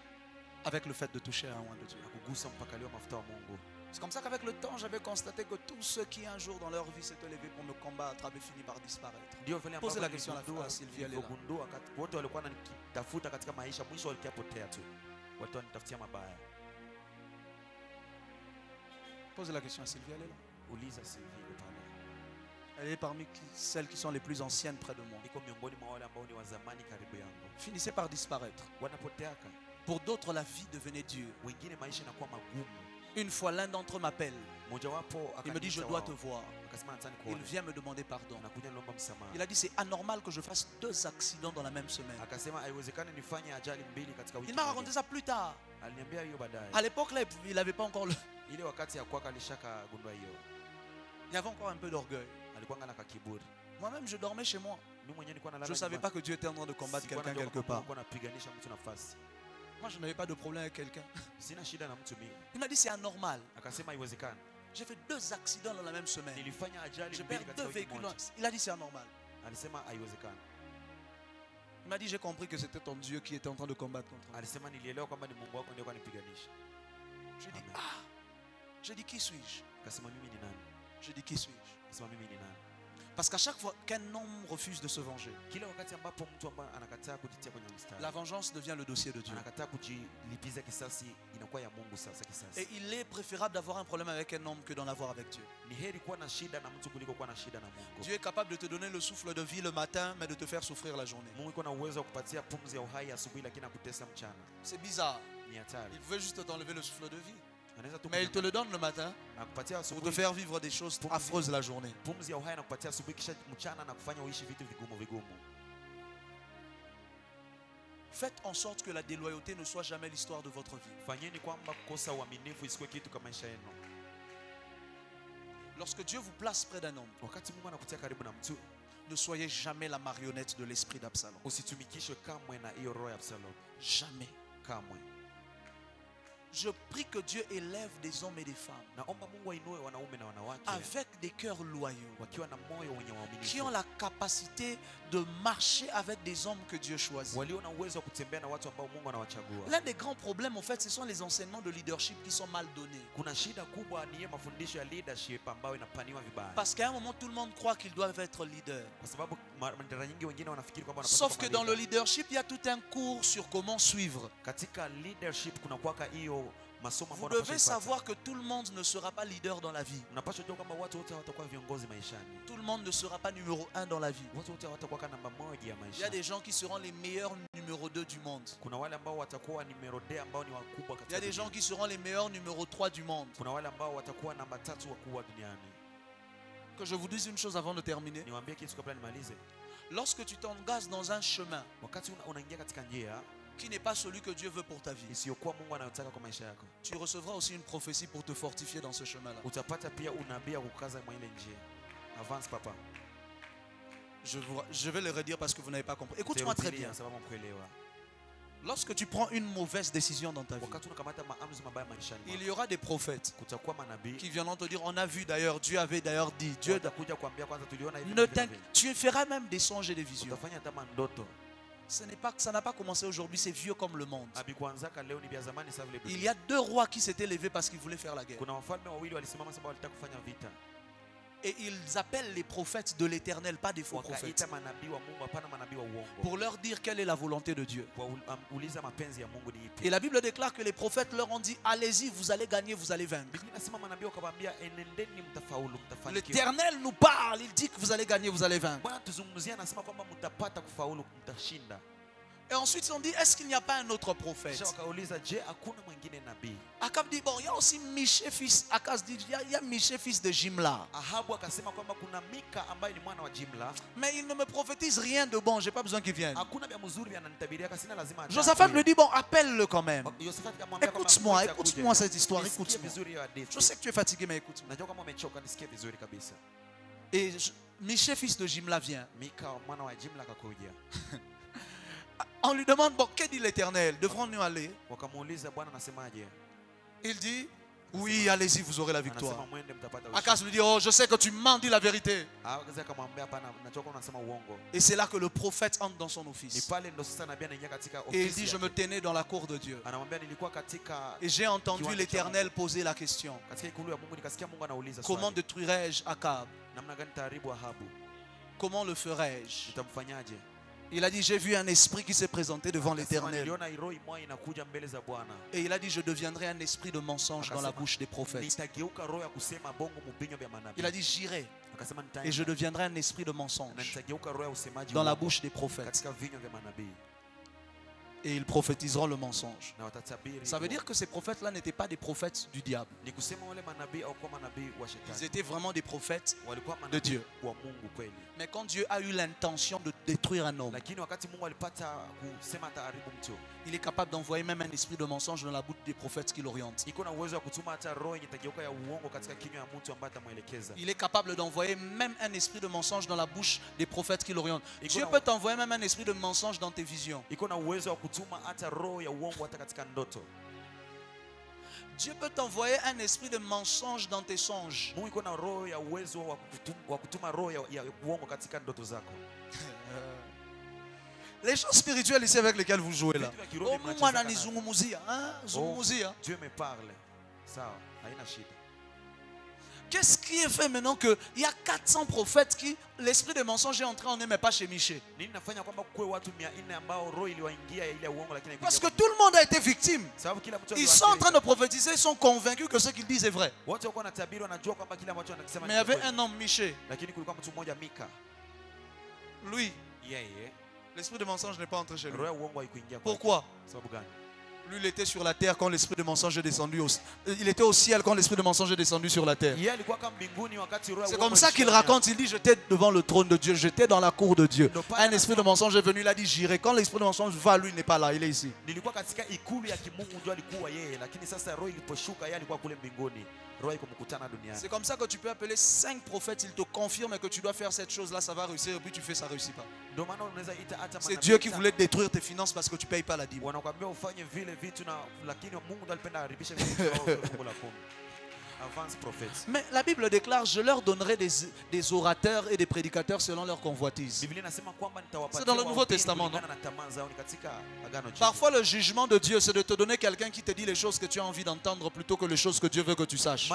avec le fait de toucher à un oint de Dieu. na kugusa mpaka leo mafuta wa Mungu. C'est comme ça qu'avec le temps, j'avais constaté que tous ceux qui un jour dans leur vie s'étaient levés pour me combattre avaient fini par disparaître. Ndio vile Posez la ambavyo question à la Sylvie, elle est là. nilipogundua wote walikuwa wananitafuta katika maisha, mwisho walikiapotea tu, watu wanitafutia mabaya. Posez la question à Sylvie, elle est là. Uliza Sylvie yuko pale. Elle est parmi celles qui sont les plus anciennes près de moi. Iko miongoni mwa wale ambao ni wa zamani karibu yangu. Finissait par disparaître. Wanapoteaka. Pour d'autres, la vie devenait Dieu. Wengine maisha yanakuwa magumu. Une fois, l'un d'entre eux m'appelle. Mojawapo Il me dit, je dois te voir. Akasema nataka Il nikuone. vient me demander pardon. Anakuja niomba msamaha. Il a dit, c'est anormal que je fasse 2 accidents dans la même semaine. Akasema haiwezekani nifanye ajali mbili katika wiki Il m'a moja. raconté ça plus tard. Aliniambia hiyo baadaye. À l'époque, là, il n'avait pas encore Ile wakati ya kwaka alishaka gundua hiyo. Il y avait encore un peu d'orgueil. Alikuwa ngana kakiburi. Moi-même, je dormais chez moi. Mimi mwenyewe nilikuwa nalala. Je ne savais pas que Dieu était en train de combattre quelqu'un quelque part. Alikuwa anapiganisha mtu nafasi. Moi, je n'avais pas de problème avec quelqu'un. Sina shida na mtu mimi. Il m'a dit, c'est anormal. Akasema haiwezekani. J'ai fait 2 accidents dans la même semaine. Nilifanya ajali Je mbili perds 2 katika wiki véhicules. moja. Il a dit, c'est anormal. Alisema haiwezekani. Il m'a dit, j'ai compris que c'était ton Dieu qui était en train de combattre contre moi. Alisema nilielewa kwamba ni Mungu wako ndiye anipiganisha. J'ai dit, Amen. ah. J'ai dit, qui suis-je? Akasema mimi ni nani? J'ai dit, qui suis-je? Akasema mimi ni nani? Parce qu'à chaque fois qu'un homme refuse de se venger, Kila wakati ambapo mtu ambaye anakataa kujitia kwenye mstari, la vengeance devient le dossier de Dieu. anakataa kujilipiza kisasi, inakuwa ya Mungu sasa kisasi. Et il est préférable d'avoir un problème avec un homme que d'en avoir avec Dieu. Ni heri kuwa na shida na mtu kuliko kuwa na shida na Mungu. Dieu est capable de te donner le souffle de vie le matin, mais de te faire souffrir la journée. Mungu iko na uwezo wa kupatia pumzi ya uhai asubuhi, lakini akutesa mchana. C'est bizarre. Ni hatari. Il pouvait juste t'enlever le souffle de vie. Anaweza tu Mais il te le donne le matin akupatia pour te asubuhi faire vivre des choses affreuses la journée. pumzi ya uhai na kupatia asubuhi, kisha mchana na kufanya uishi vitu vigumu vigumu. Faites en sorte que la déloyauté ne soit jamais l'histoire de votre vie. Fanyeni kwamba kukosa uaminifu isikuwe kitu kama maisha yenu. Lorsque Dieu vous place près d'un homme, Wakati Mungu anakutia karibu na mtu, ne soyez jamais la marionnette de l'esprit d'Absalom. usitumikishwe kamwe na hiyo roho ya Absalom. Jamais. Kamwe. Je prie que Dieu élève des hommes et des femmes Naomba Mungu ainue wanaume na wanawake avec des cœurs loyaux, wakiwa na moyo wenye qui ont waaminifu, la capacité de marcher avec des hommes que Dieu choisit. walio na uwezo wa kutembea na watu ambao Mungu anawachagua. L'un des grands problèmes, en fait, ce sont les enseignements de leadership qui sont mal donnés. Kuna shida kubwa ni mafundisho ya leadership ambayo inapaniwa vibaya. Parce qu'à un moment, tout le monde croit qu'ils doivent être leaders. Kwa sababu mara nyingi wengine wanafikiri kwamba Sauf que dans le leadership, il y a tout un cours sur comment suivre. katika leadership kuna kwaka hiyo Vous devez savoir que tout le monde ne sera pas leader dans la vie. Tout le monde ne sera pas numéro 1 dans la vie. Il y a des gens qui seront les meilleurs numéro 2 du monde. Il y a des gens qui seront les meilleurs numéro 3 du monde. Que je vous dise une chose avant de terminer. Lorsque tu t'engages dans un chemin qui n'est pas celui que Dieu veut pour ta vie, tu recevras aussi une prophétie pour te fortifier dans ce chemin-là. Avance, papa. Je vais le redire parce que vous n'avez pas compris. Écoute-moi très bien. Lorsque tu prends une mauvaise décision dans ta vie, il y aura des prophètes qui viendront te dire, on a vu d'ailleurs, Dieu avait d'ailleurs dit, tu feras même des songes et des visions. Ça n'a pas commencé aujourd'hui, c'est vieux comme le monde. Il y a 2 rois qui s'étaient levés parce qu'ils voulaient faire la guerre. Et ils appellent les prophètes de l'Éternel, pas des faux prophètes, pour leur dire quelle est la volonté de Dieu. Et la Bible déclare que les prophètes leur ont dit, allez-y, vous allez gagner, vous allez vaincre. L'Éternel nous parle, il dit que vous allez gagner, vous allez vaincre. Et ensuite ils ont dit, est-ce qu'il n'y a pas un autre prophète? Akab dit, bon, il y a aussi Miché fils. Akaz dit, il y a Miché fils de Jimla. Mais il ne me prophétise rien de bon, j'ai pas besoin qu'il vienne. Josaphat me dit, bon, appelle-le quand même. Écoute-moi cette histoire, écoute-moi. Je sais que tu es fatigué, mais écoute-moi. Et Miché fils de Jimla vient. On lui demande, bon, que dit l'Éternel? Devrons-nous aller? Il dit, oui, allez-y, vous aurez la victoire. Akaz lui dit, oh, je sais que tu m'en dis la vérité. Et c'est là que le prophète entre dans son office. Et il dit, je me tenais dans la cour de Dieu. Et j'ai entendu l'Éternel poser la question. Comment détruirais-je Akab? Comment le ferais-je? Il a dit, j'ai vu un esprit qui s'est présenté devant l'Éternel. Et il a dit, je deviendrai un esprit de mensonge dans la bouche des prophètes. Il a dit, j'irai et je deviendrai un esprit de mensonge dans la bouche des prophètes. Et ils prophétiseront le mensonge. Ça veut dire que ces prophètes-là n'étaient pas des prophètes du diable. Ils étaient vraiment des prophètes de Dieu. Mais quand Dieu a eu l'intention de détruire un homme, il est capable d'envoyer même un esprit de mensonge dans la bouche des prophètes qui l'orientent. Il est capable d'envoyer même un esprit de mensonge dans la bouche des prophètes qui l'orientent. Dieu peut t'envoyer même un esprit de mensonge dans tes visions. Dieu peut t'envoyer un esprit de mensonge dans tes songes. Les choses spirituelles ici avec lesquelles vous jouez là. Dieu me parle. Ça, qu'est-ce qui est fait maintenant qu'il y a 400 prophètes qui l'esprit de mensonge est entré en eux mais pas chez Miché? Parce que tout le monde a été victime. Ils sont en train de prophétiser, ils sont convaincus que ce qu'ils disent est vrai. Mais il y avait un homme, Miché. Lui, l'esprit de mensonge n'est pas entré chez lui. Pourquoi? Lui, il était sur la terre quand l'esprit de mensonge est descendu. Il était au ciel quand l'esprit de mensonge est descendu sur la terre. C'est comme ça qu'il raconte. Il dit, j'étais devant le trône de Dieu, j'étais dans la cour de Dieu. Un esprit de mensonge est venu, il a dit, j'irai. Quand l'esprit de mensonge va, lui, il n'est pas là, il est ici. C'est comme ça que tu peux appeler 5 prophètes, ils te confirment que tu dois faire cette chose-là, ça va réussir, et puis tu fais, ça ne réussit pas. C'est Dieu qui voulait détruire tes finances parce que tu ne payes pas la dîme. avance prophète. Mais la Bible déclare, je leur donnerai des orateurs et des prédicateurs selon leur convoitise. C'est dans le Nouveau Testament, non? Parfois le jugement de Dieu, c'est de te donner quelqu'un qui te dit les choses que tu as envie d'entendre plutôt que les choses que Dieu veut que tu saches.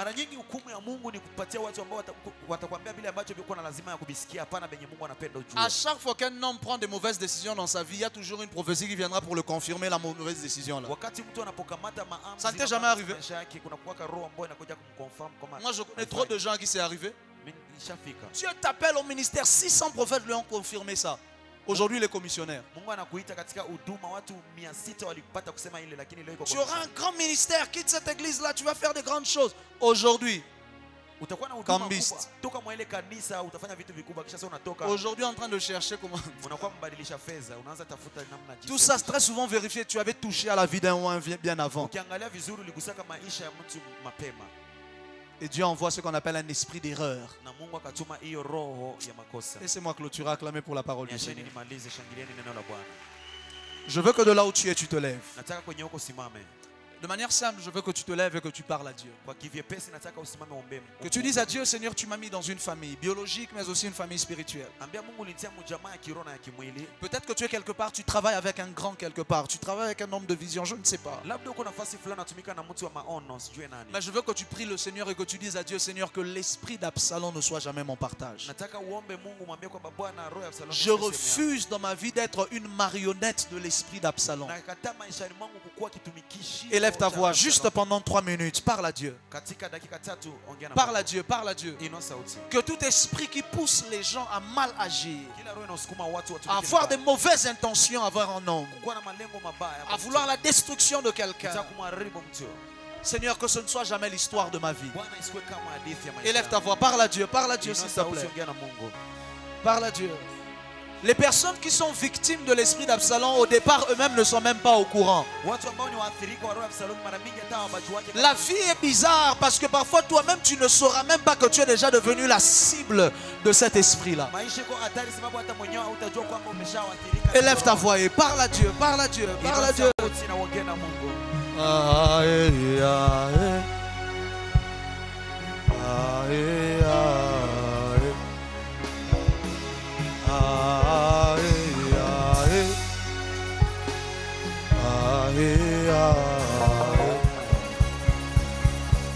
À chaque fois qu'un homme prend des mauvaises décisions dans sa vie, il y a toujours une prophétie qui viendra pour le confirmer, la mauvaise décision là. Ça ne t'est jamais arrivé? Moi je connais trop de gens à qui c'est arrivé. Dieu t'appelle au ministère, 600 prophètes lui ont confirmé ça. Aujourd'hui il est commissionnaire. Tu auras un grand ministère, quitte cette église là, tu vas faire de grandes choses. Aujourd'hui, cambiste. Aujourd'hui en train de chercher comment. Tout ça c'est très souvent vérifié. Tu avais touché à la vie d'un oin bien avant. Et Dieu envoie ce qu'on appelle un esprit d'erreur. Laissez-moi clôturer, acclamer pour la parole du Seigneur. Je veux que de là où tu es, tu te lèves. De manière simple, je veux que tu te lèves et que tu parles à Dieu. Que tu dises à Dieu, Seigneur, tu m'as mis dans une famille biologique, mais aussi une famille spirituelle. Peut-être que tu es quelque part, tu travailles avec un grand quelque part, tu travailles avec un homme de vision, je ne sais pas. Mais je veux que tu pries le Seigneur et que tu dises à Dieu, Seigneur, que l'esprit d'Absalom ne soit jamais mon partage. Je refuse dans ma vie d'être une marionnette de l'esprit d'Absalom. Élève ta voix juste pendant 3 minutes. Parle à Dieu. Parle à Dieu, parle à Dieu. Que tout esprit qui pousse les gens à mal agir, à avoir des mauvaises intentions envers un homme, à vouloir la destruction de quelqu'un, Seigneur, que ce ne soit jamais l'histoire de ma vie. Élève ta voix, parle à Dieu s'il te plaît. Parle à Dieu. Les personnes qui sont victimes de l'esprit d'Absalom, au départ, eux-mêmes ne sont même pas au courant. La vie est bizarre parce que parfois, toi-même, tu ne sauras même pas que tu es déjà devenu la cible de cet esprit-là. Élève ta voix et parle à Dieu, parle à Dieu, parle à Dieu.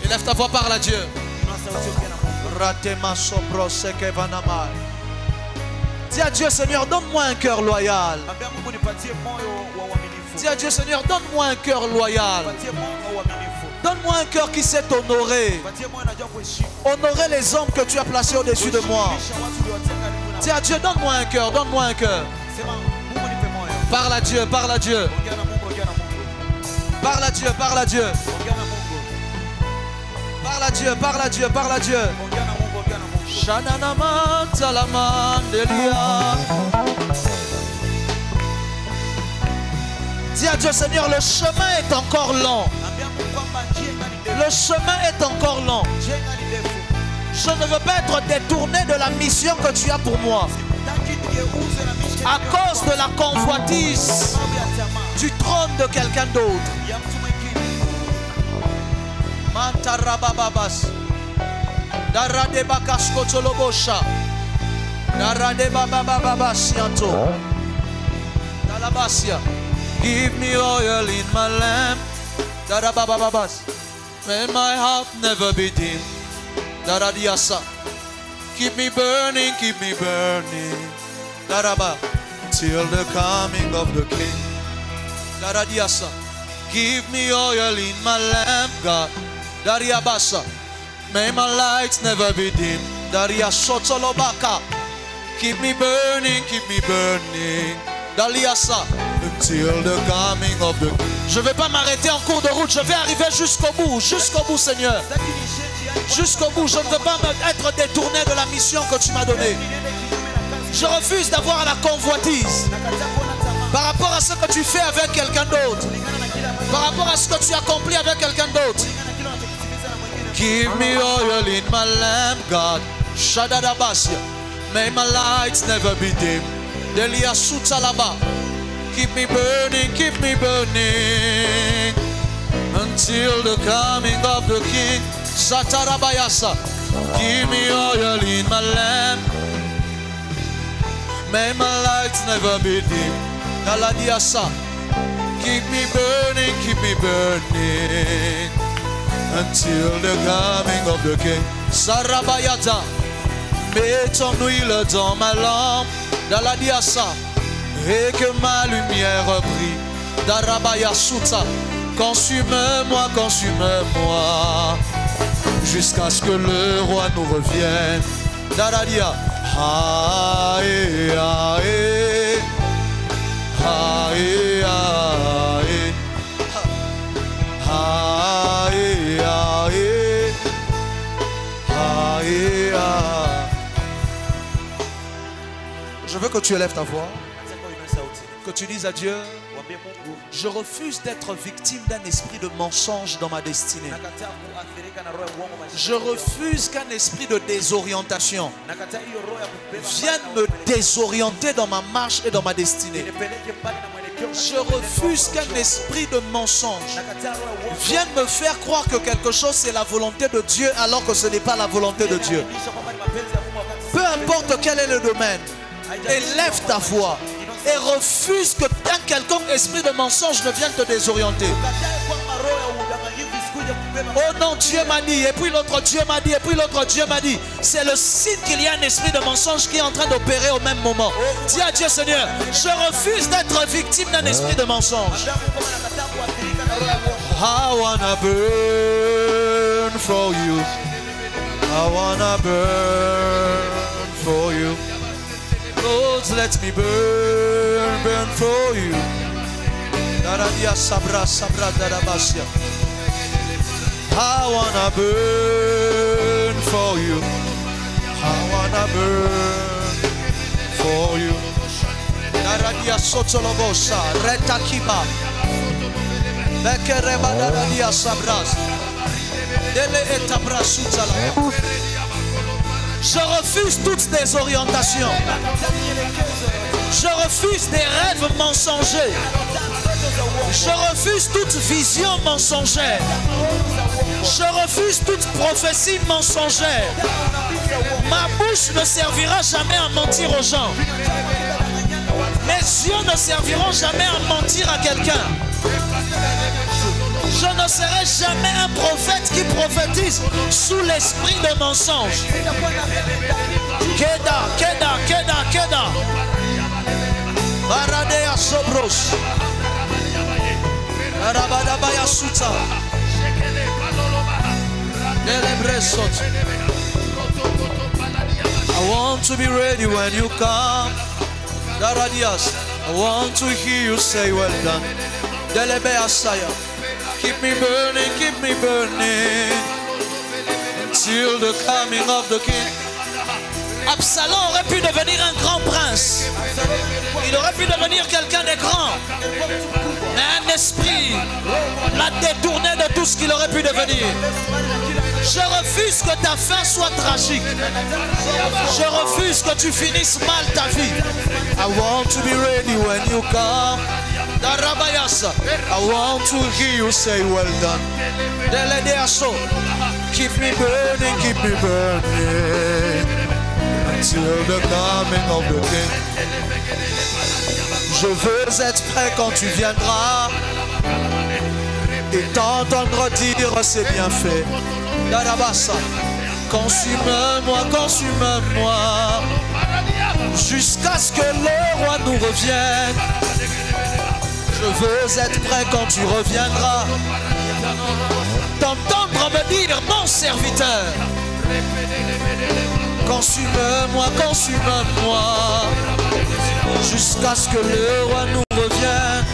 Élève ta voix, parle à Dieu. Dis à Dieu, Seigneur, donne-moi un cœur loyal. Dis à Dieu, Seigneur, donne-moi un cœur loyal. Donne-moi un cœur qui sait t'honorer. Honorer les hommes que tu as placés au-dessus de moi. Dis à Dieu, donne-moi un cœur, donne-moi un cœur. Parle à Dieu, parle à Dieu. Parle à Dieu, parle à Dieu. Parle à Dieu, parle à Dieu, parle à Dieu. Shananaman Salaman Delia. Dis à Dieu, Seigneur, le chemin est encore long. Le chemin est encore long. Je ne veux pas être détourné de la mission que tu as pour moi. À cause de la convoitise du trône de quelqu'un d'autre. Mantarabababas. Daradebakash kotolobosha. Daradebabababasianto. Dalabasia. Give me oil in my lamp. Darabababas. May my heart never be dim. Daradiasa. Keep me burning, keep me burning. Daraba. Till the coming of the King. Daradiasa. Give me oil in my lamp, God. Dariabasa. May my lights never be dim. Dariasotolobaka. Keep me burning, Daliasa. Until the coming of the King. Je ne vais pas m'arrêter en cours de route. Je vais arriver jusqu'au bout, Seigneur. Jusqu'au bout. Je ne veux pas être détourné de la mission que tu m'as donnée. Je refuse d'avoir la convoitise par rapport à ce que tu fais avec quelqu'un d'autre, par rapport à ce que tu accomplis avec quelqu'un d'autre. Give me oil in my lamp, God. Shadadabasia. May my lights never be dim. Delia Sutalaba. Keep me burning, keep me burning. until the coming of the King. Satarabayasa, give me oil in my lamp. May my lights never be dim. Daladiasa, keep me burning until the coming of the King. Sarabayata, mets ton huile dans ma lampe. Daladiasa, et que ma lumière brille. Darabayasuta, consume-moi, consume-moi, jusqu'à ce que le roi nous revienne. Daradia, hae, hae, hae, hae, hae, hae, hae. Je veux que tu élèves ta voix, que tu dises à Dieu: je refuse d'être victime d'un esprit de mensonge dans ma destinée. Je refuse qu'un esprit de désorientation vienne me désorienter dans ma marche et dans ma destinée. Je refuse qu'un esprit de mensonge vienne me faire croire que quelque chose c'est la volonté de Dieu alors que ce n'est pas la volonté de Dieu. Peu importe quel est le domaine, élève ta voix et refuse que un quelconque esprit de mensonge ne vienne te désorienter. Oh non, Dieu m'a dit, et puis l'autre Dieu m'a dit, et puis l'autre Dieu m'a dit. C'est le signe qu'il y a un esprit de mensonge qui est en train d'opérer au même moment. Dis à Dieu: Seigneur, je refuse d'être victime d'un esprit de mensonge. I wanna burn for you. I wanna burn for you. Lord, let me burn, burn for you. Daradia sabra sabra darabasia. I wanna burn for you. I wanna burn for you. Daradia sotolobosa retakiba. Bekereba daradia sabras. Dele etabrasutala. Je refuse toute désorientation. Je refuse des rêves mensongers. Je refuse toute vision mensongère. Je refuse toute prophétie mensongère. Ma bouche ne servira jamais à mentir aux gens. Mes yeux ne serviront jamais à mentir à quelqu'un. Je ne serai jamais un prophète qui prophétise sous l'esprit de mensonge. Keda, Keda, Keda, Keda. Baradea Sobros. Arabadabaya Suta. Delebresot. I want to be ready when you come. Daradias. I want to hear you say well done. Delebea Saya. Keep me burning until the coming of the King. Absalom aurait pu devenir un grand prince. Il aurait pu devenir quelqu'un de grand. Mais un esprit l'a détourné de tout ce qu'il aurait pu devenir. Je refuse que ta fin soit tragique. Je refuse que tu finisses mal ta vie. I want to be ready when you come. Darabayasa, I want to hear you say well done. Deledeaso, keep me burning until the coming of the King. Je veux être prêt quand tu viendras et t'entendre dire c'est bien fait. Darabasa, consume-moi, consume-moi, jusqu'à ce que le roi nous revienne. Je veux être prêt quand tu reviendras, t'entendre me dire mon serviteur. Consume-moi, consume-moi, jusqu'à ce que le roi nous revienne.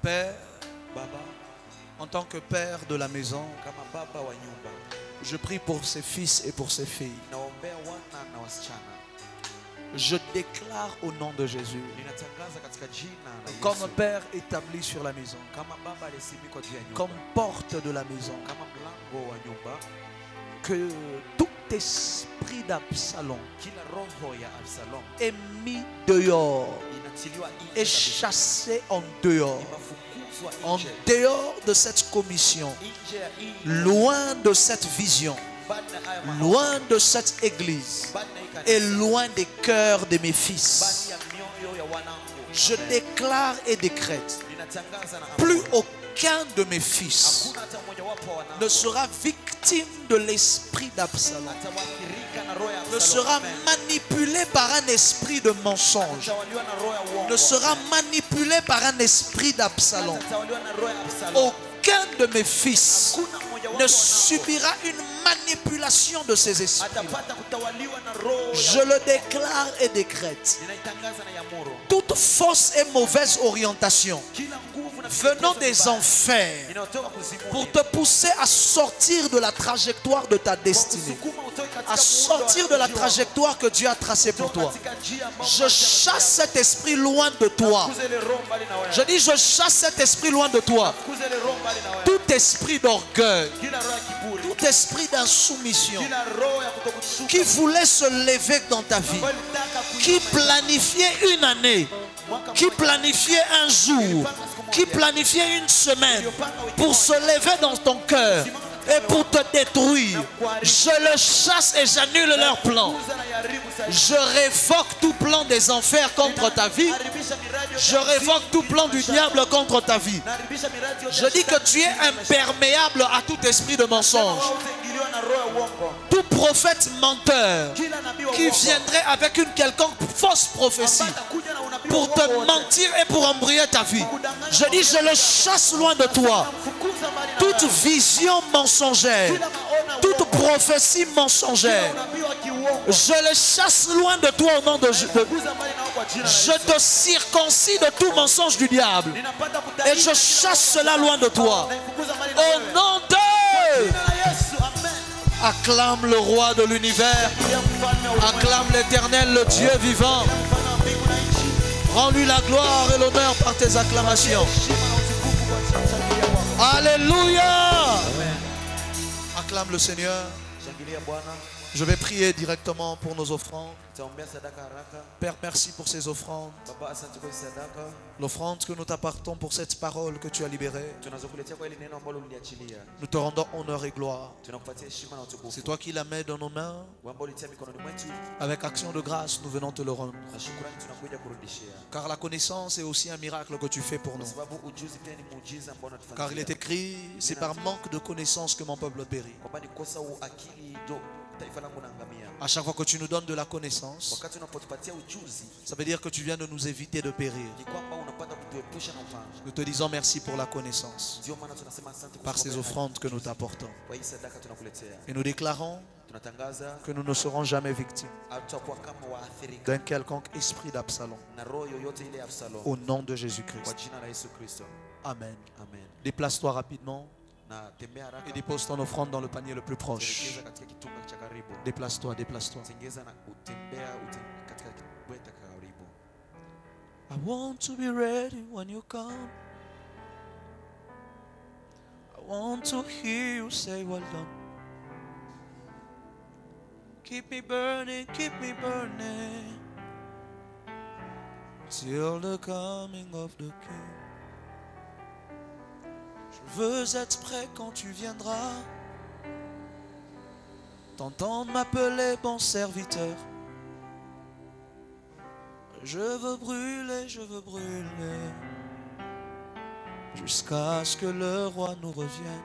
Père, en tant que père de la maison, je prie pour ses fils et pour ses filles. Je déclare au nom de Jésus, comme père établi sur la maison, comme porte de la maison, que toute esprit d'Absalom est mis dehors et chassé en dehors de cette commission, loin de cette vision, loin de cette église et loin des cœurs de mes fils. Je déclare et décrète, plus aucun de mes fils ne sera victime de l'esprit d'Absalom, ne sera manipulé par un esprit de mensonge, ne sera manipulé par un esprit d'Absalom. Aucun de mes fils ne subira une manipulation de ces esprits. Je le déclare et décrète. Toute fausse et mauvaise orientation venant des enfers pour te pousser à sortir de la trajectoire de ta destinée, à sortir de la trajectoire que Dieu a tracée pour toi. Je chasse cet esprit loin de toi. Je dis, je chasse cet esprit loin de toi. Tout esprit d'orgueil, tout esprit d'insoumission qui voulait se lever dans ta vie, qui planifiait une année, qui planifiait un jour, qui planifiait une semaine pour se lever dans ton cœur et pour te détruire, je le chasse et j'annule leur plan. Je révoque tout plan des enfers contre ta vie. Je révoque tout plan du diable contre ta vie. Je dis que tu es imperméable à tout esprit de mensonge. Tout prophète menteur qui viendrait avec une quelconque fausse prophétie pour te mentir et pour embrouiller ta vie, je dis, je le chasse loin de toi. Toute vision mensongère, toute prophétie mensongère, je le chasse loin de toi au nom de Jésus. Je te circoncis de tout mensonge du diable et je chasse cela loin de toi. Au nom de... Acclame le roi de l'univers, acclame l'Éternel, le Dieu vivant. Rends-lui la gloire et l'honneur par tes acclamations. Alléluia. Acclame le Seigneur. Je vais prier directement pour nos offrandes. Père, merci pour ces offrandes. L'offrande que nous t'apportons pour cette parole que tu as libérée. Nous te rendons honneur et gloire. C'est toi qui la mets dans nos mains. Avec action de grâce, nous venons te le rendre. Car la connaissance est aussi un miracle que tu fais pour nous. Car il est écrit, c'est par manque de connaissance que mon peuple périt. À chaque fois que tu nous donnes de la connaissance, ça veut dire que tu viens de nous éviter de périr. Nous te disons merci pour la connaissance, par ces offrandes que nous t'apportons. Et nous déclarons que nous ne serons jamais victimes d'un quelconque esprit d'Absalom. Au nom de Jésus-Christ. Amen. Déplace-toi rapidement et dépose ton offrande dans le panier le plus proche. Déplace-toi, déplace-toi. I want to be ready when you come. I want to hear you say well done. Keep me burning till the coming of the King. Je veux être prêt quand tu viendras, t'entendre m'appeler bon serviteur. Je veux brûler, jusqu'à ce que le roi nous revienne.